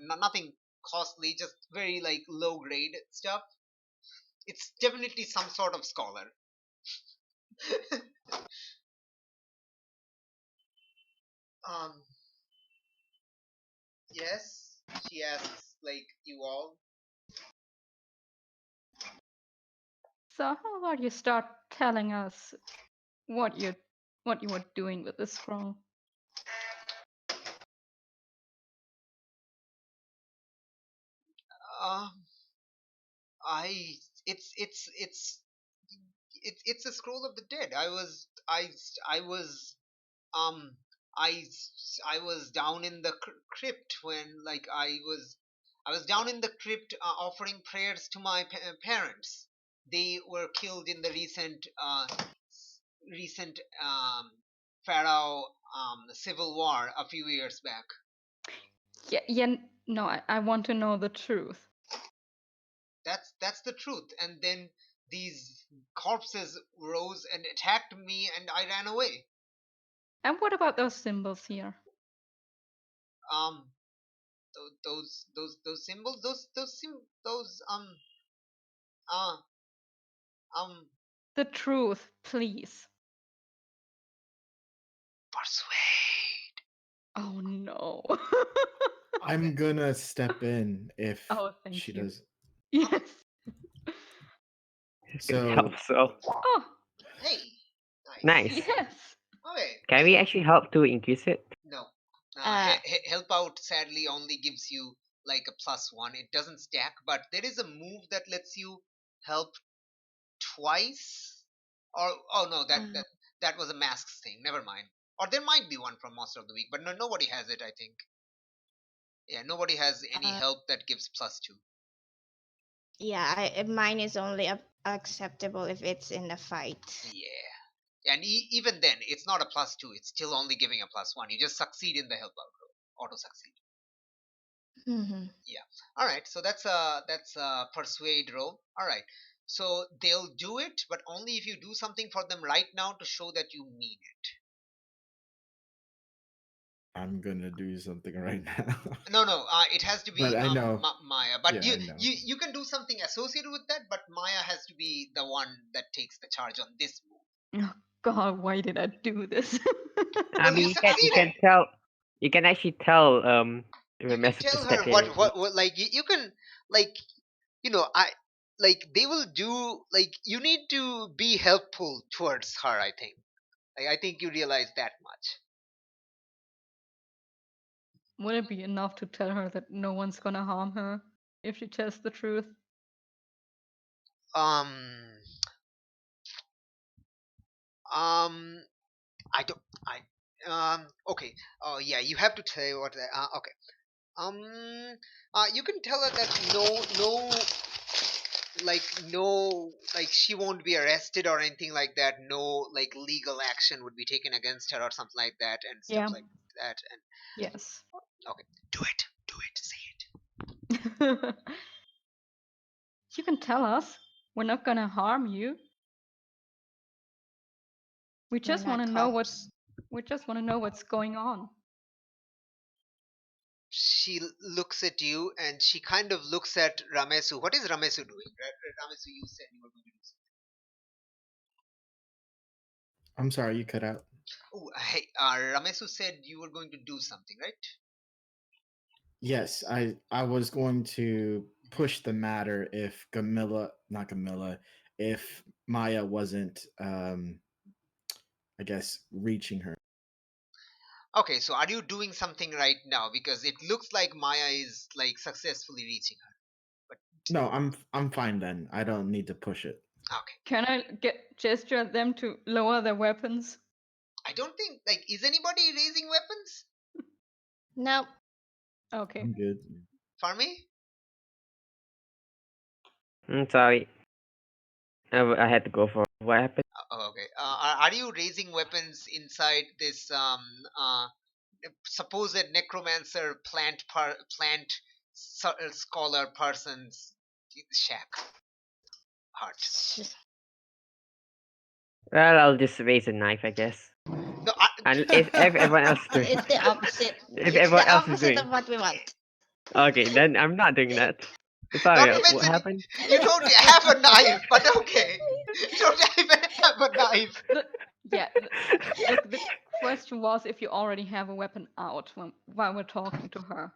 nothing costly, just very like low grade stuff. It's definitely some sort of scholar. um yes, she asks like you all.
So how about you start telling us what you what you were doing with this scroll?
um I it's a scroll of the dead. I was um I I was down in the crypt when, like, I was down in the crypt, offering prayers to my parents. they were killed in the recent Pharaoh civil war a few years back.
Yeah, no, I want to know the truth.
That's the truth. And then these corpses rose and attacked me, and I ran away.
And what about those symbols here?
Um, those symbols, those uh um
The truth, please.
persuade.
Oh no.
I'm gonna step in if
Oh, thank
she
you.
does.
Yes.
It
So
helps. So
Oh,
Hey,
nice.
yes.
Okay.
Can we actually help to increase it?
No.
Uh,
Help out sadly only gives you like a +1. It doesn't stack, but there is a move that lets you help twice. Or oh no,
uh,
that was a masks thing. Never mind. Or there might be one from Monster of the Week, but no, nobody has it. I think. Yeah, nobody has any
uh,
help that gives +2.
yeah, mine is only acceptable if it's in a fight.
Yeah, and even then, it's not a +2. It's still only giving a +1. You just succeed in the help out roll. Auto succeed.
Mm-hmm.
Yeah. All right. So that's a persuade roll. All right. So they'll do it, but only if you do something for them right now to show that you mean it.
I'm gonna do something right now.
No, no. It has to
But
be
I know.
Maya. But
Yeah, I know.
you can do something associated with that, but Maya has to be the one that takes the charge on this move.
Oh God, why did I do this?
I
Well, you
mean, you
succeeded.
can tell. You can actually tell
You can
Ramesh to
tell her
step in.
what like you can like I like they will do like you need to be helpful towards her. I think. Like I think you realize that much.
Would it be enough to tell her that no one's gonna harm her if she tells the truth?
Um. Um. I don't. I. Okay. Oh yeah. You have to tell her what. Okay. Um. You can tell her that no, like she won't be arrested or anything like that. No, like legal action would be taken against her or something like that, and stuff
Yeah.
like that. And
Yes.
okay, do it. Do it. Say it.
You can tell us. We're not gonna harm you. We
We're
just want
not
to know
cops.
what's going on.
She looks at you and she kind of looks at Ramesu. What is Ramesu doing? Ramesu, you said you were going to do something.
I'm sorry, you cut out.
Oh, hey, Ramesu said you were going to do something, right?
Yes, I was going to push the matter if not Gamilla, if Maya wasn't I guess reaching her.
Okay, so are you doing something right now? Because it looks like Maya is like successfully reaching her. But
No, I'm fine then. I don't need to push it.
okay,
Can I gesture at them to lower their weapons?
I don't think like is anybody raising weapons
Nope.
Okay.
I'm good.
for me?
Sorry, I had to go for what happened.
Oh, okay. Are you raising weapons inside this supposed necromancer plant scholar person's shack hut?
Well, I'll just raise a knife, I guess.
No,
And if everyone else is doing,
It's the opposite.
if
It's
everyone
the
else is
opposite
doing,
of what we want.
okay, then I'm not doing that.
not
Sorry,
to
what
mention
happened?
you don't have a knife, but okay. You don't even have a knife.
The question was if you already have a weapon out while we're talking to her.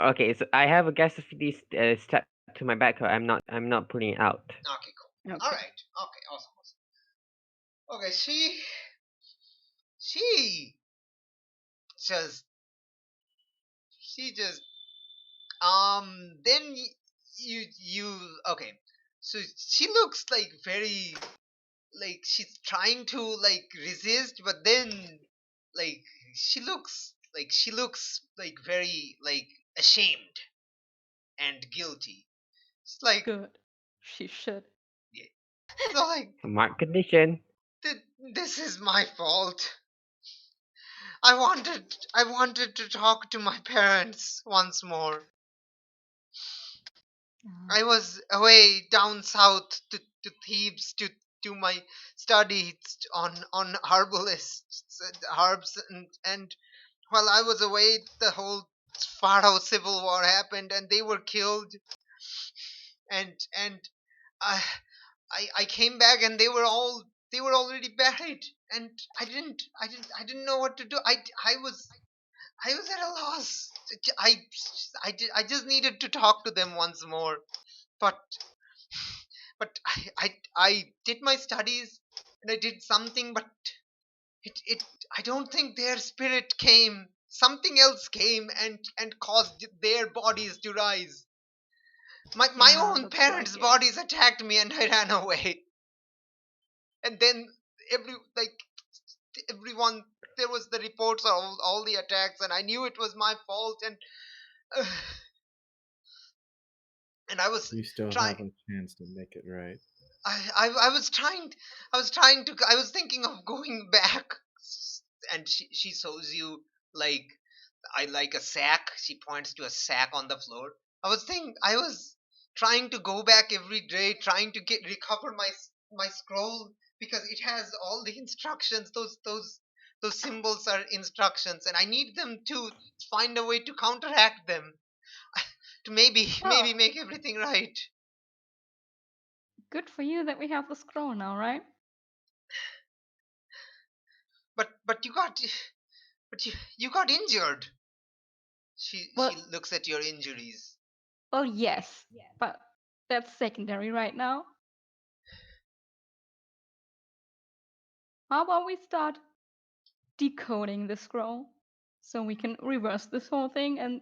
Okay, so I have a guess if you step to my back. I'm not pulling it out.
Okay, cool.
Okay.
All right. Okay, awesome. Okay, she just she just then you okay. So she looks like very like she's trying to like resist, but then like she looks like very like ashamed and guilty. It's like
Good. She should.
yeah, So like,
Smart condition.
this is my fault. I wanted to talk to my parents once more. I was away down south to Thebes to my studies on herbalists and herbs and while I was away the whole Pharaoh civil war happened and they were killed and I I came back and they were already buried and I didn't know what to do. I was at a loss. I just needed to talk to them once more. But I did my studies and I did something, but it I don't think their spirit came. Something else came and caused their bodies to rise. My
Yeah,
own
looks
parents'
like it.
bodies attacked me and I ran away. And then everyone there was the reports of all the attacks and I knew it was my fault uh, and
You still
trying
have a chance to make it right.
I was trying to I was thinking of going back and she shows you like I like a sack. She points to a sack on the floor. I was trying to go back every day, trying to get recover my scroll because it has all the instructions. Those symbols are instructions, and I need them to find a way to counteract them to maybe
Well,
make everything right.
good for you that we have the scroll now, right?
But you got injured. She
Well,
looks at your injuries.
well, yes, but that's secondary right now. How about we start decoding the scroll so we can reverse this whole thing and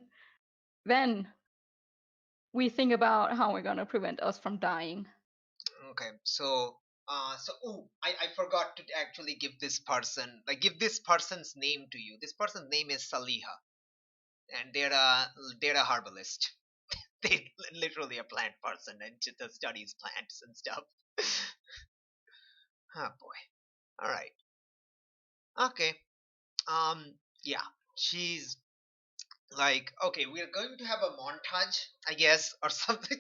then we think about how we're gonna prevent us from dying.
Okay, I forgot to actually give this person's name to you. This person's name is Saliha, and they're a herbalist. They literally a plant person and just studies plants and stuff. Oh boy. All right. Okay. Yeah. She's like, okay, we're going to have a montage, I guess, or something.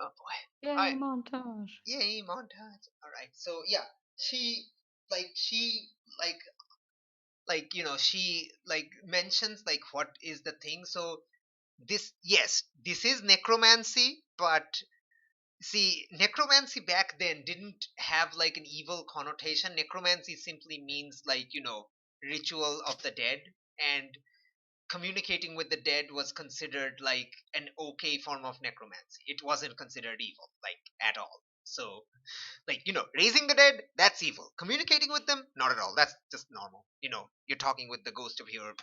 Oh boy. All
Yay,
right.
montage.
Yay, montage. All right. So yeah, she she like she mentions like what is the thing. So this is necromancy, but see, necromancy back then didn't have like an evil connotation. Necromancy simply means ritual of the dead, and communicating with the dead was considered like an okay form of necromancy. It wasn't considered evil like at all. So raising the dead, that's evil. Communicating with them, not at all. That's just normal. You're talking with the ghost of your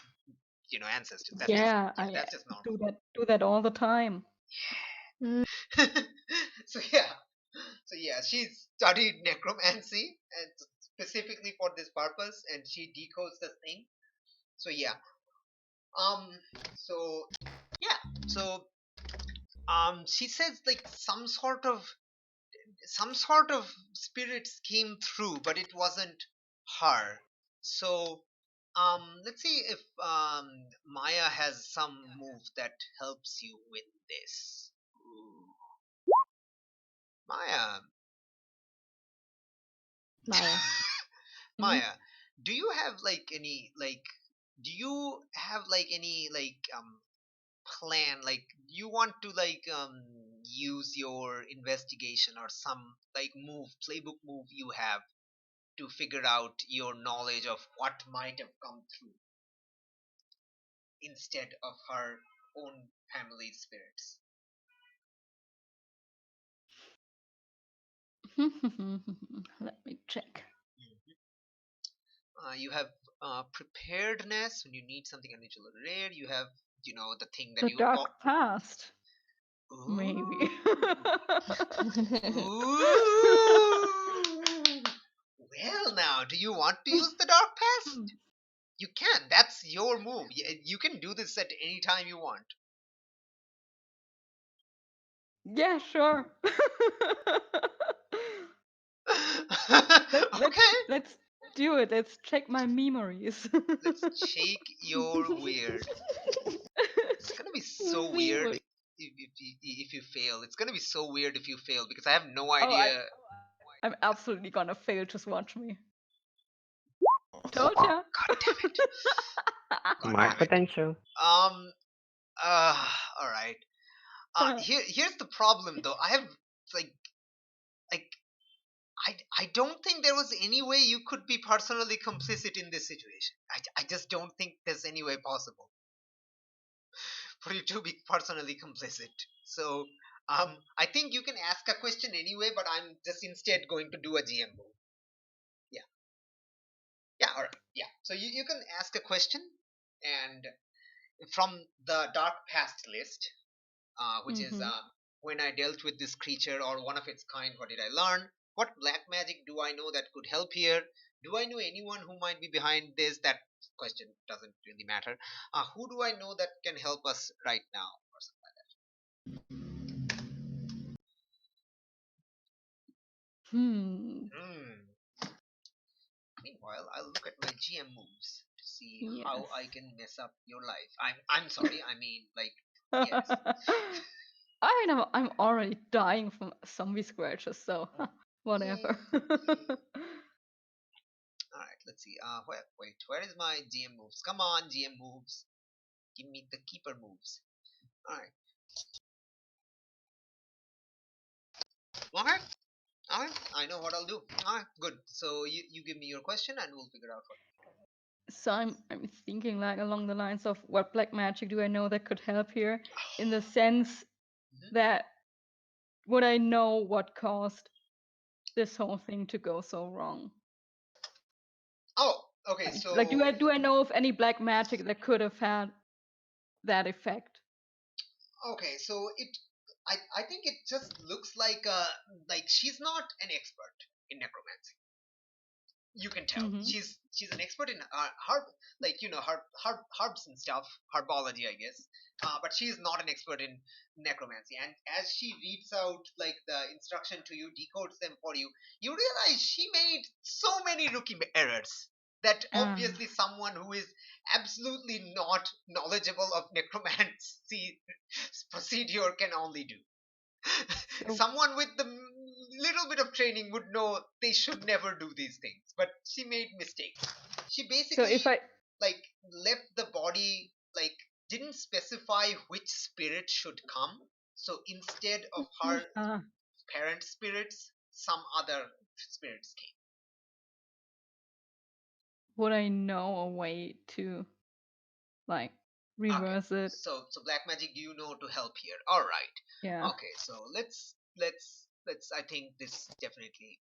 ancestors. That's just
Yeah,
yeah,
I
that's just normal.
do that all the time.
Mm.
so yeah she studied necromancy and specifically for this purpose, and she decodes the thing. So yeah um so yeah so she says like some sort of spirits came through, but it wasn't her. So let's see if Maya has some move that helps you with this. Ooh. Maya.
Maya.
Hmm?
Maya, do you have do you have any plan, do you want to use your investigation or some playbook move you have to figure out your knowledge of what might have come through instead of her own family's spirits?
Let me check.
Mhm. You have preparedness when you need something unusual or rare. You have the thing that
The
you
dark past, maybe.
ooh. Ooh. Well, now, do you want to use the dark past? You can. That's your move. You can do this at any time you want.
Yeah, sure. let's
Okay,
let's do it. Let's check my memories.
let's shake your weird. It's gonna be so weird
Memory.
if you fail. It's gonna be so weird if you fail because I have no
Oh,
idea.
I'm absolutely gonna fail. Just watch me. Told
God
ya.
damn it! God
Smart
damn it!
potential.
Um. All right. Here's the problem though. I have like like I don't think there was any way you could be personally complicit in this situation. I just don't think there's any way possible for you to be personally complicit. So I think you can ask a question anyway, but I'm just instead going to do a GM move. Yeah. Yeah, all right. Yeah. So you can ask a question and from the dark past list, which is
Mm-hmm.
when I dealt with this creature or one of its kind, what did I learn? What black magic do I know that could help here? Do I know anyone who might be behind this? That question doesn't really matter. Who do I know that can help us right now? Or something
Hmm.
like that. Meanwhile, I'll look at my GM moves to see
Yes.
how I can mess up your life. I'm sorry. I mean, like, yes.
I know I'm already dying from zombie scratches, so whatever.
All right. Let's see. Wait. Where is my GM moves? Come on, GM moves. Give me the keeper moves. All right. Okay. All right. I know what I'll do. All right. Good. So you give me your question and we'll figure out what.
So I'm thinking like along the lines of what black magic do I know that could help here, in the sense
Mhm.
that would I know what caused this whole thing to go so wrong?
Oh. Okay.
Like
So
do I know of any black magic that could have had that effect?
okay. So I think it just looks like she's not an expert in necromancy. You can tell
Mm-hmm.
she's an expert in herb, like herbs and stuff, herbology, I guess. But she is not an expert in necromancy. And as she reads out like the instruction to you, decodes them for you, you realize she made so many rookie errors that obviously someone who is absolutely not knowledgeable of necromancy procedure can only do.
So
Someone with the little bit of training would know they should never do these things, but she made mistakes. She
so if
basically
I
like left the body, like didn't specify which spirit should come, so instead of her
uh,
parent spirits some other spirits came.
would I know a way to like
Okay,
reverse it?
so black magic, do you know to help here? All right.
Yeah.
Okay, so let's I think this definitely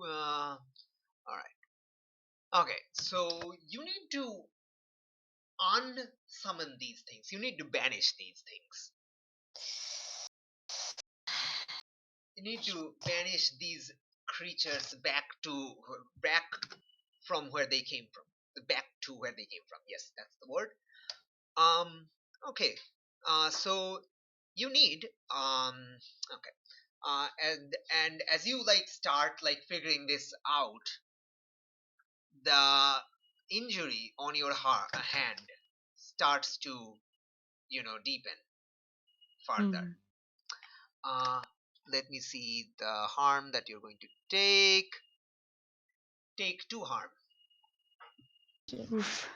all right. Okay, so you need to unsummon these things. You need to banish these things. You need to banish these creatures back from where they came from. Back to where they came from. Yes, that's the word. Um. Okay. So you need Okay. And as you like start like figuring this out, the injury on your hand starts to deepen further.
Mm.
uh Let me see the harm that you're going to take 2 harm.
Oof.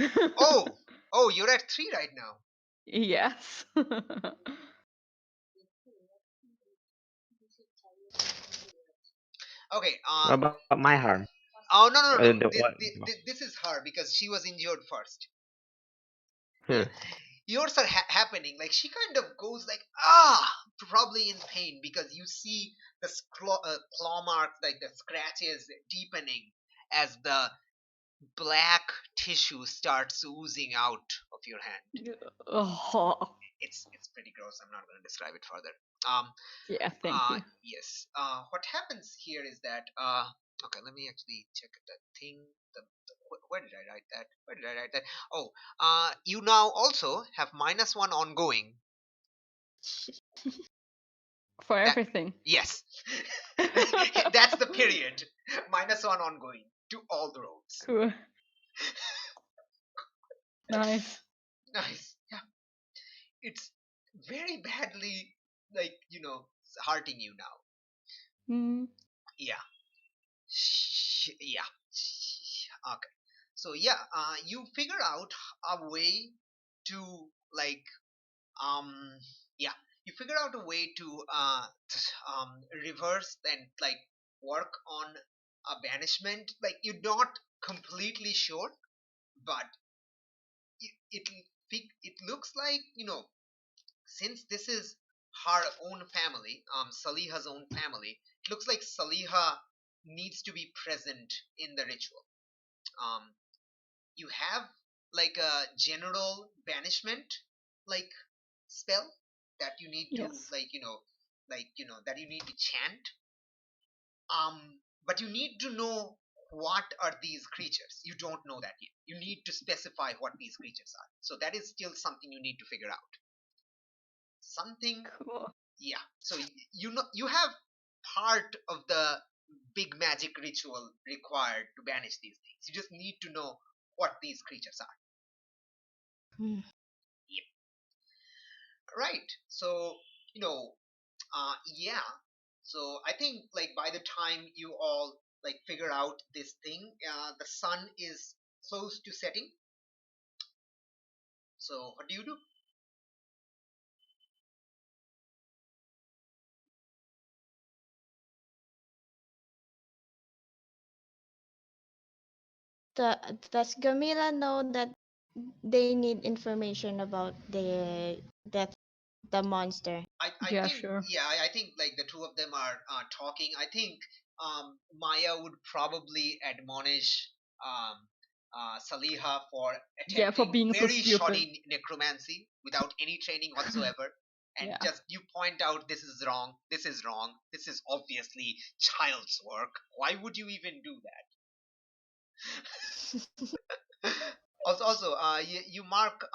Yep. Oh, you're at 3 right now.
Yes.
Okay.
What about my harm?
Oh, no, no, no,
The
this,
what?
this is her because she was injured first.
Huh.
Yours are happening like she kind of goes like probably in pain because you see the claw marks, like the scratches deepening as the black tissue starts oozing out of your hand.
Oh,
It's pretty gross. I'm not going to describe it further. um
yeah, thank you.
yes. What happens here is that okay, let me actually check that thing. Where did I write that? Where did I write that? Oh, you now also have -1 ongoing
For
That
everything.
yes, that's the period. -1 ongoing to all the roles.
Cool. Nice.
Nice. Yeah, it's very badly like hurting you now.
Mm,
Yeah. Yeah. Okay. So yeah, you figure out a way to like um yeah you figure out a way to reverse and like work on a banishment. Like you're not completely sure, but it it looks like since this is her own family, Saliha's own family, it looks like Saliha needs to be present in the ritual. um you have like a general banishment like spell that you need to
yes.
that you need to chant. But you need to know what are these creatures. You don't know that yet. You need to specify what these creatures are, so that is still something you need to figure out. Something.
Cool.
Yeah, so you have part of the big magic ritual required to banish these things. You just need to know what these creatures are.
Hmm.
Yep. Right. So you know yeah. So I think like by the time you all like figure out this thing, the sun is close to setting. So what do you do?
Does Gamila know that they need information about the monster?
I
Yeah,
think
sure.
yeah, I think like the two of them are talking. I think Maya would probably admonish Saliha for
Yeah, for
attempting
being so
very
stupid.
shoddy necromancy without any training whatsoever. And
Yeah.
just you point out this is wrong, this is wrong, this is obviously child's work. Why would you even do that? Also, you mark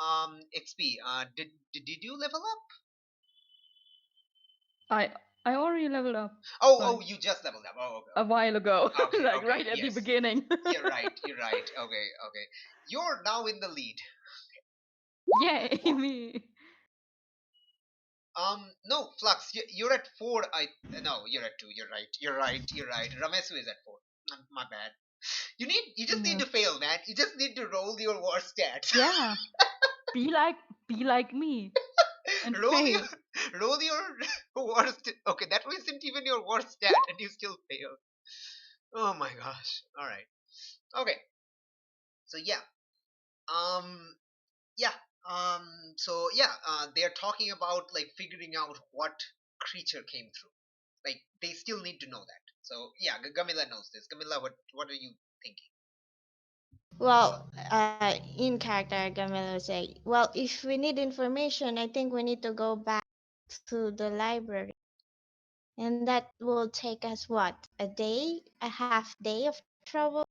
XP. Did you level up?
I I already leveled up
Oh,
like
you just leveled up. Oh,
a while ago.
okay,
Like
okay,
right at the
yes.
beginning.
You're right. You're right. Okay, okay. You're now in the lead.
Yay, me.
No, Flux, you're at 4. No, you're at 2. You're right. You're right. You're right. Ramesu is at 4. My bad. You just need
Yeah.
to fail, man. You just need to roll your worst stats.
Yeah. Be like me and
roll your
fail.
roll your worst. Okay, that wasn't even your worst stat, and you still failed. Oh my gosh. All right. Okay. So yeah. Um. Yeah. So yeah. They're talking about like figuring out what creature came through. Like they still need to know that. So yeah, Gamila knows this. Gamila, what are you thinking?
Well, in character, Gamila will say, "Well, if we need information, I think we need to go back to the library, and that will take us what, a half day of trouble."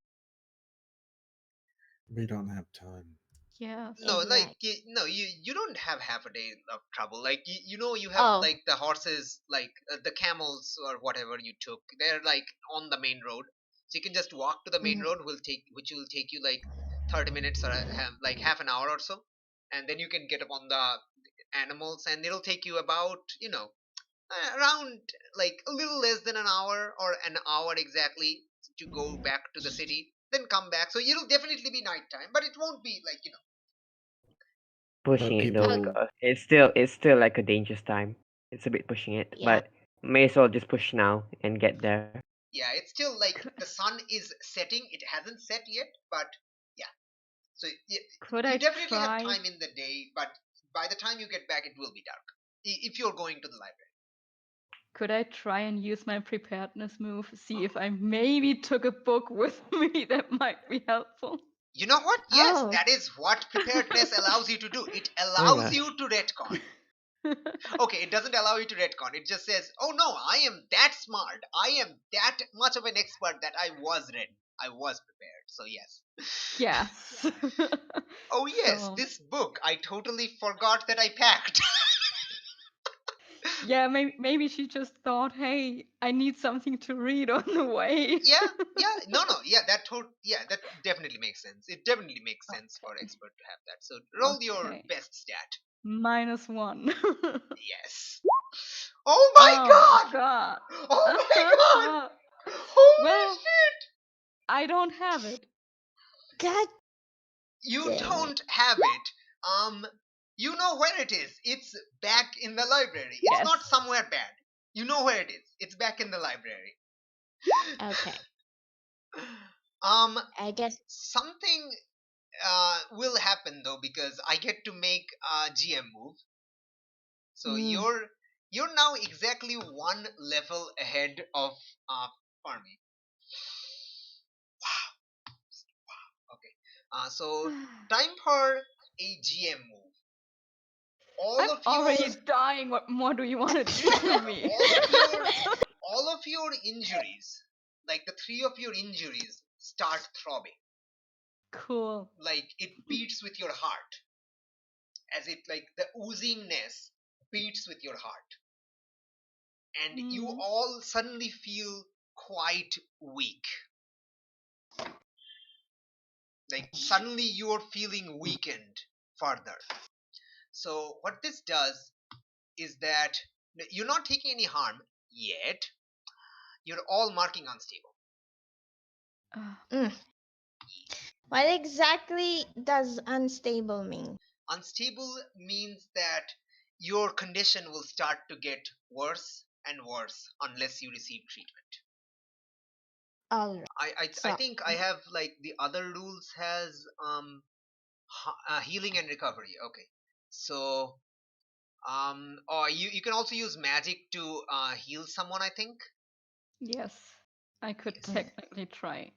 We don't have time.
Yes.
No, like
Exact.
no, you don't have half a day of trouble. Like you have
Oh,
like the horses, like the camels or whatever you took. They're like on the main road, so you can just walk to the main
mhm.
road. Which will take you like 30 minutes or like half an hour or so, and then you can get up on the animals, and it'll take you about around like a little less than an hour or an hour exactly to go back to the city. Then come back. So it'll definitely be nighttime, but it won't be like
Pushing
But
it though,
Okay.
people,
because it's still like a dangerous time. It's a bit pushing it,
Yeah.
but may as well just push now and get there.
yeah, it's still like
Could,
the sun is setting. It hasn't set yet, but yeah. So
could
you
I
definitely have
try?
time in the day, but by the time you get back, it will be dark. If you're going to the library.
Could I try and use my preparedness move? See if I maybe took a book with me that might be helpful.
You know what? Yes,
Oh,
that is what preparedness allows you to do. It
Oh my
allows
gosh.
you to retcon. Okay, it doesn't allow you to retcon. It just says, "Oh no, I am that smart. I am that much of an expert that I was ready. I was prepared." So yes.
Yes.
Oh yes,
So
this book I totally forgot that I packed.
Yeah, maybe she just thought, hey, I need something to read on the way.
Yeah, no, yeah, that definitely makes sense. It definitely makes sense for
Okay.
expert to have that. So roll your
Okay.
best stat.
-1.
Yes. Oh my
Oh
god!
god.
Oh my god! Holy
Well,
shit!
I don't have it.
God
You
damn it.
don't have it. Um, you know where it is. It's back in the library. It's
Yes.
not somewhere bad. You know where it is. It's back in the library.
Okay.
Um,
I guess.
something will happen though because I get to make a GM move. So
Mm.
you're now exactly one level ahead of Farmy. Okay. So time for a GM move.
I'm
All of your
already dying. What more do you want to do to me?
all of your injuries, like the three of your injuries, start throbbing.
Cool.
Like it beats with your heart, as it like the oozingness beats with your heart, and you
Mm.
all suddenly feel quite weak. Like suddenly you're feeling weakened further. So what this does is that you're not taking any harm yet. You're all marking unstable.
Uh,
Mm. What exactly does unstable mean?
Unstable means that your condition will start to get worse and worse unless you receive treatment.
All right.
I
So,
think I have like the other rules has healing and recovery. Okay, so or you can also use magic to heal someone. I think
yes, I could
yes,
technically try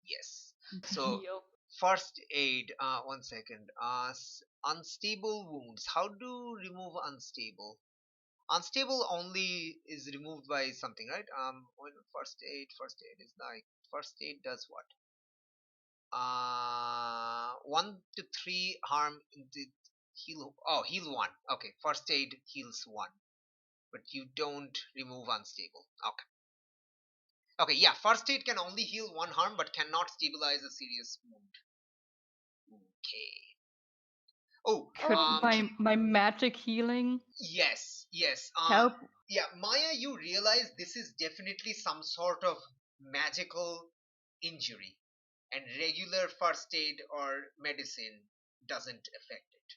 yes.
to
So
heal.
first aid. One second. Unstable wounds. How do remove unstable? Unstable only is removed by something, right? When first aid is like first aid does what? 1 to 3 harm. Heal. Oh, heal one. Okay, first aid heals one, but you don't remove unstable. Okay. Okay, yeah. First aid can only heal one harm, but cannot stabilize a serious wound. Okay. Oh,
Could my magic healing
yes, yes.
help?
Yeah, Maya, you realize this is definitely some sort of magical injury, and regular first aid or medicine doesn't affect it.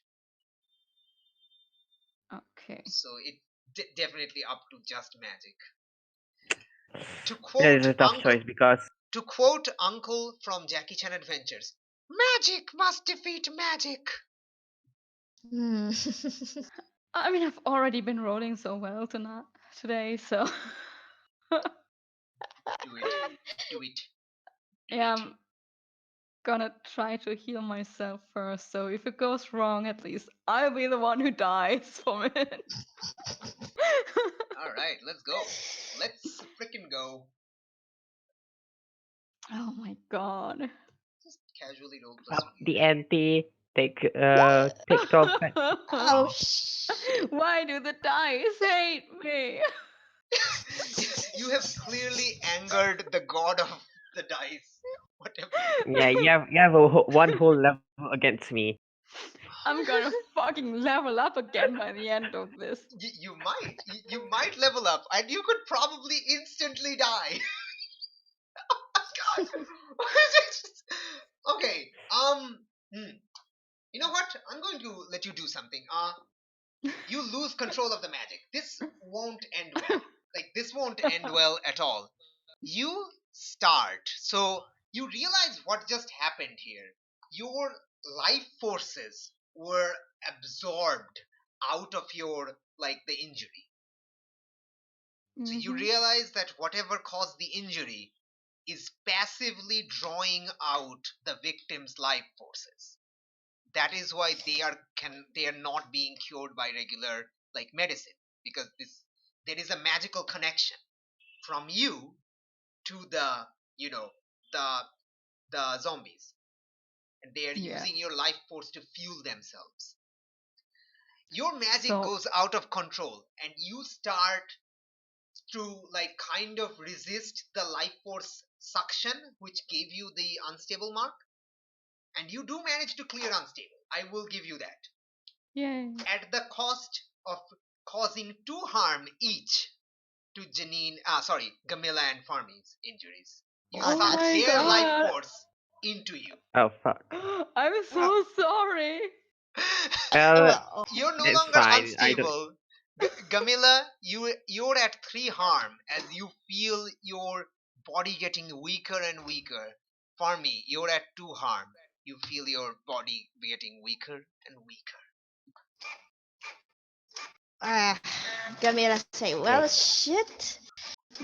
Okay.
So it definitely up to just magic. To
That is
quote
a tough
Uncle,
choice because
from Jackie Chan Adventures, magic must defeat magic.
hmm.
I mean, I've already been rolling so well today, so
Do it, do it, do
yeah,
it.
I'm gonna try to heal myself first. So if it goes wrong, at least I'll be the one who dies from it.
All right, let's go. Let's frickin' go.
Oh my god.
Just casually roll plus
up
weird.
the ante. Take 12
Oh, shit.
Why do the dice hate me?
You have clearly angered the god of the dice. Whatever.
Yeah, you have one whole level against me.
I'm gonna fucking level up again by the end of this.
You might level up, and you could probably instantly die. God. Okay. You know what? I'm going to let you do something. You lose control of the magic. This won't end well. Like this won't end well at all. You start. So you realize what just happened here. Your life forces were absorbed out of your like the injury. So you
Hmm.
realize that whatever caused the injury is passively drawing out the victim's life forces. That is why they are not being cured by regular like medicine, because there is a magical connection from you to the you know the the zombies, and they are
Yeah.
using your life force to fuel themselves. your magic
So
goes out of control and you start to like kind of resist the life force suction which gave you the unstable mark, and you do manage to clear unstable. I will give you that,
yay.
at the cost of causing 2 harm each to Gamila and Farmi's injuries. You
Oh
suck
my
their
Okay.
life
god.
force into you.
Oh fuck.
I'm so sorry.
Well,
Well,
You're no
it's
longer
fine. I don't.
unstable. Gamila, you're at 3 harm as you feel your body getting weaker and weaker. Farmi, you're at 2 harm. You feel your body getting weaker and weaker.
uh, Gamila say, well,
Okay.
shit.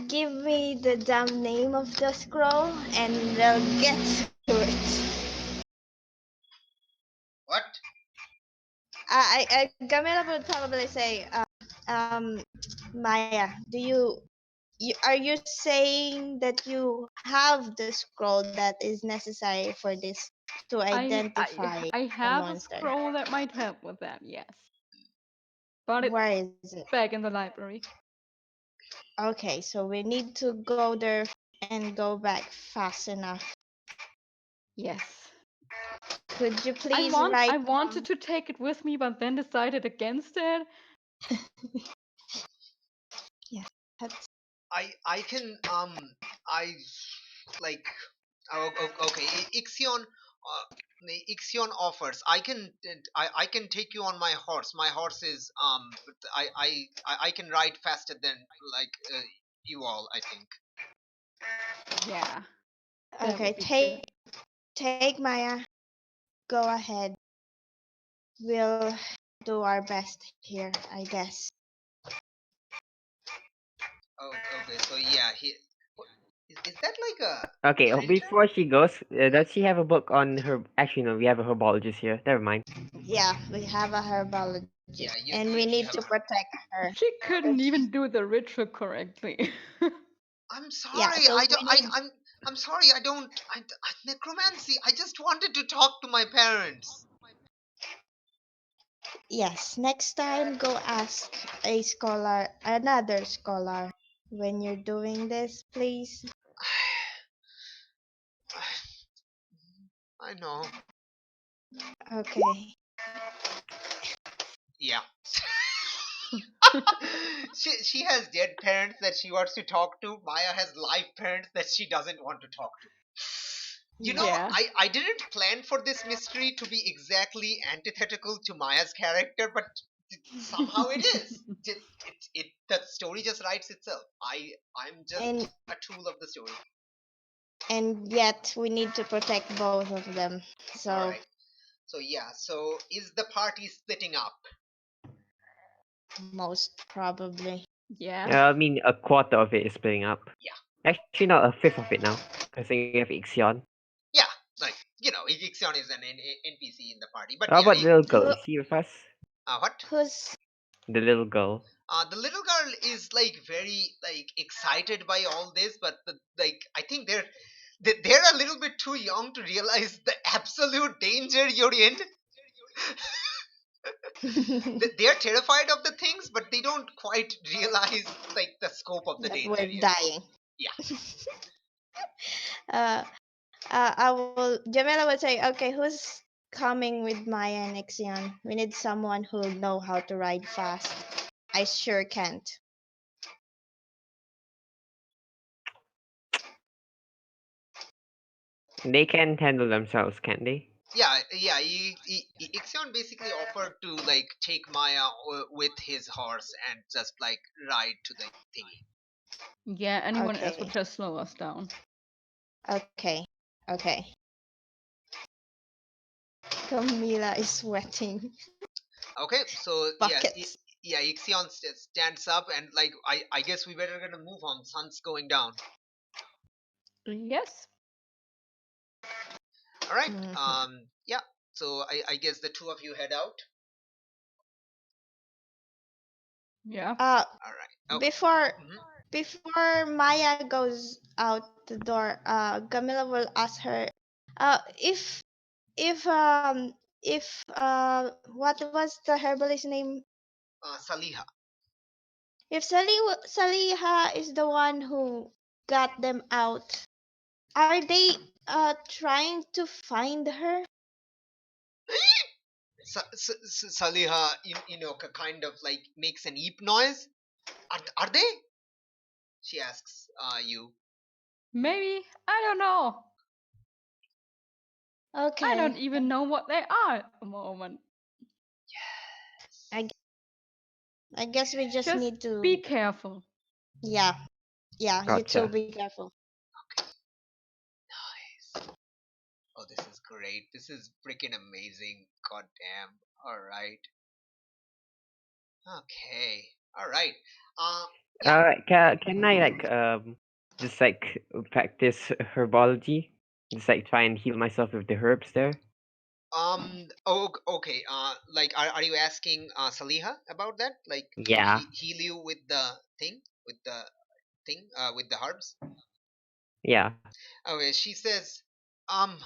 Give me the damn name of the scroll and we'll get to it.
What?
Gamila would probably say, um, Maya, are you saying that you have the scroll that is necessary for this to
I
identify
I
a
have a
monster?
scroll that might help with that, yes. But it's
Where is it?
back in the library.
Okay, so we need to go there and go back fast enough.
Yes.
Could you please
I
write
wanted to take it with me, but then decided against it.
yeah, that's
I can I like okay, Ixion the Ixion offers I can take you on my horse. My horse is I can ride faster than like you all, I think.
Yeah, that
okay.
would be good.
Take Maya. Go ahead. We'll do our best here, I guess.
Oh, okay, so yeah, is that like a
Okay.
lantern?
Before she goes, does she have a book on her? Actually, no. We have a herbologist here. Never mind.
Yeah, we have a herbologist,
Yeah,
and we
you
need
have
to
a.
protect her.
She couldn't even do the ritual correctly.
I'm
Yeah,
sorry.
so
I don't.
we need.
I'm sorry. I don't. Necromancy. I just wanted to talk to my parents.
Yes, next time go ask a scholar, another scholar, when you're doing this, please.
I know.
Okay.
Yeah. She has dead parents that she wants to talk to. Maya has live parents that she doesn't want to talk to. You know,
Yeah.
I didn't plan for this mystery to be exactly antithetical to Maya's character, but somehow it is. The story just writes itself. I'm just
And
a tool of the story.
yet we need to protect both of them.
All
So
right. So yeah. So is the party splitting up?
most probably.
Yeah.
I mean, a quarter of it is splitting up.
Yeah.
Actually, not a fifth of it now, because we have Ixion.
Yeah. Like Ixion is an NPC in the party, but
How
yeah.
about the little girl?
Who
Is he with us?
What?
who's
The little girl.
The little girl is like very like excited by all this, but I think they're a little bit too young to realize the absolute danger you're in. They're terrified of the things, but they don't quite realize like the scope of the
that
danger.
we're dying?
Yeah.
uh, I will. Jamila would say, "Okay, who's coming with Maya and Ixion? We need someone who'll know how to ride fast. I sure can't."
They can handle themselves, can't they?
Yeah. Ixion basically offered to like take Maya with his horse and just like ride to the thingy.
Yeah, anyone else
Okay.
would just slow us down.
Okay. Okay. Camila is sweating
Okay, so yeah,
buckets.
yeah, Ixion stands up and like I guess we better gonna move on. Sun's going down.
Yes.
All right.
Mhm.
Yeah. So I guess the two of you head out.
Yeah.
All right. Oh.
Before
Mhm.
Maya goes out the door, Camila will ask her, if if what was the herbalist name?
Saliha.
If Saliha is the one who got them out, are they trying to find her?
Saliha, kind of like makes an eep noise. Are they? She asks you.
Maybe, I don't know. I don't
Okay.
even know what they are at the moment.
I I guess we just
Just
need to,
be careful.
yeah, yeah, you too
Gotcha.
be careful.
Nice. Oh, this is great. This is freaking amazing. God damn. All right. Okay. All right. Yeah.
Can I like just like practice herbology? Just like try and heal myself with the herbs there?
Oh, okay. Like, are you asking Saliha about that? Like, to
Yeah,
heal you with the thing, with the thing, with the herbs?
yeah.
Okay. She says, um,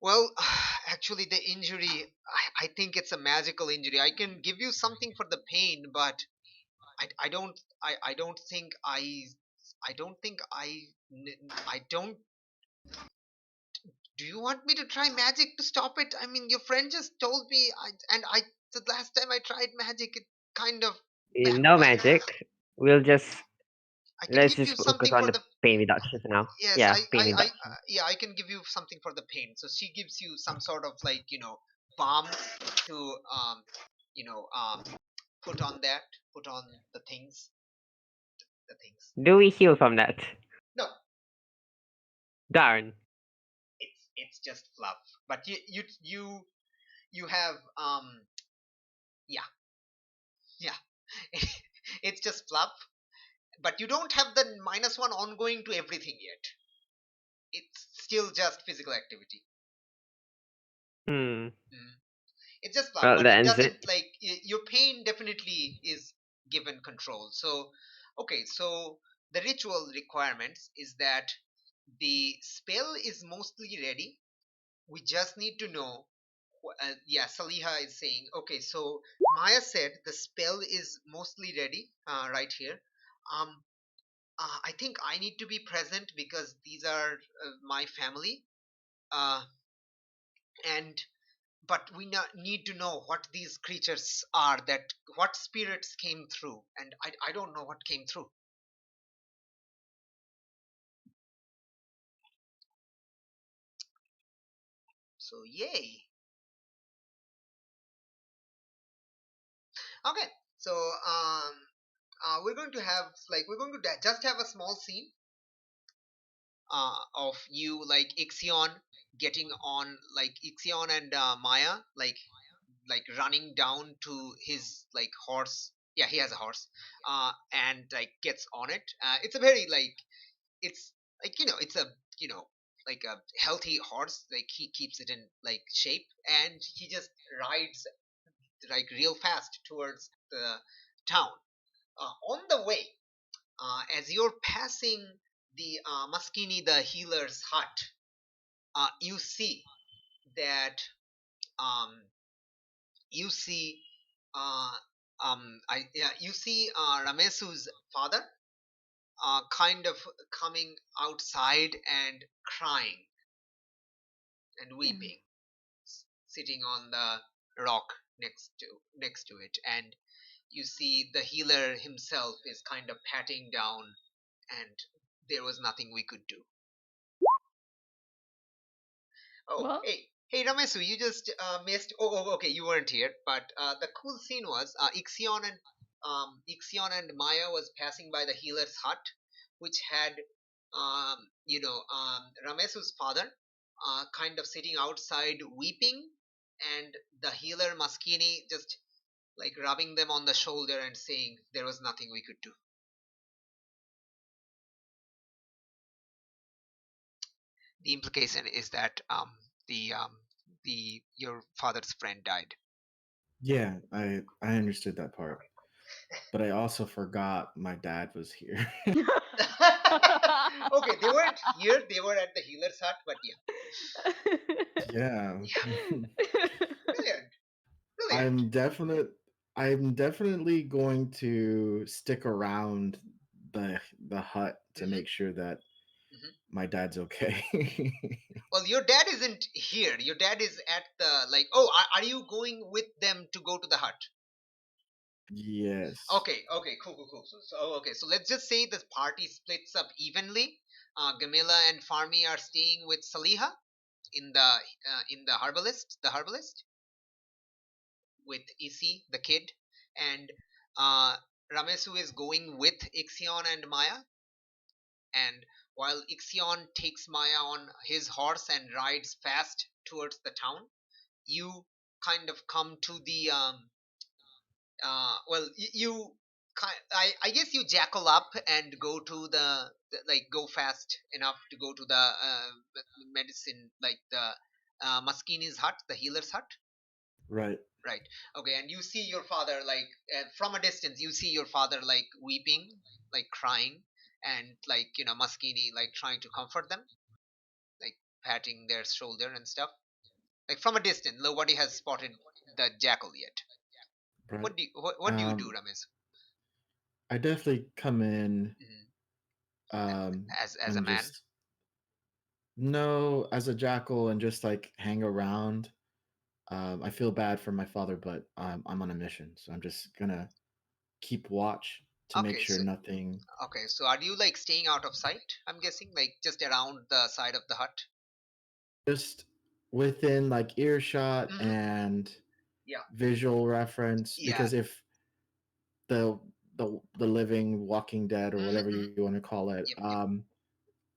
well, actually, the injury, I think it's a magical injury. I can give you something for the pain, but I don't think I don't think I don't. Do you want me to try magic to stop it? I mean, your friend just told me, the last time I tried magic, it kind of
No
backfired.
magic. We'll just
I can
let's
give
just
you
focus
something
on
for
the
the
pain reduction for now.
yes,
Yeah, pain reduction.
yeah, I can give you something for the pain. So she gives you some sort of like balm to put on that, put on the things, the things.
Do we heal from that?
No,
Darn.
it's just fluff. But you have yeah, yeah. It's just fluff, but you don't have the -1 ongoing to everything yet. It's still just physical activity.
Hmm.
Mm. It's just fluff,
Well,
but
that
it
ends it.
doesn't like your pain definitely is given control. So, okay, so the ritual requirements is that the spell is mostly ready. We just need to know. Yeah, Saliha is saying, okay, so Maya said the spell is mostly ready right here. Um, I think I need to be present because these are my family. Uh, and but we need to know what these creatures are, that what spirits came through, and I don't know what came through. So yay. Okay, so we're going to have like we're going to just have a small scene of you like Ixion getting on, like Ixion and Maya like running down to his like horse. Yeah, he has a horse, and like gets on it. It's a very like it's like it's a like a healthy horse. Like he keeps it in like shape, and he just rides like real fast towards the town. On the way, as you're passing the Maskini the healer's hut, you see that um, you see you see Ramesu's father kind of coming outside and crying and
Hmm.
weeping, sitting on the rock next to it, and you see the healer himself is kind of patting down, and there was nothing we could do. Oh,
Well,
hey, Ramesu, you just missed. Okay, you weren't here, but the cool scene was Ixion and Maya was passing by the healer's hut, which had Ramesu's father, kind of sitting outside weeping, and the healer Maskini just like rubbing them on the shoulder and saying there was nothing we could do. The implication is that the your father's friend died.
Yeah, I understood that part, but I also forgot my dad was here.
Okay, they weren't here. They were at the healer's hut, but yeah,
Yeah.
brilliant, brilliant.
I'm definite I'm definitely going to stick around the the hut to
Hmm.
make sure that
Hmm.
my dad's okay.
Well, your dad isn't here. Your dad is at the like. Oh, are you going with them to go to the hut?
Yes.
Okay, okay, cool, cool, cool. Okay, so let's just say the party splits up evenly. Gamila and Farmi are staying with Saliha in the herbalist with Isi, the kid, and Ramesu is going with Ixion and Maya. And while Ixion takes Maya on his horse and rides fast towards the town, you kind of come to the well you I guess you jackal up and go to like go fast enough to go to the medicine like the Maskini's hut, the healer's hut.
Right.
Right. Okay, and you see your father like from a distance you see your father like weeping, like crying, and like Maskini like trying to comfort them, like patting their shoulder and stuff, like from a distance. Nobody has spotted the jackal yet.
Right.
What do you do, Ramesh?
I definitely come in
Mhm. As a
and
man.
just no as a jackal and just like hang around. I feel bad for my father, but I'm on a mission, so I'm just gonna keep watch to make
Okay,
sure
so
nothing
are you like staying out of sight? I'm guessing like just around the side of the hut.
just within like earshot
Mm-hmm.
and
Yeah.
visual reference.
Yeah.
Because if the the living Walking Dead or
Mm-hmm.
whatever
Mm-hmm.
you want to call it
Yep. Yep.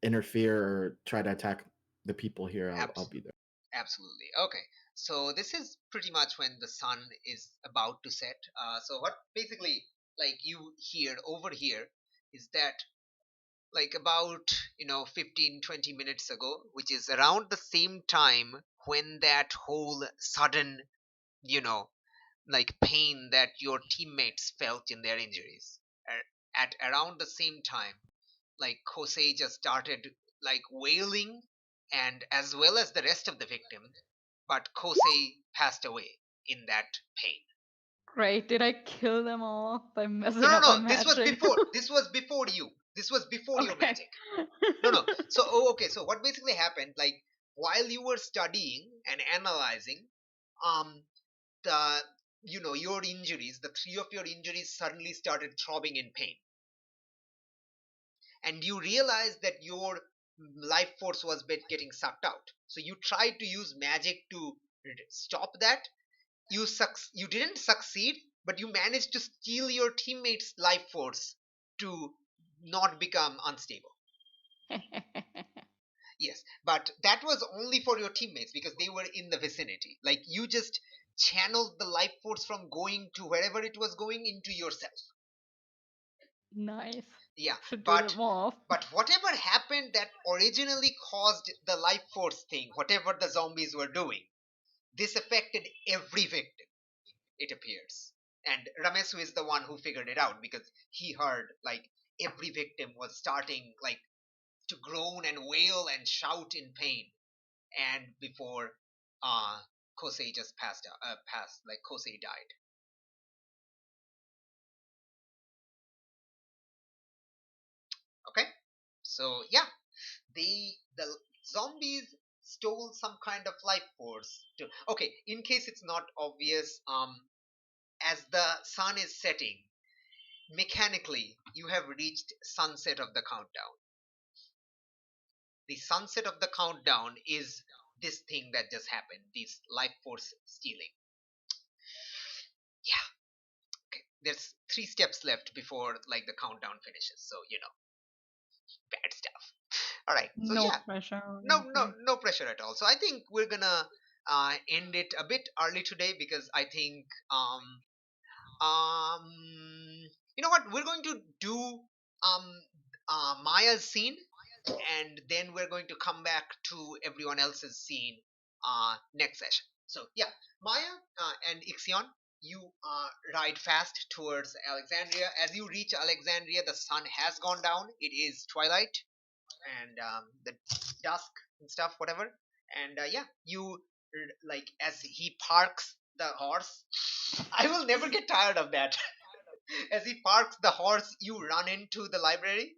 interfere or try to attack the people here, I'll
Abs-
be there.
Absolutely. Okay. So this is pretty much when the sun is about to set. So what basically like you hear over here is that like about 15-20 minutes ago, which is around the same time when that whole sudden you know like pain that your teammates felt in their injuries. At around the same time, like Kosei just started like wailing, and as well as the rest of the victim, but Kosei passed away in that pain.
Great. Did I kill them all by
No,
messing
no,
up my
no. This was
magic?
before. This was before you. This was before your
Okay.
magic. No, no. So, okay. So, what basically happened? Like, while you were studying and analyzing, um, the your injuries, the three of your injuries suddenly started throbbing in pain, and you realized that your life force was getting sucked out. So you tried to use magic to stop that. You didn't succeed, but you managed to steal your teammates' life force to not become unstable. Yes, but that was only for your teammates because they were in the vicinity. Like you just channeled the life force from going to wherever it was going into yourself.
Nice.
Yeah,
Should do that
but
more often.
whatever happened that originally caused the life force thing, whatever the zombies were doing, this affected every victim, it appears. And Ramesu is the one who figured it out because he heard like every victim was starting like to groan and wail and shout in pain. And before Kosei just passed, like Kosei died. Okay, so yeah, the zombies stole some kind of life force to. Okay, in case it's not obvious, as the sun is setting, mechanically you have reached sunset of the countdown. The sunset of the countdown is this thing that just happened, this life force stealing. Yeah. Okay, there's 3 steps left before like the countdown finishes, so bad stuff. All right, so
No
yeah,
pressure or
no
anything.
no pressure at all. So I think we're gonna end it a bit early today because I think um you know what, we're going to do um Maya's scene, and then we're going to come back to everyone else's scene next session. So yeah, Maya and Ixion, you ride fast towards Alexandria. As you reach Alexandria, the sun has gone down. It is twilight and the dusk and stuff, whatever. And yeah, you like as he parks the horse. I will never get tired of that. As he parks the horse, you run into the library.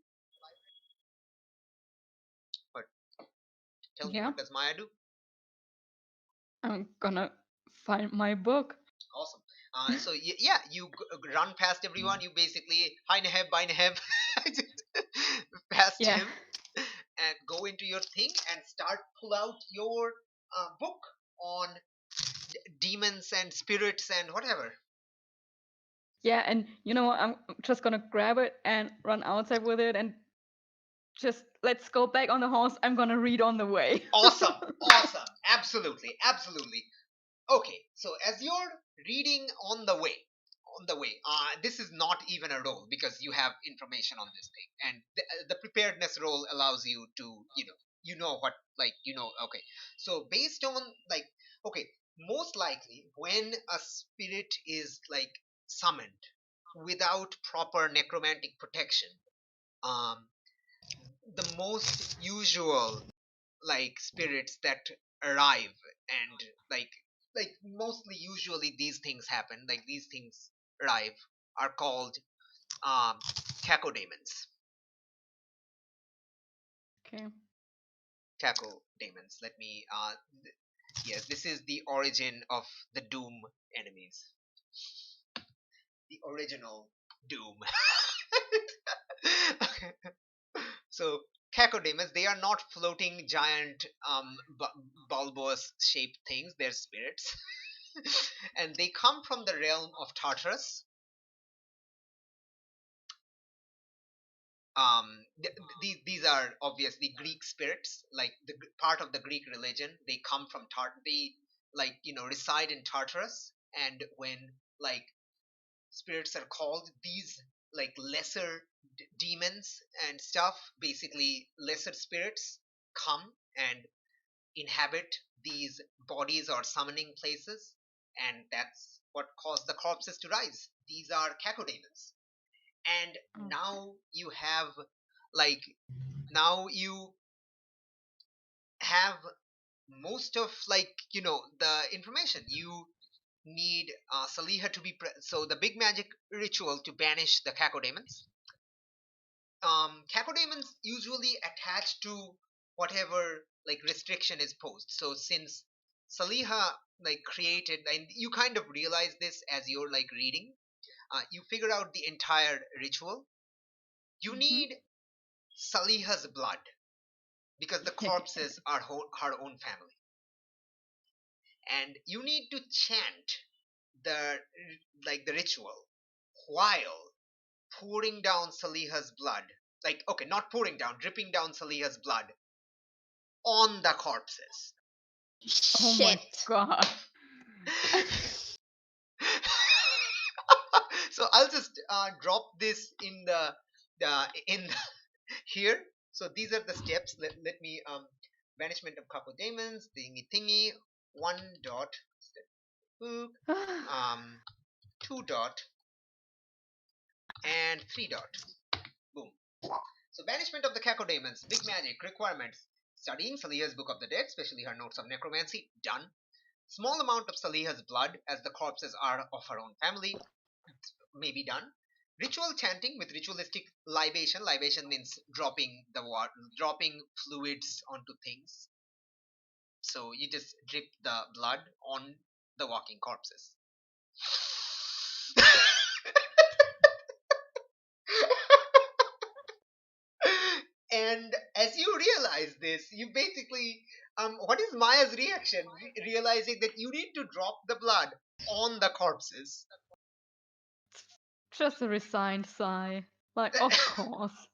But tell me,
Yeah,
what does Maya do?
I'm gonna find my book.
Awesome. So yeah, you run past everyone. You basically hi Neheb, bye Neheb, past
Yeah.
him, and go into your thing and start pull out your book on demons and spirits and whatever.
Yeah, and you know what? I'm just gonna grab it and run outside with it and just let's go back on the horse. I'm gonna read on the way.
Awesome, awesome, absolutely, absolutely. Okay, so as you're reading on the way, this is not even a roll because you have information on this thing, and the preparedness roll allows you to, you know what, like, okay. So based on like, okay, most likely when a spirit is like summoned without proper necromantic protection, um, the most usual like spirits that arrive and like mostly usually these things happen like these things arrive are called um cacodemons.
Okay.
Cacodemons, let me yes, this is the origin of the doom enemies, the original doom. Okay. So cacodemons, they are not floating giant bulbous shaped things, they're spirits. And they come from the realm of Tartarus. These are obviously Greek spirits, like the part of the Greek religion. They come from they like reside in Tartarus, and when like spirits are called, these like lesser demons and stuff, basically lesser spirits, come and inhabit these bodies or summoning places, and that's what caused the corpses to rise. These are cacodemons. And
Oh,
now you have like now you have most of like the information you need. Saliha to be so the big magic ritual to banish the cacodemons. Cacodemons usually attach to whatever like restriction is posed. So since Saliha like created, and you kind of realize this as you're like reading, you figure out the entire ritual. You
mm-hmm.
need Saliha's blood because the corpses are her own family, and you need to chant the the ritual while pouring down Saliha's blood. Like, okay, not pouring down, dripping down Saliha's blood on the corpses.
Oh my
Shit.
god.
So I'll just drop this in the here. So these are the steps. Let me banishment of cacodemons, thingy thingy, 1 dot, boop, 2 dot, and 3 dot. Boom. So banishment of the cacodemons, big magic requirements. Studying Saliha's Book of the Dead, especially her notes of necromancy, done. Small amount of Saliha's blood, as the corpses are of her own family, may be done. Ritual chanting with ritualistic libation. Libation means dropping the water, dropping fluids onto things. So you just drip the blood on the walking corpses. And as you realize this, you basically, what is Maya's reaction? Realizing that you need to drop the blood on the corpses.
Just a resigned sigh. Like, of course.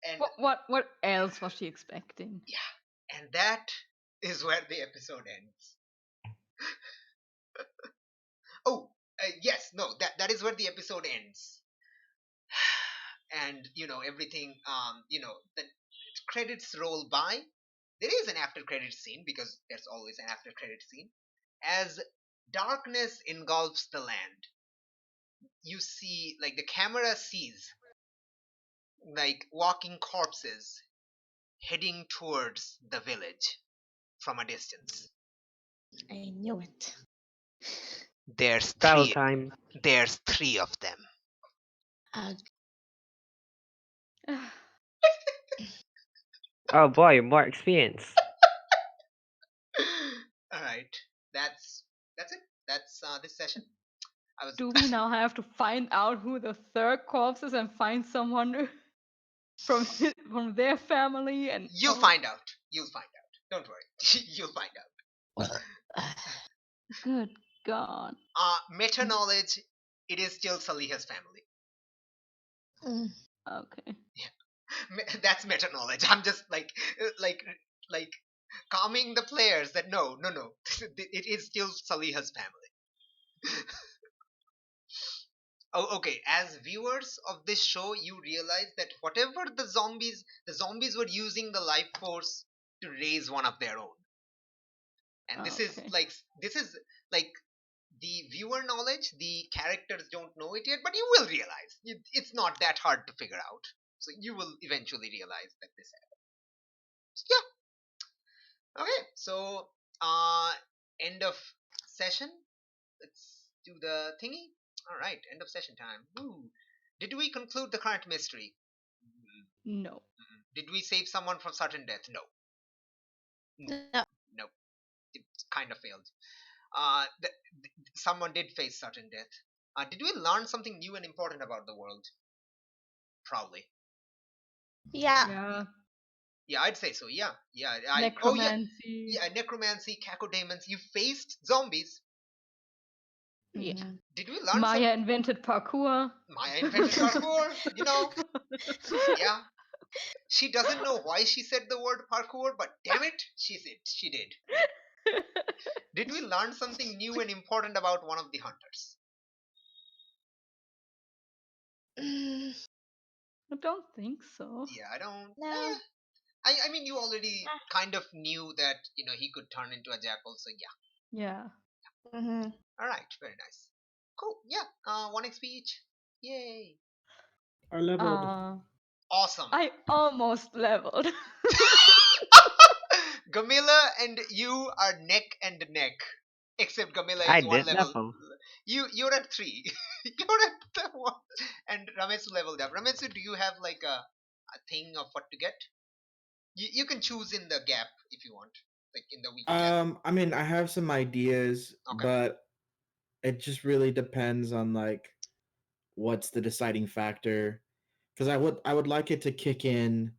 And
What else was she expecting?
yeah, and that is where the episode ends. Oh, yes, no, that is where the episode ends. And everything, the credits roll by. There is an after credit scene because there's always an after credit scene. As Darkness engulfs the land. You see, like, the camera sees, like, walking corpses heading towards the village from a distance.
I knew it.
There's
Travel
three.
time.
There's three of them.
Uh,
Oh boy, more experience.
All right, that's it. That's this session. I was
Do we now have to find out who the third corpse is and find someone from from their family? And
You'll find out. You'll find out. Don't worry. You'll find out.
Good God.
Meta knowledge. It is still Saliha's family.
mm.
Okay.
That's meta knowledge. I'm just like calming the players that no. It is still Saliha's family. Oh, okay. As viewers of this show, you realize that whatever the zombies were using the life force to raise one of their own. And this is
Okay.
like the viewer knowledge. The characters don't know it yet, but you will realize it's not that hard to figure out. So you will eventually realize that this happened. So, yeah. Okay. So end of session. Let's do the thingy. All right. End of session time. Ooh. Did we conclude the current mystery?
No.
Did we save someone from certain death? No.
No.
No. It kind of failed. Someone did face certain death. Did we learn something new and important about the world? Probably.
Yeah.
Yeah.
Yeah, I'd say so. Yeah.
Necromancy.
Yeah, necromancy, cacodemons. You faced zombies.
Yeah.
Mhm.
Did we learn
Maya invented parkour.
Maya invented parkour. Yeah. She doesn't know why she said the word parkour, but damn it, she did. Did we learn something new and important about one of the hunters?
Mm,
I don't think so.
Yeah, I don't.
no.
I mean, you already kind of knew that he could turn into a jackal, so yeah.
Yeah.
Mm-hmm.
All right, very nice. Cool. Yeah. 1 XP each. Yay.
I leveled.
Awesome.
I almost leveled.
Gamila and you are neck and neck. Except Gamila
I
is one
did
level.
level.
You're at 3. You're at the 1. And Rametsu leveled up. Rametsu, do you have like a thing of what to get? You can choose in the gap if you want. Like in the week gap.
I mean, I have some ideas,
Okay.
but it just really depends on like what's the deciding factor. Because I would like it to kick in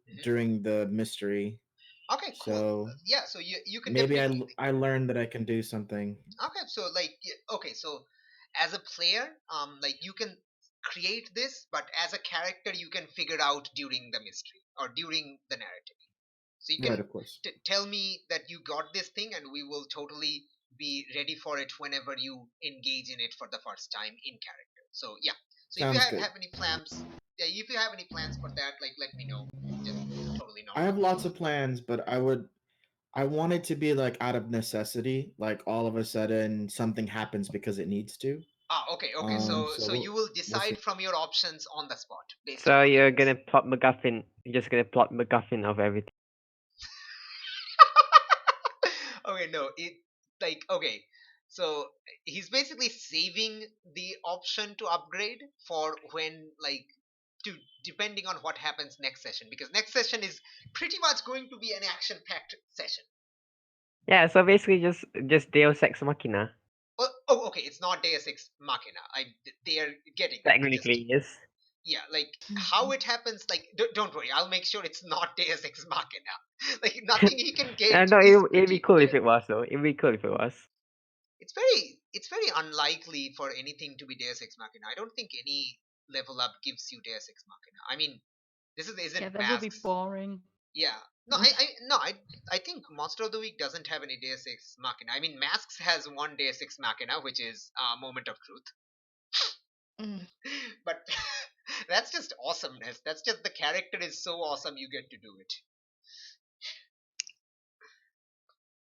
Mhm.
during the mystery.
Okay, cool.
So
Yeah, so you can
maybe
definitely.
I learned that I can do something.
Okay, so like okay, so as a player, like you can create this, but as a character, you can figure out during the mystery or during the narrative. So you
Right,
can
of course.
tell me that you got this thing, and we will totally be ready for it whenever you engage in it for the first time in character. So yeah. So if you
Sounds good.
have any plans, yeah, if you have any plans for that, like let me know. Just totally
I have
normal.
lots of plans, but I want it to be like out of necessity, like all of a sudden something happens because it needs to.
Okay. So
So
you will
we'll see.
decide from your options on the spot based on
So
what
you're
happens.
gonna plot MacGuffin. You're just gonna plot MacGuffin of everything.
Okay, no, it like okay. So he's basically saving the option to upgrade for when like to depending on what happens next session, because next session is pretty much going to be an action packed session.
Yeah. So basically, just Deus Ex Machina.
Oh, okay, it's not Deus Ex Machina. They are getting it. Just
Technically, yes.
yeah, like how it happens. Like don't worry, I'll make sure it's not Deus Ex Machina. Like nothing he can get
No,
is
it'd be
pretty
cool if
Deus.
it was though. It'd be cool if it was.
It's very unlikely for anything to be Deus Ex Machina. I don't think any level up gives you Deus Ex Machina. I mean, this
Yeah,
isn't
that would be
masks.
boring.
Yeah. No, I think Monster of the Week doesn't have any Deus Ex Machina. I mean, Masks has one Deus Ex Machina, which is Moment of Truth.
Mm.
But that's just awesomeness. That's just the character is so awesome you get to do it.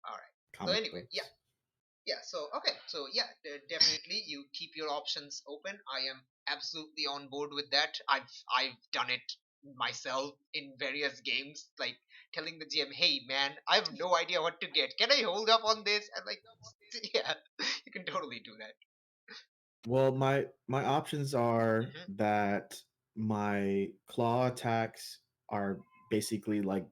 All right. So
Comic
anyway, yeah.
books.
Yeah, so okay, so yeah, definitely you keep your options open. I am absolutely on board with that. I've done it myself in various games, like telling the GM, "Hey man, I have no idea what to get. Can I hold up on this?" And like, yeah, you can totally do that.
Well, my options are
Hmm.
that my claw attacks are basically like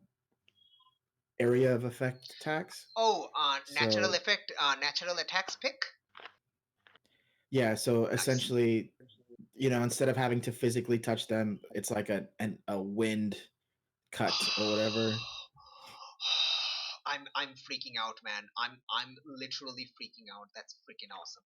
area of effect attacks.
Oh, natural
So
effect, natural attacks pick.
yeah, so
Nice.
essentially, instead of having to physically touch them, it's like a wind cut or whatever.
I'm freaking out, man. I'm literally freaking out. That's freaking awesome.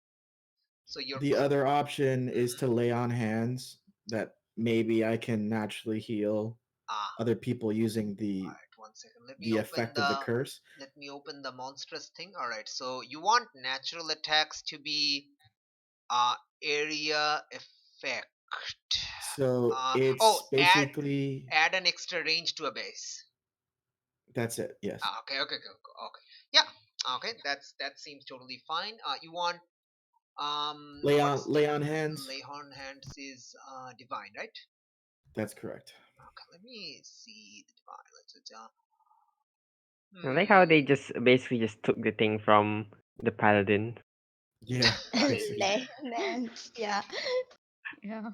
So you're
The other option is
Mhm.
to lay on hands that maybe I can naturally heal
Ah,
other people using the
alright, one second.
the effect of the curse.
Let me open the monstrous thing. Alright, so you want natural attacks to be uh area effect.
So
Oh,
it's basically
add an extra range to a base.
that's it. Yes.
Okay, okay, okay, okay. Yeah. Okay, that seems totally fine. You want what's
Lay on hands.
lay on hands is divine, right?
That's correct.
Okay, let me see the divine.
I like how they
Hmm.
just basically just took the thing from the paladin.
Yeah, basically.
Layman's, yeah.
Yeah.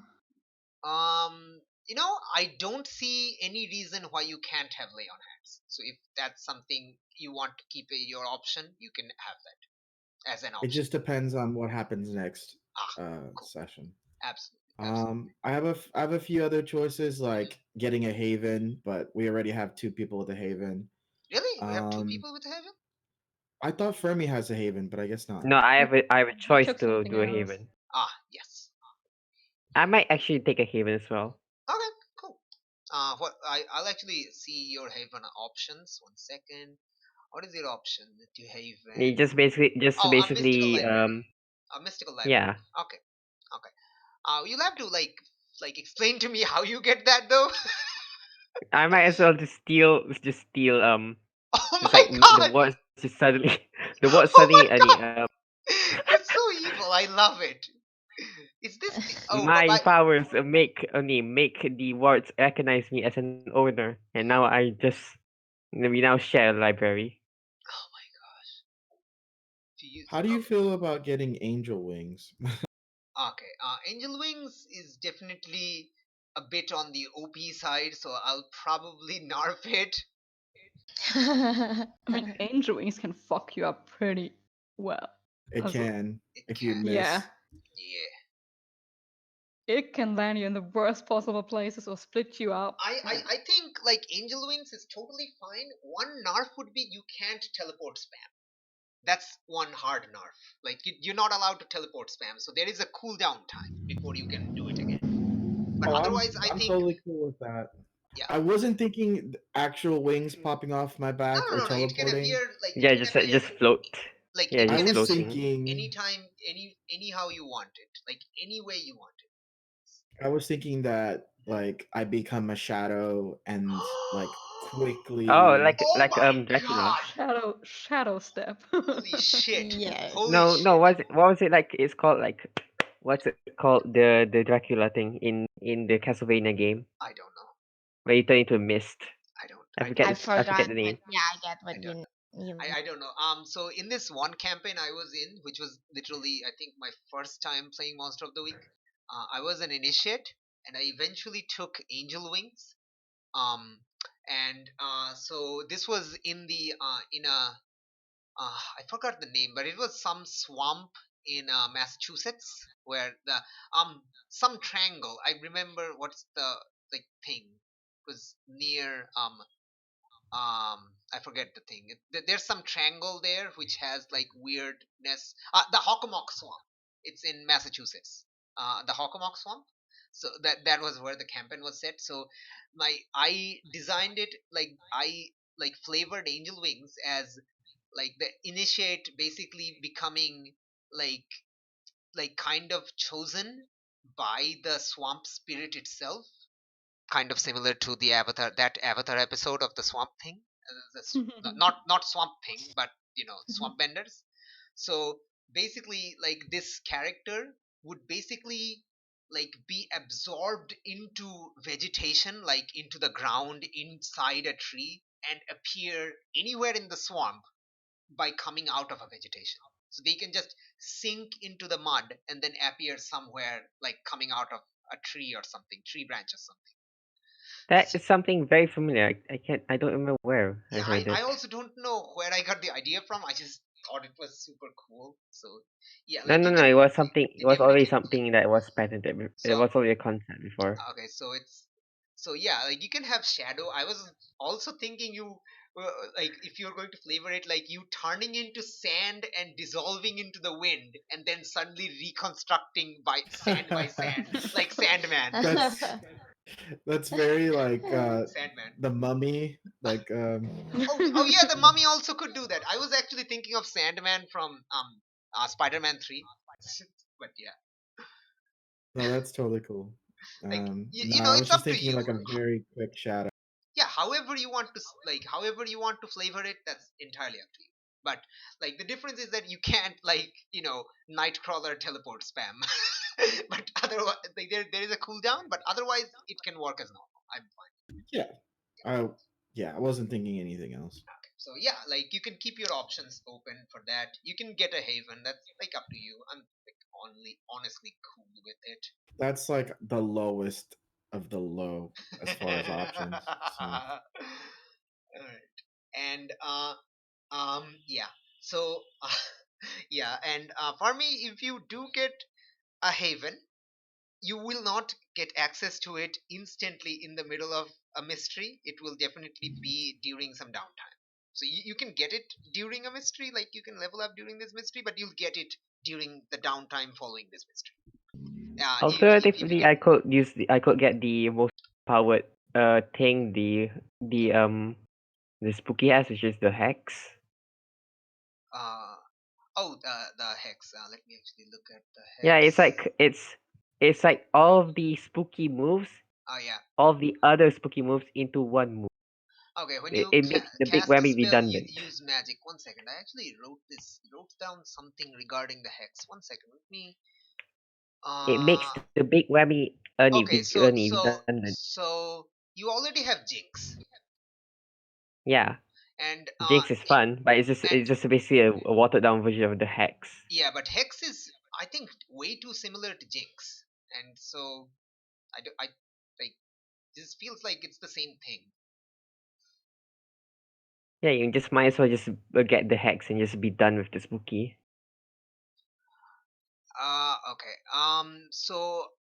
I don't see any reason why you can't have lay on hands. So if that's something you want to keep your option, you can have that as an
It
option.
just depends on what happens next
Ah, cool.
session.
Absolutely, absolutely.
I have a few other choices
Mhm.
like getting a haven, but we already have two people with a haven.
Really? We have two
Um,
people with heaven?
I thought Fermi has a haven, but I guess not.
No,
I
I have a
I
choice
took
to
something
do a
else.
haven.
Ah, yes.
I might actually take a haven as well.
Okay, cool. I'll actually see your haven options. One second. What is your option to
You
haven?
just
Oh, a mystical
basically
library. A mystical library.
yeah.
Okay, okay. You'll have to like explain to me how you get that though.
I might as well just steal
Oh
just
my
like the
god!
words just suddenly the words
Oh
suddenly
my god! That's so evil. I love it. Is this the? Oh, but
my powers make the words recognize me as an owner, and now I just we now share a library.
oh my gosh. To use.
How do you feel about getting angel wings?
Okay. Angel Wings is definitely a bit on the OP side, so I'll probably nerf it.
I mean, angel wings can fuck you up pretty well.
It
Also,
can
It
if you
can.
yeah,
miss.
Yeah.
it can land you in the worst possible places or split you up. And
I think like Angel Wings is totally fine. One nerf would be you can't teleport spam. That's one hard nerf. Like you're not allowed to teleport spam, so there is a cooldown time before you can do it again. But
Oh,
otherwise, I
I'm
think
totally cool with that.
yeah.
I wasn't thinking actual wings popping off my
No,
back
no,
or
no, no. It can
teleporting.
appear like it
Yeah,
can appear
just float.
like
Yeah,
it
I
can
just
was
appear
floating.
thinking
anytime, anyhow you want it, like any way you want
I was thinking that like I become a shadow
it.
and like
Oh,
quickly
Oh my
Dracula.
god!
shadow step.
Holy shit!
Yes.
Holy
No,
shit!
what was it like? It's called like what's it called? The Dracula thing in the Castlevania game
I don't know.
where you turn into a mist.
I don't.
I
I
forget
don't
I
this.
know.
I forget
forgot,
the
but
name.
yeah, I get
I
what
don't
you
know.
you mean.
I don't know. So in this one campaign I was in, which was literally I think my first time playing Monster of the Week, I was an initiate, and I eventually took Angel Wings. Um, and so this was in the in a I forgot the name, but it was some swamp in Massachusetts where the some triangle. I remember what's the like thing. It was near I forget the thing. There's some triangle there which has like weirdness. The Hockomock Swamp. It's in Massachusetts. The Hockomock Swamp. So that was where the campaign was set. So I designed it like I like flavored Angel Wings as like the initiate basically becoming like kind of chosen by the swamp spirit itself, kind of similar to the avatar episode of the swamp thing. Not swamp thing, but swamp benders. So basically, like this character would basically like be absorbed into vegetation, like into the ground inside a tree, and appear anywhere in the swamp by coming out of a vegetation. So they can just sink into the mud and then appear somewhere, like coming out of a tree or something, tree branch or something.
That
So,
is something very familiar. I don't remember where I
yeah,
heard
I
it.
also don't know where I got the idea from. I just thought it was super cool. So yeah,
No,
like
no,
you
no.
can
It was something. It was already
definitely.
something that was patented. It
So
was already a concept before.
okay, so it's so yeah, like you can have shadow. I was also thinking you like if you're going to flavor it, like you turning into sand and dissolving into the wind, and then suddenly reconstructing by sand, like Sandman.
that's that's very like
Sandman.
the Mummy. Like
Oh yeah, the Mummy also could do that. I was actually thinking of Sandman from Spider-Man 3. But yeah,
no, that's totally cool.
like
No,
you know,
I
it's
was just
up to
thinking
you.
like a very quick shadow.
Yeah, however you want to like however you want to flavor it, that's entirely up to you. But like the difference is that you can't like Nightcrawler teleport spam. But otherwise like, there is a cooldown, but otherwise it can work as normal. I'm fine.
Yeah. I yeah, I wasn't thinking anything else.
So yeah, like you can keep your options open for that. You can get a haven, that's like up to you. I'm like only honestly cool with it.
That's like the lowest of the low as far as options. So
Alright. And yeah. So yeah, and for me, if you do get a haven, you will not get access to it instantly in the middle of a mystery. It will definitely be during some downtime. So you can get it during a mystery, like you can level up during this mystery, but you'll get it during the downtime following this mystery. If you
Alternatively,
get
I could get the most powered thing, the spooky has, which is the hex.
uh oh the hex. Let me actually look at the
Yeah,
hex.
it's like all of the spooky moves,
Oh yeah.
all the other spooky moves into one move.
Okay, when
It,
you
it makes the big
cast a
whammy
spell, you
redundant.
use magic. One second, I actually wrote down something regarding the hex. One second, let me.
It makes
Uh,
the big whammy
okay,
redundant.
so you already have Jinx,
Yeah,
and
Jinx is fun, but
and
it's just basically a watered down version of the hex.
yeah, but Hex is I think way too similar to Jinx, and so I like this feels like it's the same thing.
Yeah, you just might as well just get the hex and just be done with the spooky.
Okay. So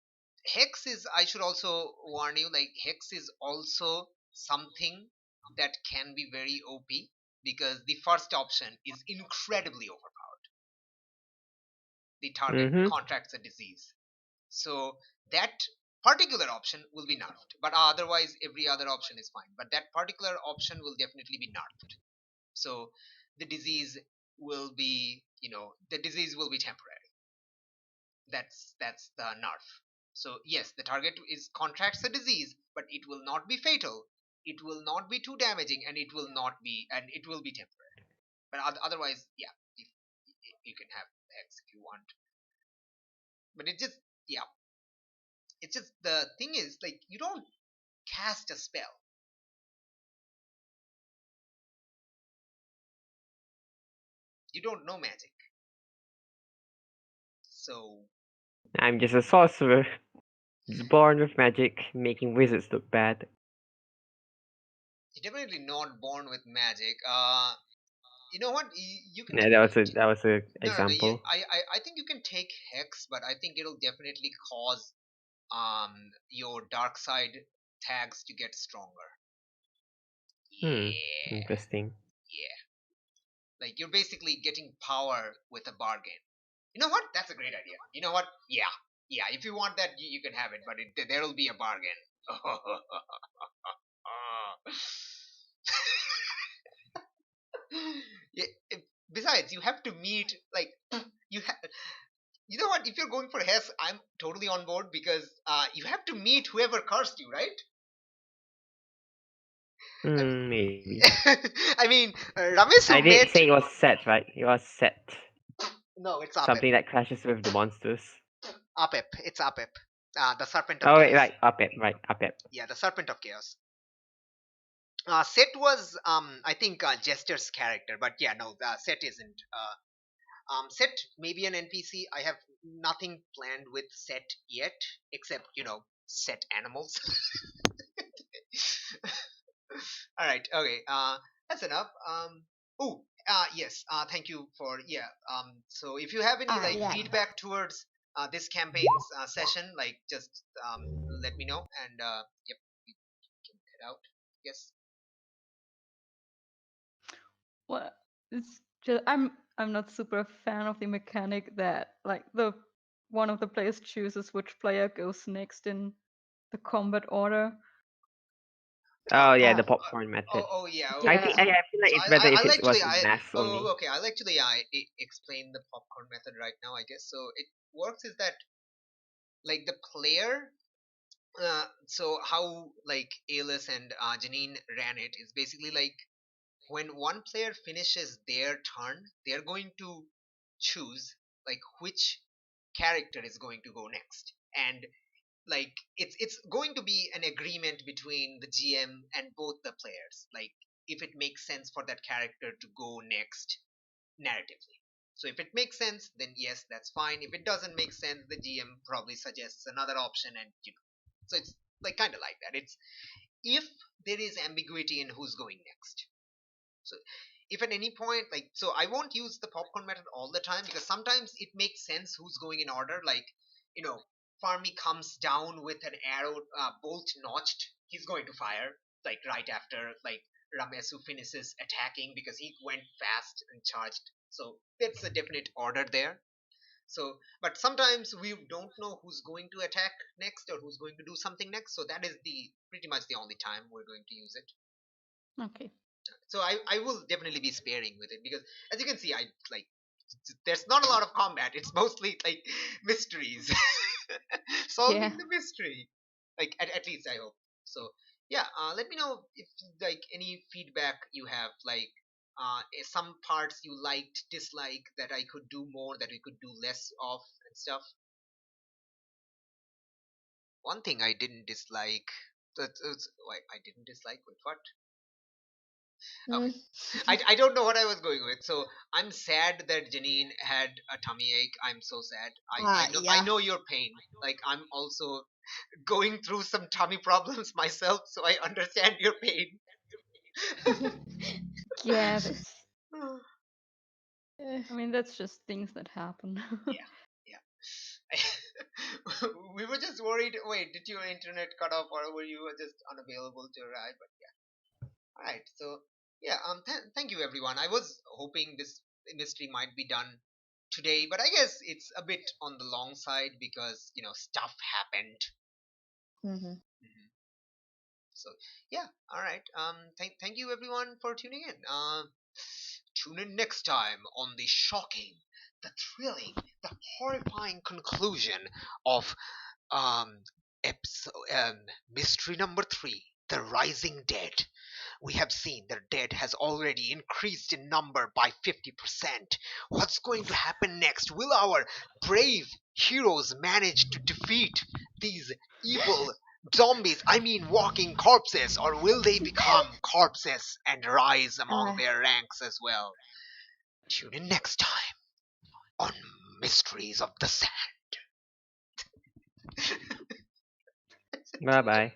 Hex is, I should also warn you, like Hex is also something that can be very OP because the first option is incredibly overpowered. The target
Mm-hmm.
contracts a disease. So that particular option will be nerfed. But otherwise every other option is fine. But that particular option will definitely be nerfed. So the disease will be, the disease will be temporary. That's the nerf. So yes, the target is contracts a disease, but it will not be fatal. It will not be too damaging, and it will be temporary. But otherwise, yeah, if you can have X if you want. But it just yeah, it's just the thing is like you don't cast a spell. You don't know magic, so
I'm just a sorcerer, just born with magic, making wizards look bad.
you're definitely not born with magic. You know what? You can
Yeah,
definitely
that was a
no.
example.
I think you can take Hex, but I think it'll definitely cause your dark side tags to get stronger.
Hmm,
Yeah,
interesting.
yeah. Like you're basically getting power with a bargain. You know what? That's a great idea. You know what? Yeah, yeah. If you want that, you can have it, but there'll be a bargain. Yeah, besides, you have to meet like you have. You know what? If you're going for Hess, I'm totally on board because you have to meet whoever cursed you, right? I mean,
Maybe.
I mean, Ramesu
I did
met.
say it was set, right? It was set.
No, it's Apep.
Something that clashes with the monsters.
Apep. It's Apep. The Serpent of
Oh wait,
Chaos.
right, up it, right, up it.
Yeah, the Serpent of Chaos. Set was, I think, Jester's character, but yeah, no, Set isn't. Set maybe an NPC. I have nothing planned with Set yet, except set animals. All right. Okay. That's enough. Oh. Yes. Thank you for So if you have any like
Yeah.
feedback towards this campaign's session, like just let me know, and yep, we can head out. Yes.
Well, it's just I'm not super a fan of the mechanic that like the one of the players chooses which player goes next in the combat order.
Oh.
Oh yeah, the
Oh.
popcorn method.
Oh. Yeah.
I
Okay.
think
Yeah.
I feel like
So
it's better if
I'll
it was
actually
mass only.
okay. I'll actually explain the popcorn method right now. I guess so. It works is that like the player so how like Alice and Janine ran it is basically like when one player finishes their turn, they're going to choose like which character is going to go next, and like it's going to be an agreement between the GM and both the players, like if it makes sense for that character to go next narratively. So if it makes sense, then yes, that's fine. If it doesn't make sense, the GM probably suggests another option, and so it's like kind of like that. It's if there is ambiguity in who's going next. So if at any point, like, so I won't use the popcorn method all the time because sometimes it makes sense who's going in order. Like, Farmy comes down with an arrow, bolt notched. He's going to fire like right after like Ramesu finishes attacking because he went fast and charged. So that's a definite order there. So, but sometimes we don't know who's going to attack next or who's going to do something next. So that is the pretty much the only time we're going to use it.
Okay.
So I will definitely be sparing with it because as you can see, I like there's not a lot of combat. It's mostly like mysteries, solving
Yeah.
the mystery. Like at least I hope. So yeah, let me know if like any feedback you have, like some parts you liked, dislike that I could do more, that we could do less of, and stuff. One thing I didn't dislike. Wait, I didn't dislike. Wait, what? Okay.
Mm.
I don't know what I was going with. So I'm sad that Janine had a tummy ache. I'm so sad. I
Yeah.
know your pain. Like I'm also going through some tummy problems myself, so I understand your pain.
Yeah, that's
Yeah,
I mean that's just things that happen.
yeah. We were just worried. Wait, did your internet cut off, or were you just unavailable to arrive? But yeah. All right. So yeah. Thank you everyone. I was hoping this mystery might be done today, but I guess it's a bit on the long side because stuff happened.
Mhm.
Mhm. So yeah, all right. Thank you everyone for tuning in. Tune in next time on the shocking, the thrilling, the horrifying conclusion of um episode mystery number 3, the Rising Dead. We have seen that dead has already increased in number by 50%. What's going to happen next? Will our brave heroes manage to defeat these evil zombies, I mean walking corpses, or will they become corpses and rise among
Uh,
their ranks as well? Tune in next time on Mysteries of the Sand.
Bye bye.